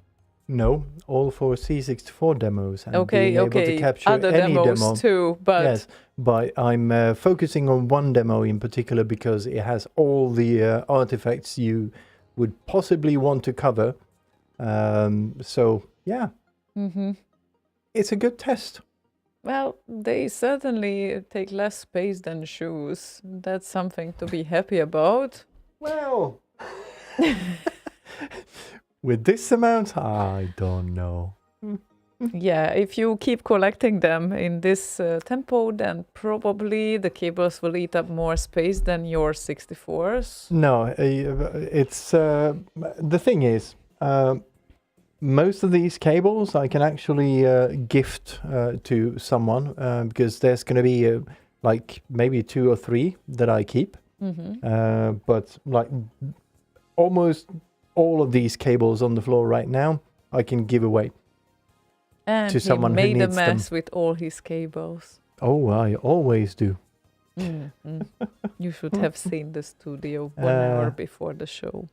No, all for C64 demos. And Okay, being able to capture other any demos demo. too, but Yes, but I'm focusing on one demo in particular because it has all the artifacts you would possibly want to cover. So, yeah. Mm-hmm. It's a good test. Well, they certainly take less space than shoes. That's something to be happy about. Well, with this amount, I don't know. Yeah, if you keep collecting them in this tempo, then probably the cables will eat up more space than your 64s. No, it's the thing is, most of these cables I can actually gift to someone because there's going to be like maybe 2 or 3 that I keep. Mm-hmm. But like almost all of these cables on the floor right now, I can give away And to someone who he made needs a mess them. with all his cables. Oh, I always do. You should have seen the studio 1 hour before the show.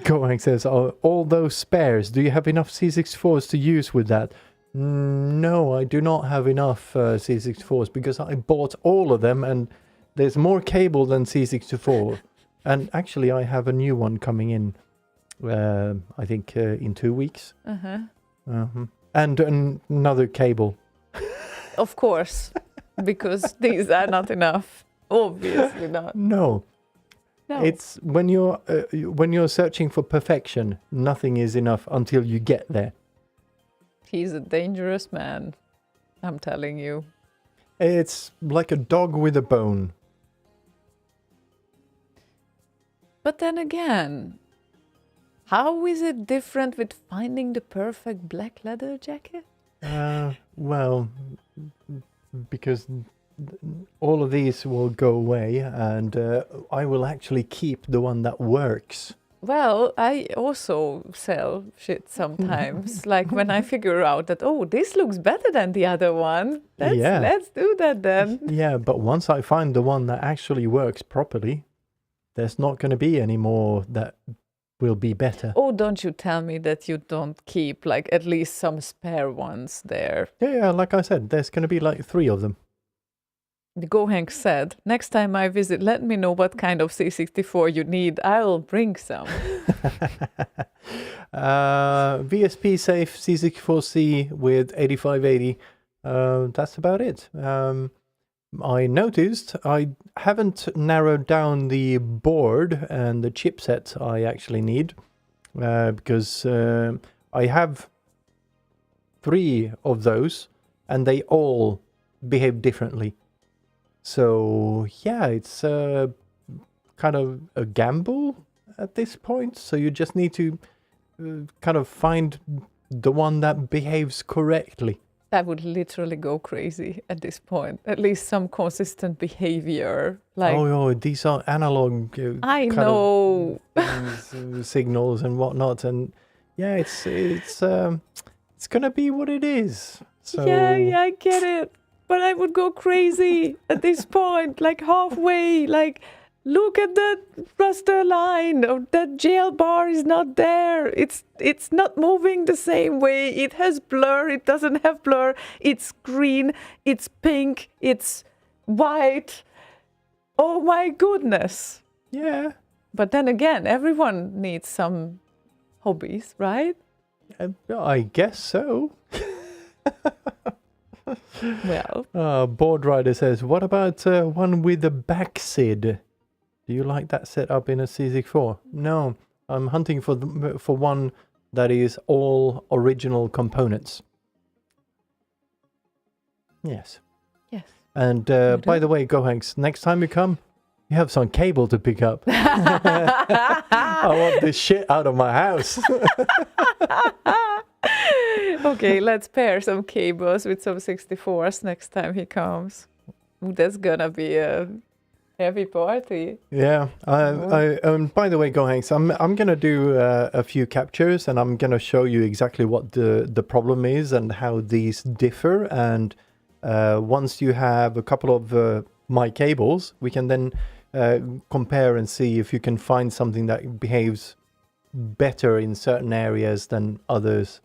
Going says, all those spares, do you have enough C64s to use with that? No, I do not have enough C64s because I bought all of them and there's more cable than C64. And actually I have a new one coming in, I think in 2 weeks. And another cable. Of course, because these are not enough. Obviously not. No. No. It's when you're searching for perfection, nothing is enough until you get there. He's a dangerous man, I'm telling you. It's like a dog with a bone. But then again, how is it different with finding the perfect black leather jacket? Well, because all of these will go away and I will actually keep the one that works. Well, I also sell shit sometimes. Like when I figure out that, oh, this looks better than the other one. Let's do that then. Yeah, but once I find the one that actually works properly, there's not going to be any more that will be better. Oh, don't you tell me that you don't keep like at least some spare ones there. Yeah, like I said, there's going to be like 3 of them. The Gohank said, next time I visit, let me know what kind of C64 you need. I'll bring some. VSP safe C64C with 8580. That's about it. I noticed I haven't narrowed down the board and the chipset I actually need because I have 3 of those and they all behave differently. So yeah, it's kind of a gamble at this point. So you just need to kind of find the one that behaves correctly. That would literally go crazy at this point. At least some consistent behavior. Like these are analog. I know signals and whatnot, and yeah, it's gonna be what it is. So yeah, I get it. But I would go crazy at this point, like halfway, like, look at that raster line, or that jail bar is not there. It's not moving the same way. It has blur, it doesn't have blur. It's green, it's pink, it's white. Oh my goodness. Yeah. But then again, everyone needs some hobbies, right? I guess so. Well, Board Rider says, what about one with a back SID? Do you like that setup in a C64? No, I'm hunting for one that is all original components. Yes. yes. And You by do? the way, Gohanks, next time you come, you have some cable to pick up. I want this shit out of my house. Okay, let's pair some cables with some 64s next time he comes. That's gonna be a heavy party. Yeah. By the way, Gohanks, I'm gonna do a few captures, and I'm gonna show you exactly what the problem is and how these differ. And once you have a couple of my cables, we can then compare and see if you can find something that behaves better in certain areas than others.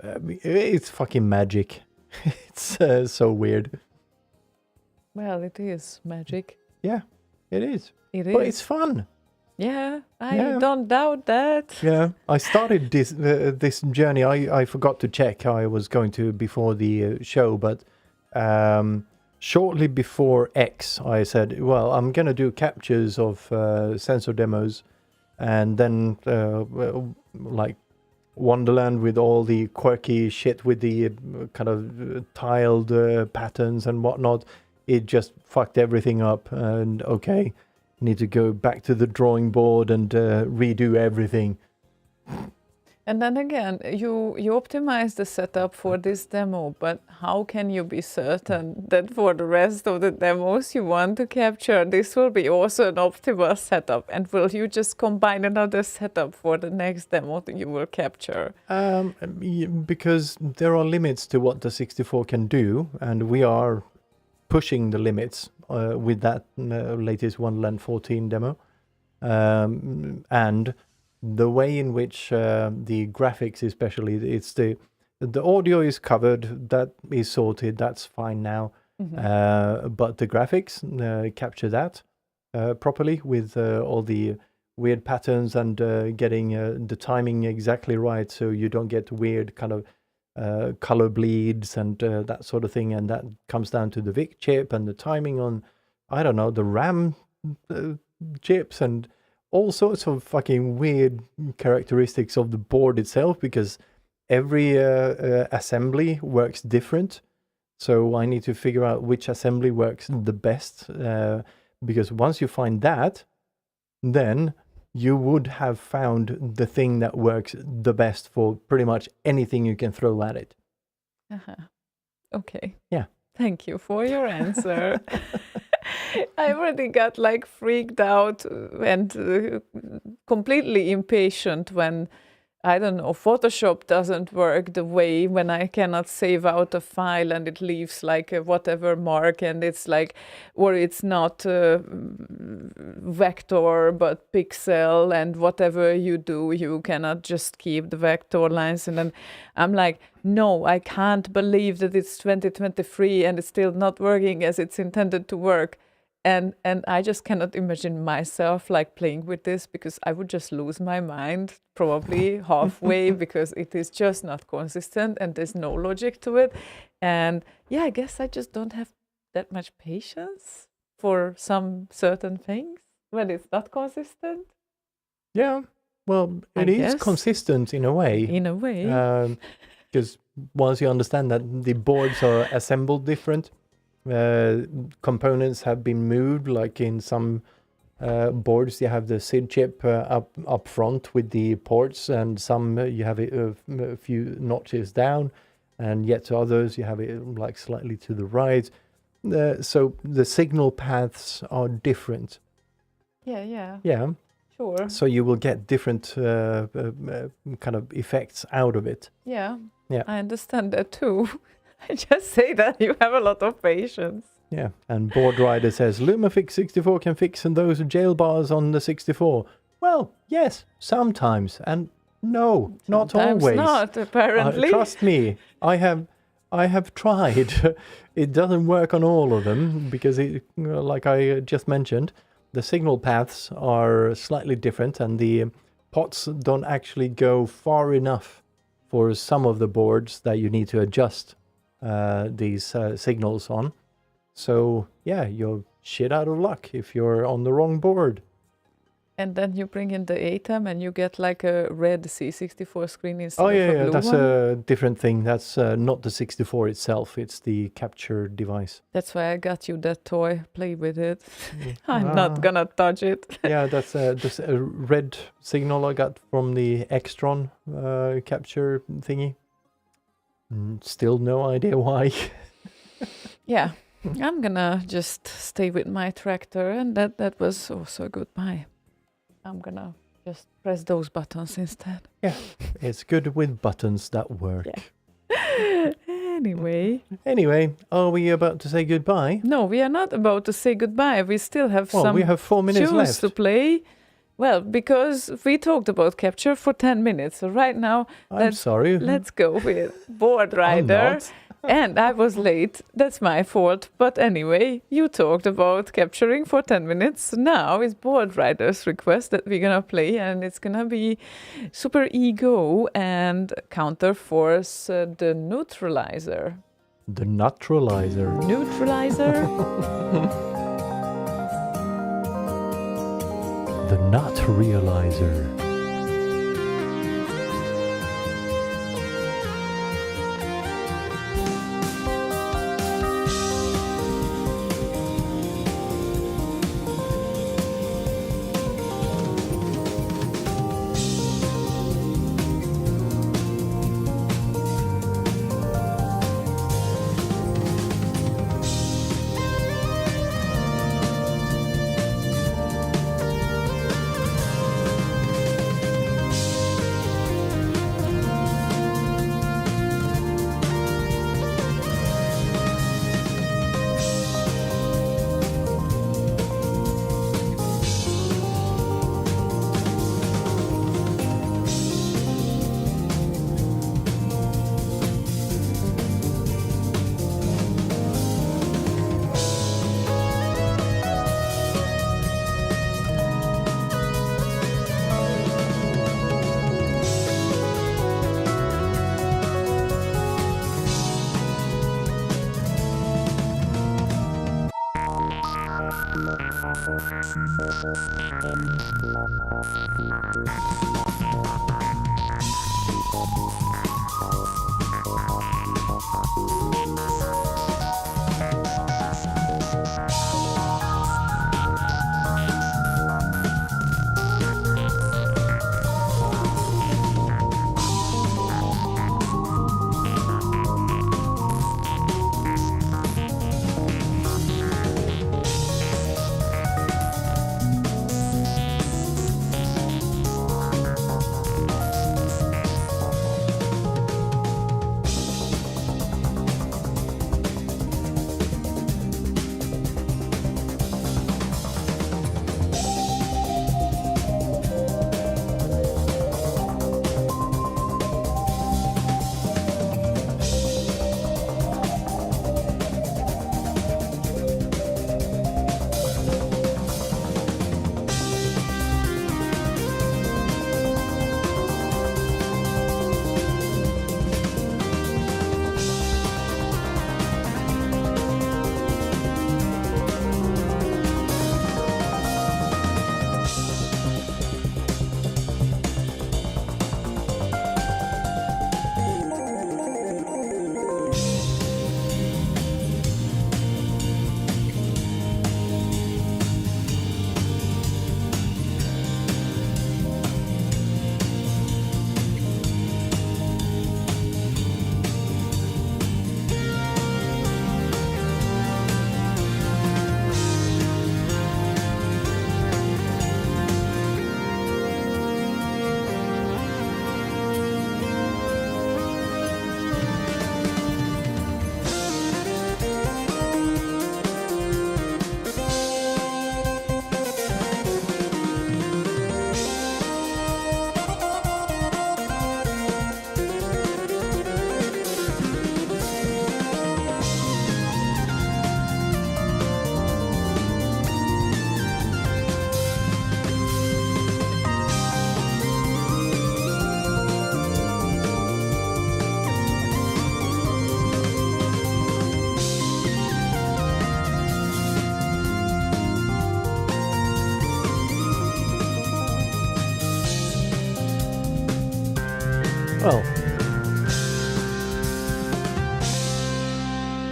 It's fucking magic. It's so weird. Well, it is magic. Yeah, it is. It But is. it's fun. Yeah, I Yeah. don't doubt that. Yeah, I started this journey. I forgot to check. I was going to before the show, but shortly before X, I said, well, I'm going to do captures of sensor demos, and then like Wonderland with all the quirky shit with the kind of tiled patterns and whatnot. It just fucked everything up, and okay, need to go back to the drawing board and redo everything. And then again, you optimize the setup for this demo, but how can you be certain that for the rest of the demos you want to capture, this will be also an optimal setup? And will you just combine another setup for the next demo that you will capture? Because there are limits to what the 64 can do, and we are pushing the limits with that latest Wonderland 14 demo. And the way in which the graphics, especially, it's the audio is covered, that is sorted, that's fine now. But the graphics capture that properly with all the weird patterns and getting the timing exactly right, so you don't get weird kind of color bleeds and that sort of thing. And that comes down to the VIC chip and the timing on, I don't know, the RAM chips and all sorts of fucking weird characteristics of the board itself, because every assembly works different. So I need to figure out which assembly works the best, because once you find that, then you would have found the thing that works the best for pretty much anything you can throw at it. Okay. Yeah. Thank you for your answer. I already got like freaked out and completely impatient when, I don't know, Photoshop doesn't work the way when I cannot save out a file and it leaves like a whatever mark, and it's like, or it's not vector but pixel, and whatever you do, you cannot just keep the vector lines. And then I'm like, no, I can't believe that it's 2023 and it's still not working as it's intended to work. And I just cannot imagine myself like playing with this, because I would just lose my mind probably halfway because it is just not consistent and there's no logic to it. And yeah, I guess I just don't have that much patience for some certain things when it's not consistent. Yeah, well, I it is guess. consistent in a way. In a way. Because once you understand that the boards are assembled different, components have been moved, like in some boards you have the SID chip up front with the ports, and some you have it a few notches down, and yet to others you have it like slightly to the right. So the signal paths are different. Yeah. Yeah. Sure. So you will get different kind of effects out of it. Yeah. Yeah. I understand that too. I just say that you have a lot of patience. Yeah, and Board Rider says, Lumafix 64 can fix those jail bars on the 64. Well, yes, sometimes, and no, not Sometimes always. not, apparently. Trust me, I have tried. It doesn't work on all of them, because it, like I just mentioned, the signal paths are slightly different, and the pots don't actually go far enough for some of the boards that you need to adjust these signals on. So yeah, you're shit out of luck if you're on the wrong board. And then you bring in the ATEM and you get like a red C64 screen instead Oh of a yeah, blue that's one. a different thing. That's not the 64 itself. It's the capture device. That's why I got you that toy. Play with it. I'm not gonna touch it. Yeah, that's this red signal I got from the Extron capture thingy. Still no idea why. Yeah, I'm gonna just stay with my tractor, and that was also a goodbye. I'm gonna just press those buttons instead. It's good with buttons that work. Yeah. Anyway, are we about to say goodbye? no, we are not about to say goodbye. We still have Well, some we have 4 minutes tunes left. to play. Well, because we talked about capture for 10 minutes. So right now, I'm sorry. let's go with Board I'm Rider. not. And I was late. That's my fault. But anyway, you talked about capturing for 10 minutes. So now it's Board Rider's request that we're gonna play, and it's gonna be Super Ego and Counterforce, the Neutralizer. The Neutralizer. Neutralizer? The Not Realizer.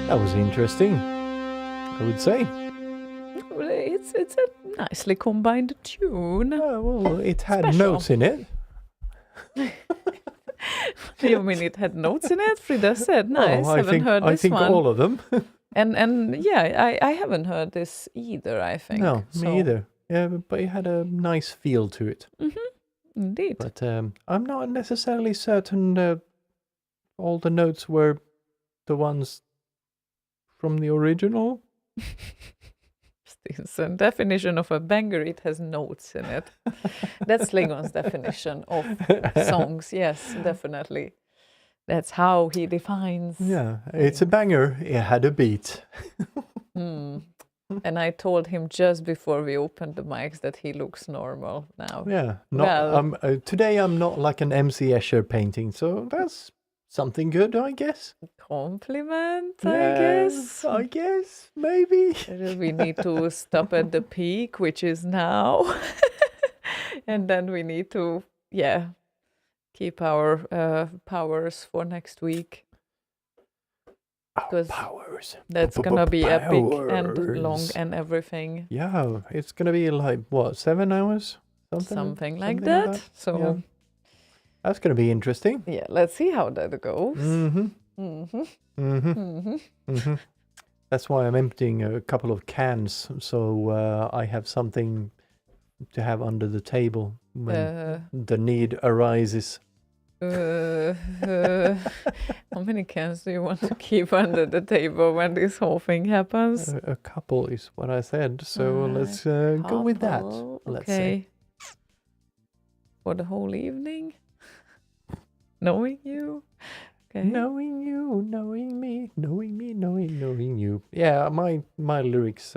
That was interesting, I would say. Well, it's a nicely combined tune. Well, it had Special. notes in it. You mean it had notes in it? Frida said, nice. Oh, Haven't heard this I think one. all of them. And yeah, I haven't heard this either, I think. No, So, me either. Yeah, but it had a nice feel to it. Indeed. But I'm not necessarily certain all the notes were the ones from the original. Stinson, definition of a banger, it has notes in it. That's Slaygon's definition of songs. Yes, definitely. That's how he defines. Yeah, it's a banger. It had a beat. And I told him just before we opened the mics that he looks normal now. Yeah. Well- Today I'm not like an MC Escher painting, so that's something good, I guess. Compliment, Yes, I guess, maybe. We need to stop at the peak, which is now. And then we need to, keep our powers for next week. Because Powers. that's gonna be epic and Powers. long and everything. Yeah, it's gonna be like what, 7 hours? Something like that. So Yeah. That's gonna be interesting. let's see how that goes. That's why I'm emptying a couple of cans, so I have something to have under the table when the need arises. How many cans do you want to keep under the table when this whole thing happens? A couple is what I said, so let's go with that. Let's say. Okay. For the whole evening? Knowing you? Okay. Knowing you, knowing me, knowing you. Yeah, my lyrics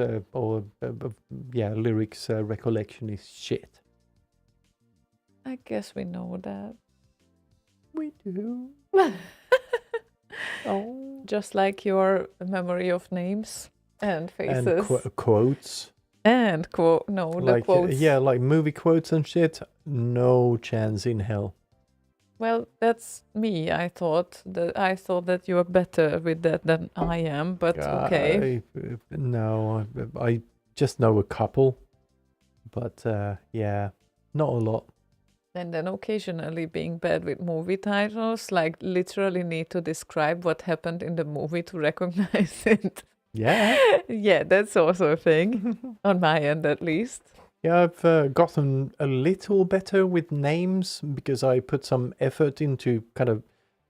lyrics recollection is shit. I guess we know that. We do. Oh. Just like your memory of names and faces. And quotes. And the quotes. Yeah, like movie quotes and shit. No chance in hell. Well, that's me. I thought that you are better with that than I am, but okay. No, I just know a couple, but not a lot. And then occasionally being bad with movie titles, like literally need to describe what happened in the movie to recognize it. Yeah. Yeah, that's also a thing, on my end at least. Yeah, I've gotten a little better with names because I put some effort into kind of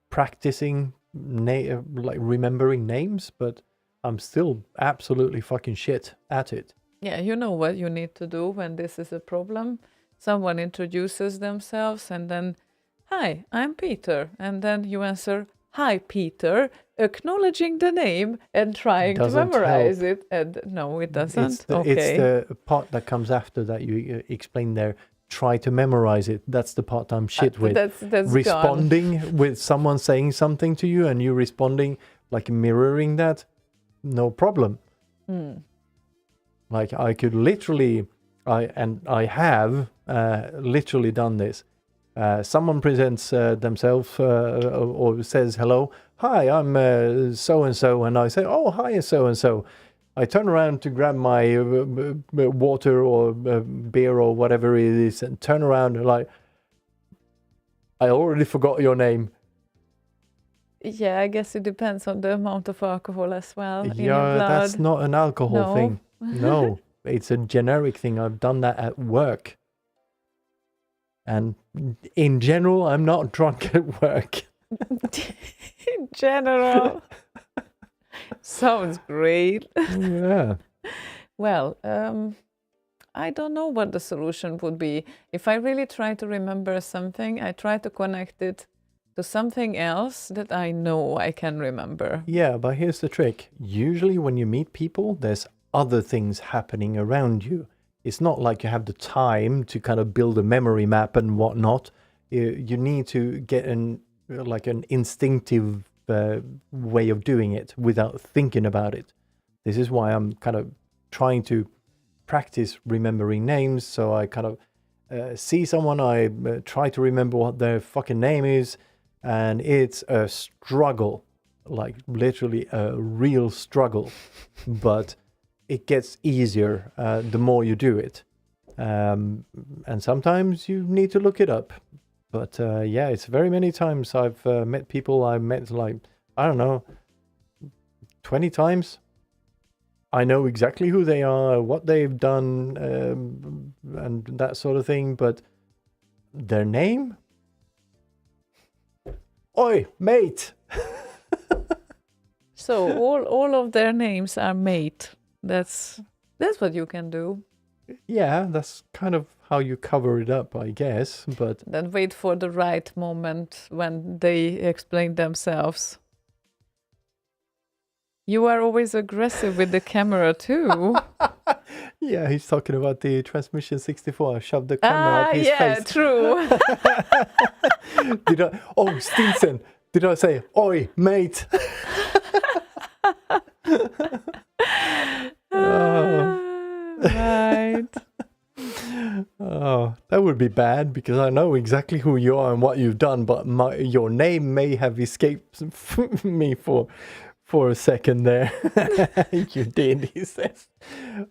practicing, like remembering names, but I'm still absolutely fucking shit at it. Yeah, you know what you need to do when this is a problem? Someone introduces themselves and then, hi, I'm Peter. And then you answer, hi, Peter, acknowledging the name and trying to Doesn't memorize help. it. And no, it doesn't. It's the part that comes after that you explain there. Try to memorize it. That's the part I'm shit with. That's responding with someone saying something to you and you responding, like mirroring that, no problem. Like I could literally, I have literally done this. Someone presents themselves or says hello. Hi, I'm so-and-so. And I say, oh, hi, so-and-so. I turn around to grab my water or beer or whatever it is and turn around and like, I already forgot your name. Yeah, I guess it depends on the amount of alcohol as well in your Yeah, blood. that's not an alcohol No. thing. No, it's a generic thing. I've done that at work. And in general, I'm not drunk at work. In general. Sounds great. Yeah. Well, I don't know what the solution would be. If I really try to remember something, I try to connect it to something else that I know I can remember. Yeah, but here's the trick. Usually when you meet people, there's other things happening around you. It's not like you have the time to kind of build a memory map and whatnot. You need to get an instinctive way of doing it without thinking about it. This is why I'm kind of trying to practice remembering names. So I kind of see someone, I try to remember what their fucking name is, and it's a struggle. like literally a real struggle, but it gets easier the more you do it. And sometimes you need to look it up. But yeah, it's very many times I've met people I met, like, I don't know, 20 times. I know exactly who they are, what they've done, and that sort of thing, but their name? Oi, mate! So all of their names are mate. That's what you can do. Yeah, that's kind of how you cover it up, I guess, but Then wait for the right moment when they explain themselves. You are always aggressive with the camera too. yeah, he's talking about the Transmission 64. I shoved the camera up his yeah, face. true. Oh, Stinson, did I say, oi, mate? Right. Oh, that would be bad because I know exactly who you are and what you've done, but your name may have escaped me for a second there. You did, he says.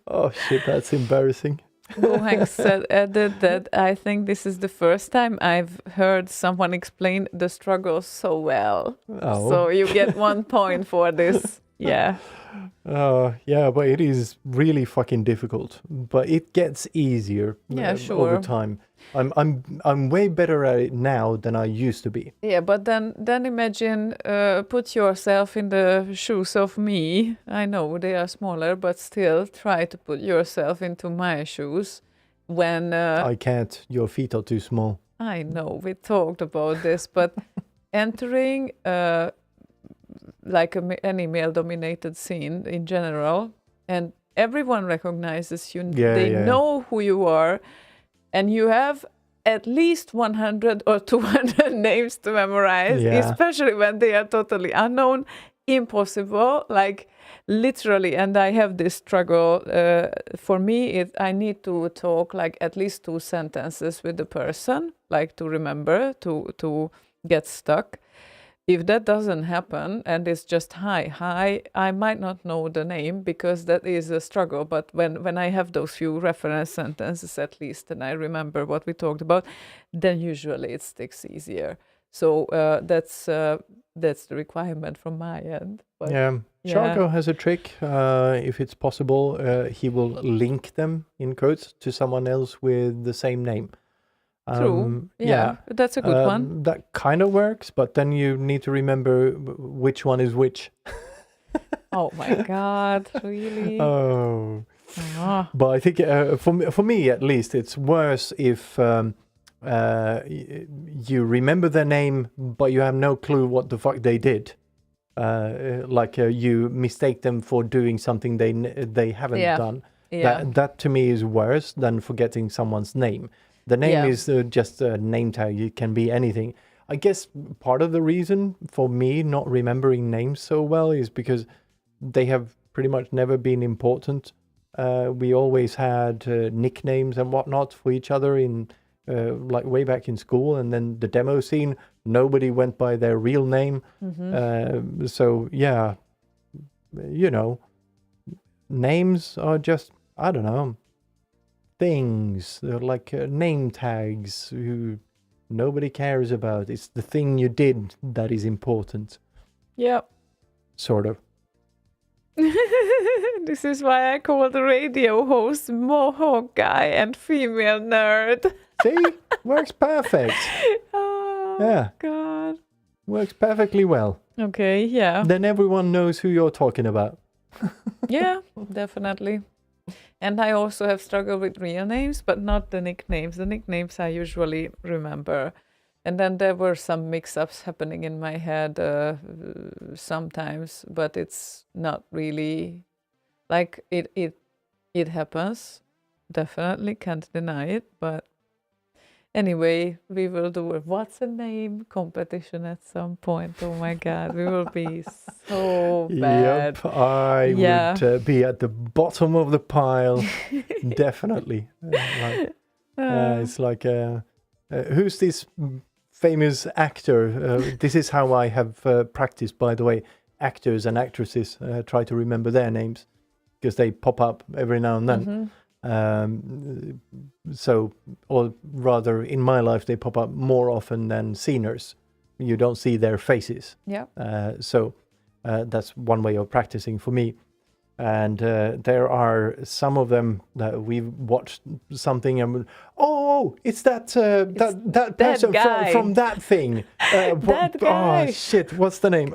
Oh shit, that's embarrassing. Gohang added that I think this is the first time I've heard someone explain the struggle so well. Oh. So you get 1 point for this. Yeah. Yeah, but it is really fucking difficult. But it gets easier Yeah, over sure. time. I'm way better at it now than I used to be. Yeah, but then imagine, put yourself in the shoes of me. I know they are smaller, but still try to put yourself into my shoes when... I can't. Your feet are too small. I know, we talked about this, but entering like any male-dominated scene in general, and everyone recognizes you, they know who you are, and you have at least 100 or 200 names to memorize, especially when they are totally unknown, impossible, like literally. And I have this struggle. For me, I need to talk like at least 2 sentences with the person, like to remember, to get stuck. If that doesn't happen and it's just hi, I might not know the name because that is a struggle. But when I have those few reference sentences at least and I remember what we talked about, then usually it sticks easier. So that's the requirement from my end. But, Charco has a trick. If it's possible, he will link them in quotes to someone else with the same name. True. Yeah, that's a good one. That kind of works, but then you need to remember which one is which. Oh my God, really? Oh. But I think for me at least, it's worse if you remember their name, but you have no clue what the fuck they did. Like you mistake them for doing something they haven't done. Yeah. That to me is worse than forgetting someone's name. The name is just a name tag. It can be anything. I guess part of the reason for me not remembering names so well is because they have pretty much never been important. We always had nicknames and whatnot for each other in like way back in school. And then the demo scene, nobody went by their real name. Mm-hmm. So, yeah, you know, names are just, I don't know, things. They're like name tags who nobody cares about. It's the thing you did that is important. Yeah. Sort of. This is why I call the radio host Mohawk guy and female nerd. See? Works perfect. Oh, yeah. God. Works perfectly well. Okay, yeah. Then everyone knows who you're talking about. Yeah, definitely. And I also have struggled with real names, but not the nicknames. The nicknames I usually remember. And then there were some mix-ups happening in my head sometimes, but it's not really like it happens. Definitely can't deny it. But anyway, we will do a what's a name competition at some point. Oh my God, we will be so bad. Yep, I would be at the bottom of the pile. Definitely. It's like, who's this famous actor? This is how I have practiced, by the way. actors and actresses. Try to remember their names because they pop up every now and then. So, or rather, in my life, they pop up more often than sceners. You don't see their faces. Yeah. So that's one way of practicing for me. And there are some of them that we've watched something and it's that that person guy. from that thing. That guy. Oh shit! What's the name?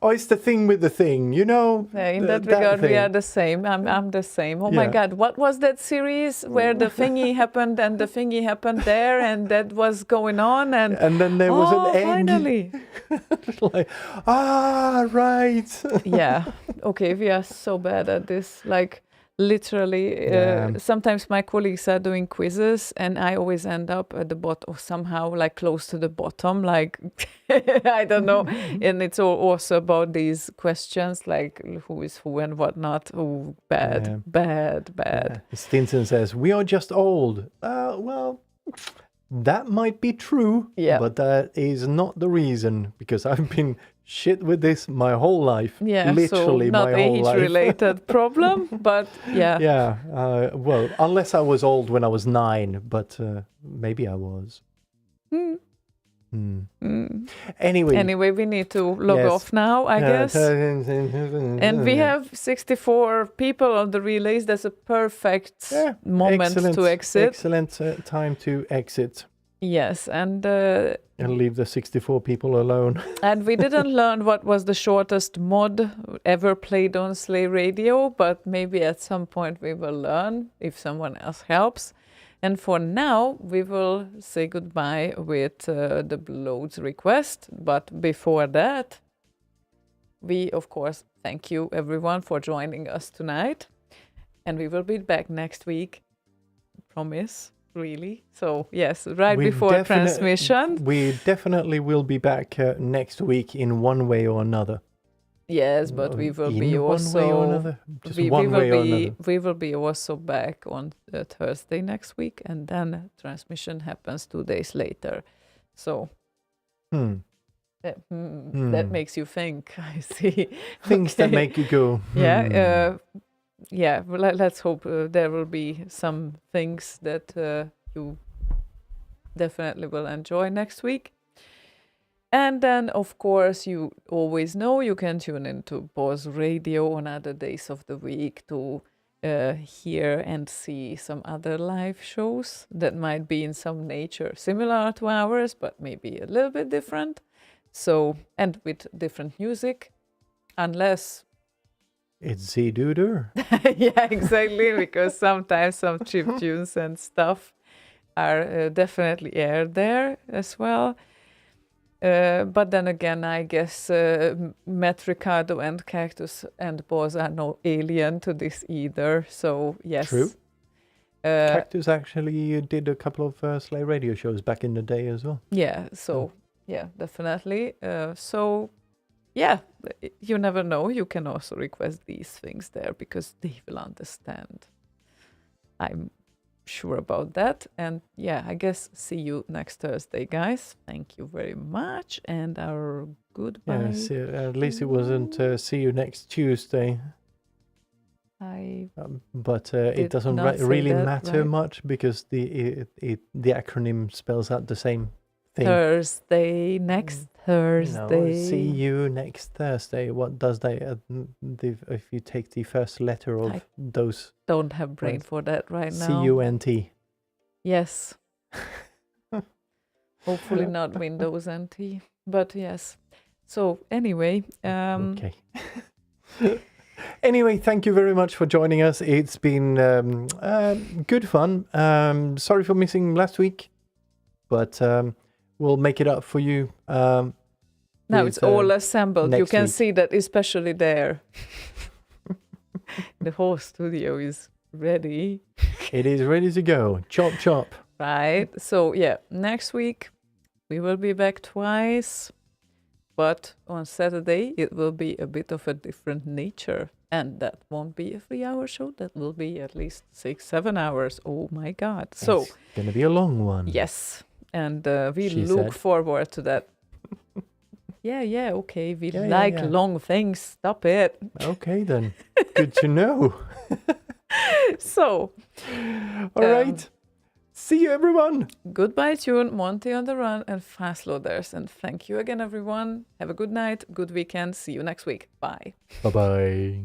It's the thing with the thing. You know. In that regard, we thing. are the same. I'm the same. Oh my Yeah. God, what was that series where the thingy happened and the thingy happened there and that was going on and then there was an egg. Finally. Like, right. Yeah. Okay, we are so bad at this. Like literally, sometimes my colleagues are doing quizzes and I always end up at the bottom, somehow like close to the bottom, like I don't know. And it's also about these questions like who is who and whatnot. Oh, bad. Stinson says, we are just old. Well, that might be true, but that is not the reason, because I've been shit with this my whole life. Yeah, literally so not my whole life. age-related problem, but yeah. Yeah, well, unless I was old when I was 9, but maybe I was. Anyway, we need to log off now, I guess. And we have 64 people on the relays. That's a perfect moment to exit. Excellent time to exit. Yes, and leave the 64 people alone. And we didn't learn what was the shortest mod ever played on Slay Radio, but maybe at some point we will learn if someone else helps. And for now, we will say goodbye with the Bloat's request. But before that, we, of course, thank you, everyone, for joining us tonight. And we will be back next week. Promise, really. So, yes, before transmission. We definitely will be back next week in one way or another. Yes, but we will be also one way or another. We will be also back on Thursday next week, and then transmission happens 2 days later. So that makes you think. I see things that make you go. Yeah. Well, let's hope there will be some things that you definitely will enjoy next week. And then, of course, you always know you can tune into Pause Radio on other days of the week to hear and see some other live shows that might be in some nature similar to ours, but maybe a little bit different. So, and with different music, unless it's Z-Duder. Yeah, exactly, because sometimes some chiptunes and stuff are definitely aired there as well. But then again, I guess Matt Ricardo and Cactus and Boz are no alien to this either. So, yes. True. Cactus actually did a couple of Slay Radio shows back in the day as well. Yeah, so, yeah, definitely. So, yeah, you never know. You can also request these things there because they will understand. I'm sure about that. And yeah, I guess see you next Thursday, guys. Thank you very much, and our goodbye. Yeah, at least it wasn't see you next Tuesday. But it doesn't really matter much because the acronym spells out the same thing. Thursday, next Thursday. No, see you next Thursday. What does that? If you take the first letter of those. Don't have brain for that right now. C-U-N-T. Yes. Hopefully not Windows NT, but yes. So anyway. Okay. Anyway, thank you very much for joining us. It's been good fun. Sorry for missing last week, but we'll make it up for you. Now it's all assembled. You can see that, especially there. The whole studio is ready. It is ready to go. Chop, chop. Right. So, yeah, next week we will be back twice. But on Saturday, it will be a bit of a different nature. And that won't be a 3-hour show. That will be at least 6-7 hours. Oh, my God. So it's going to be a long one. Yes. And we look forward to that. Yeah, okay. We Yeah, like yeah. long things. Stop it. Okay, then. Good to know. So, All right. See you, everyone. goodbye, Tune, Monty on the Run, and Fast Loaders. And thank you again, everyone. Have a good night, good weekend. See you next week. Bye. Bye-bye.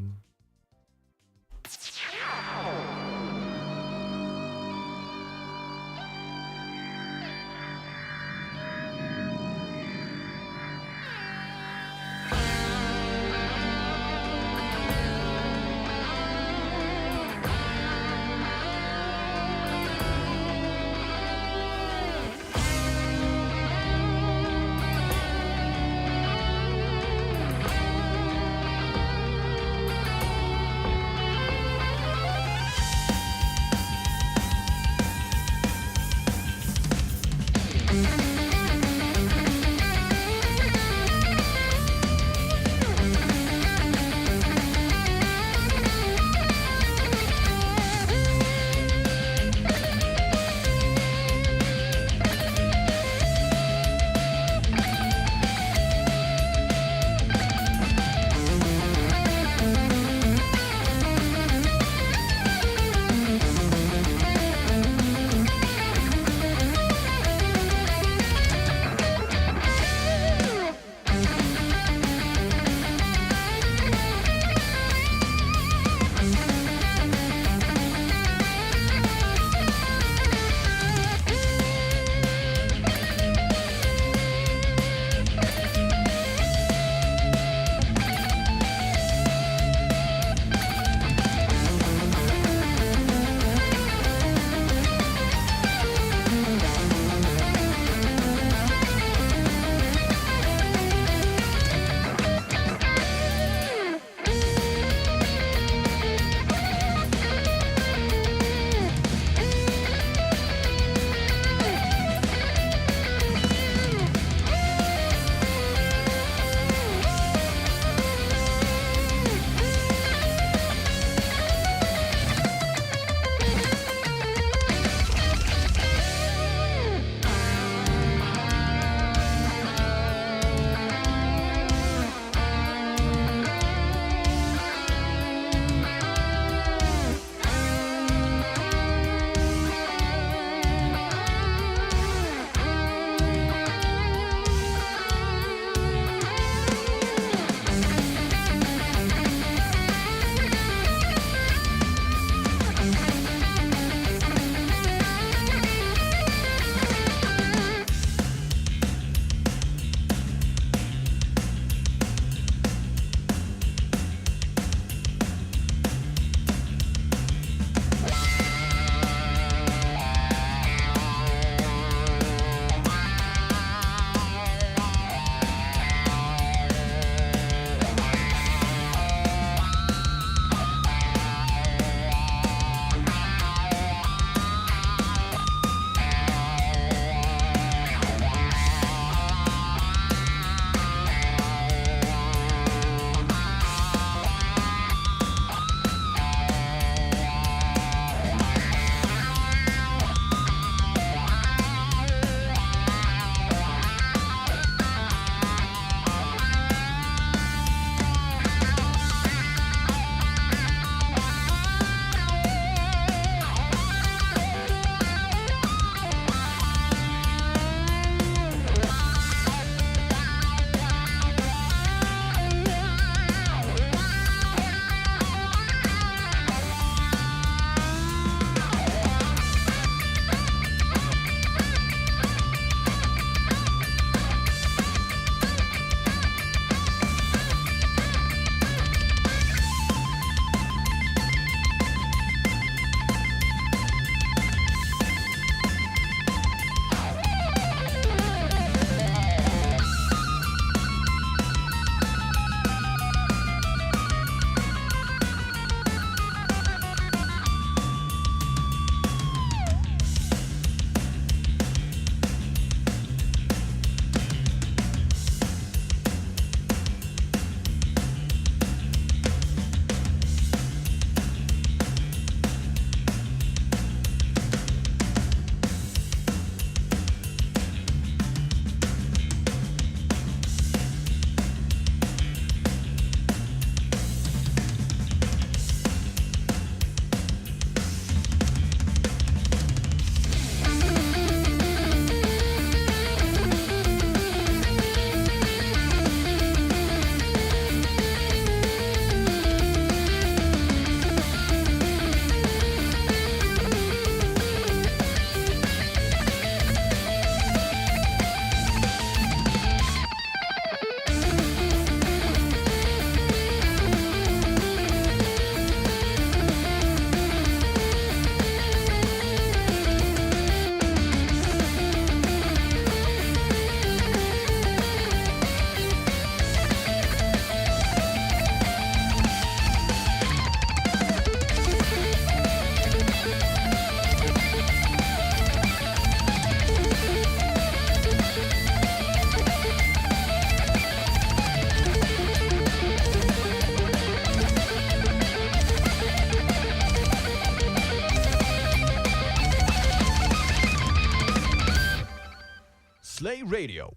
Radio.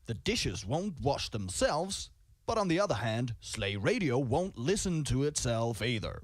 The dishes won't wash themselves, but on the other hand, Slay Radio won't listen to itself either.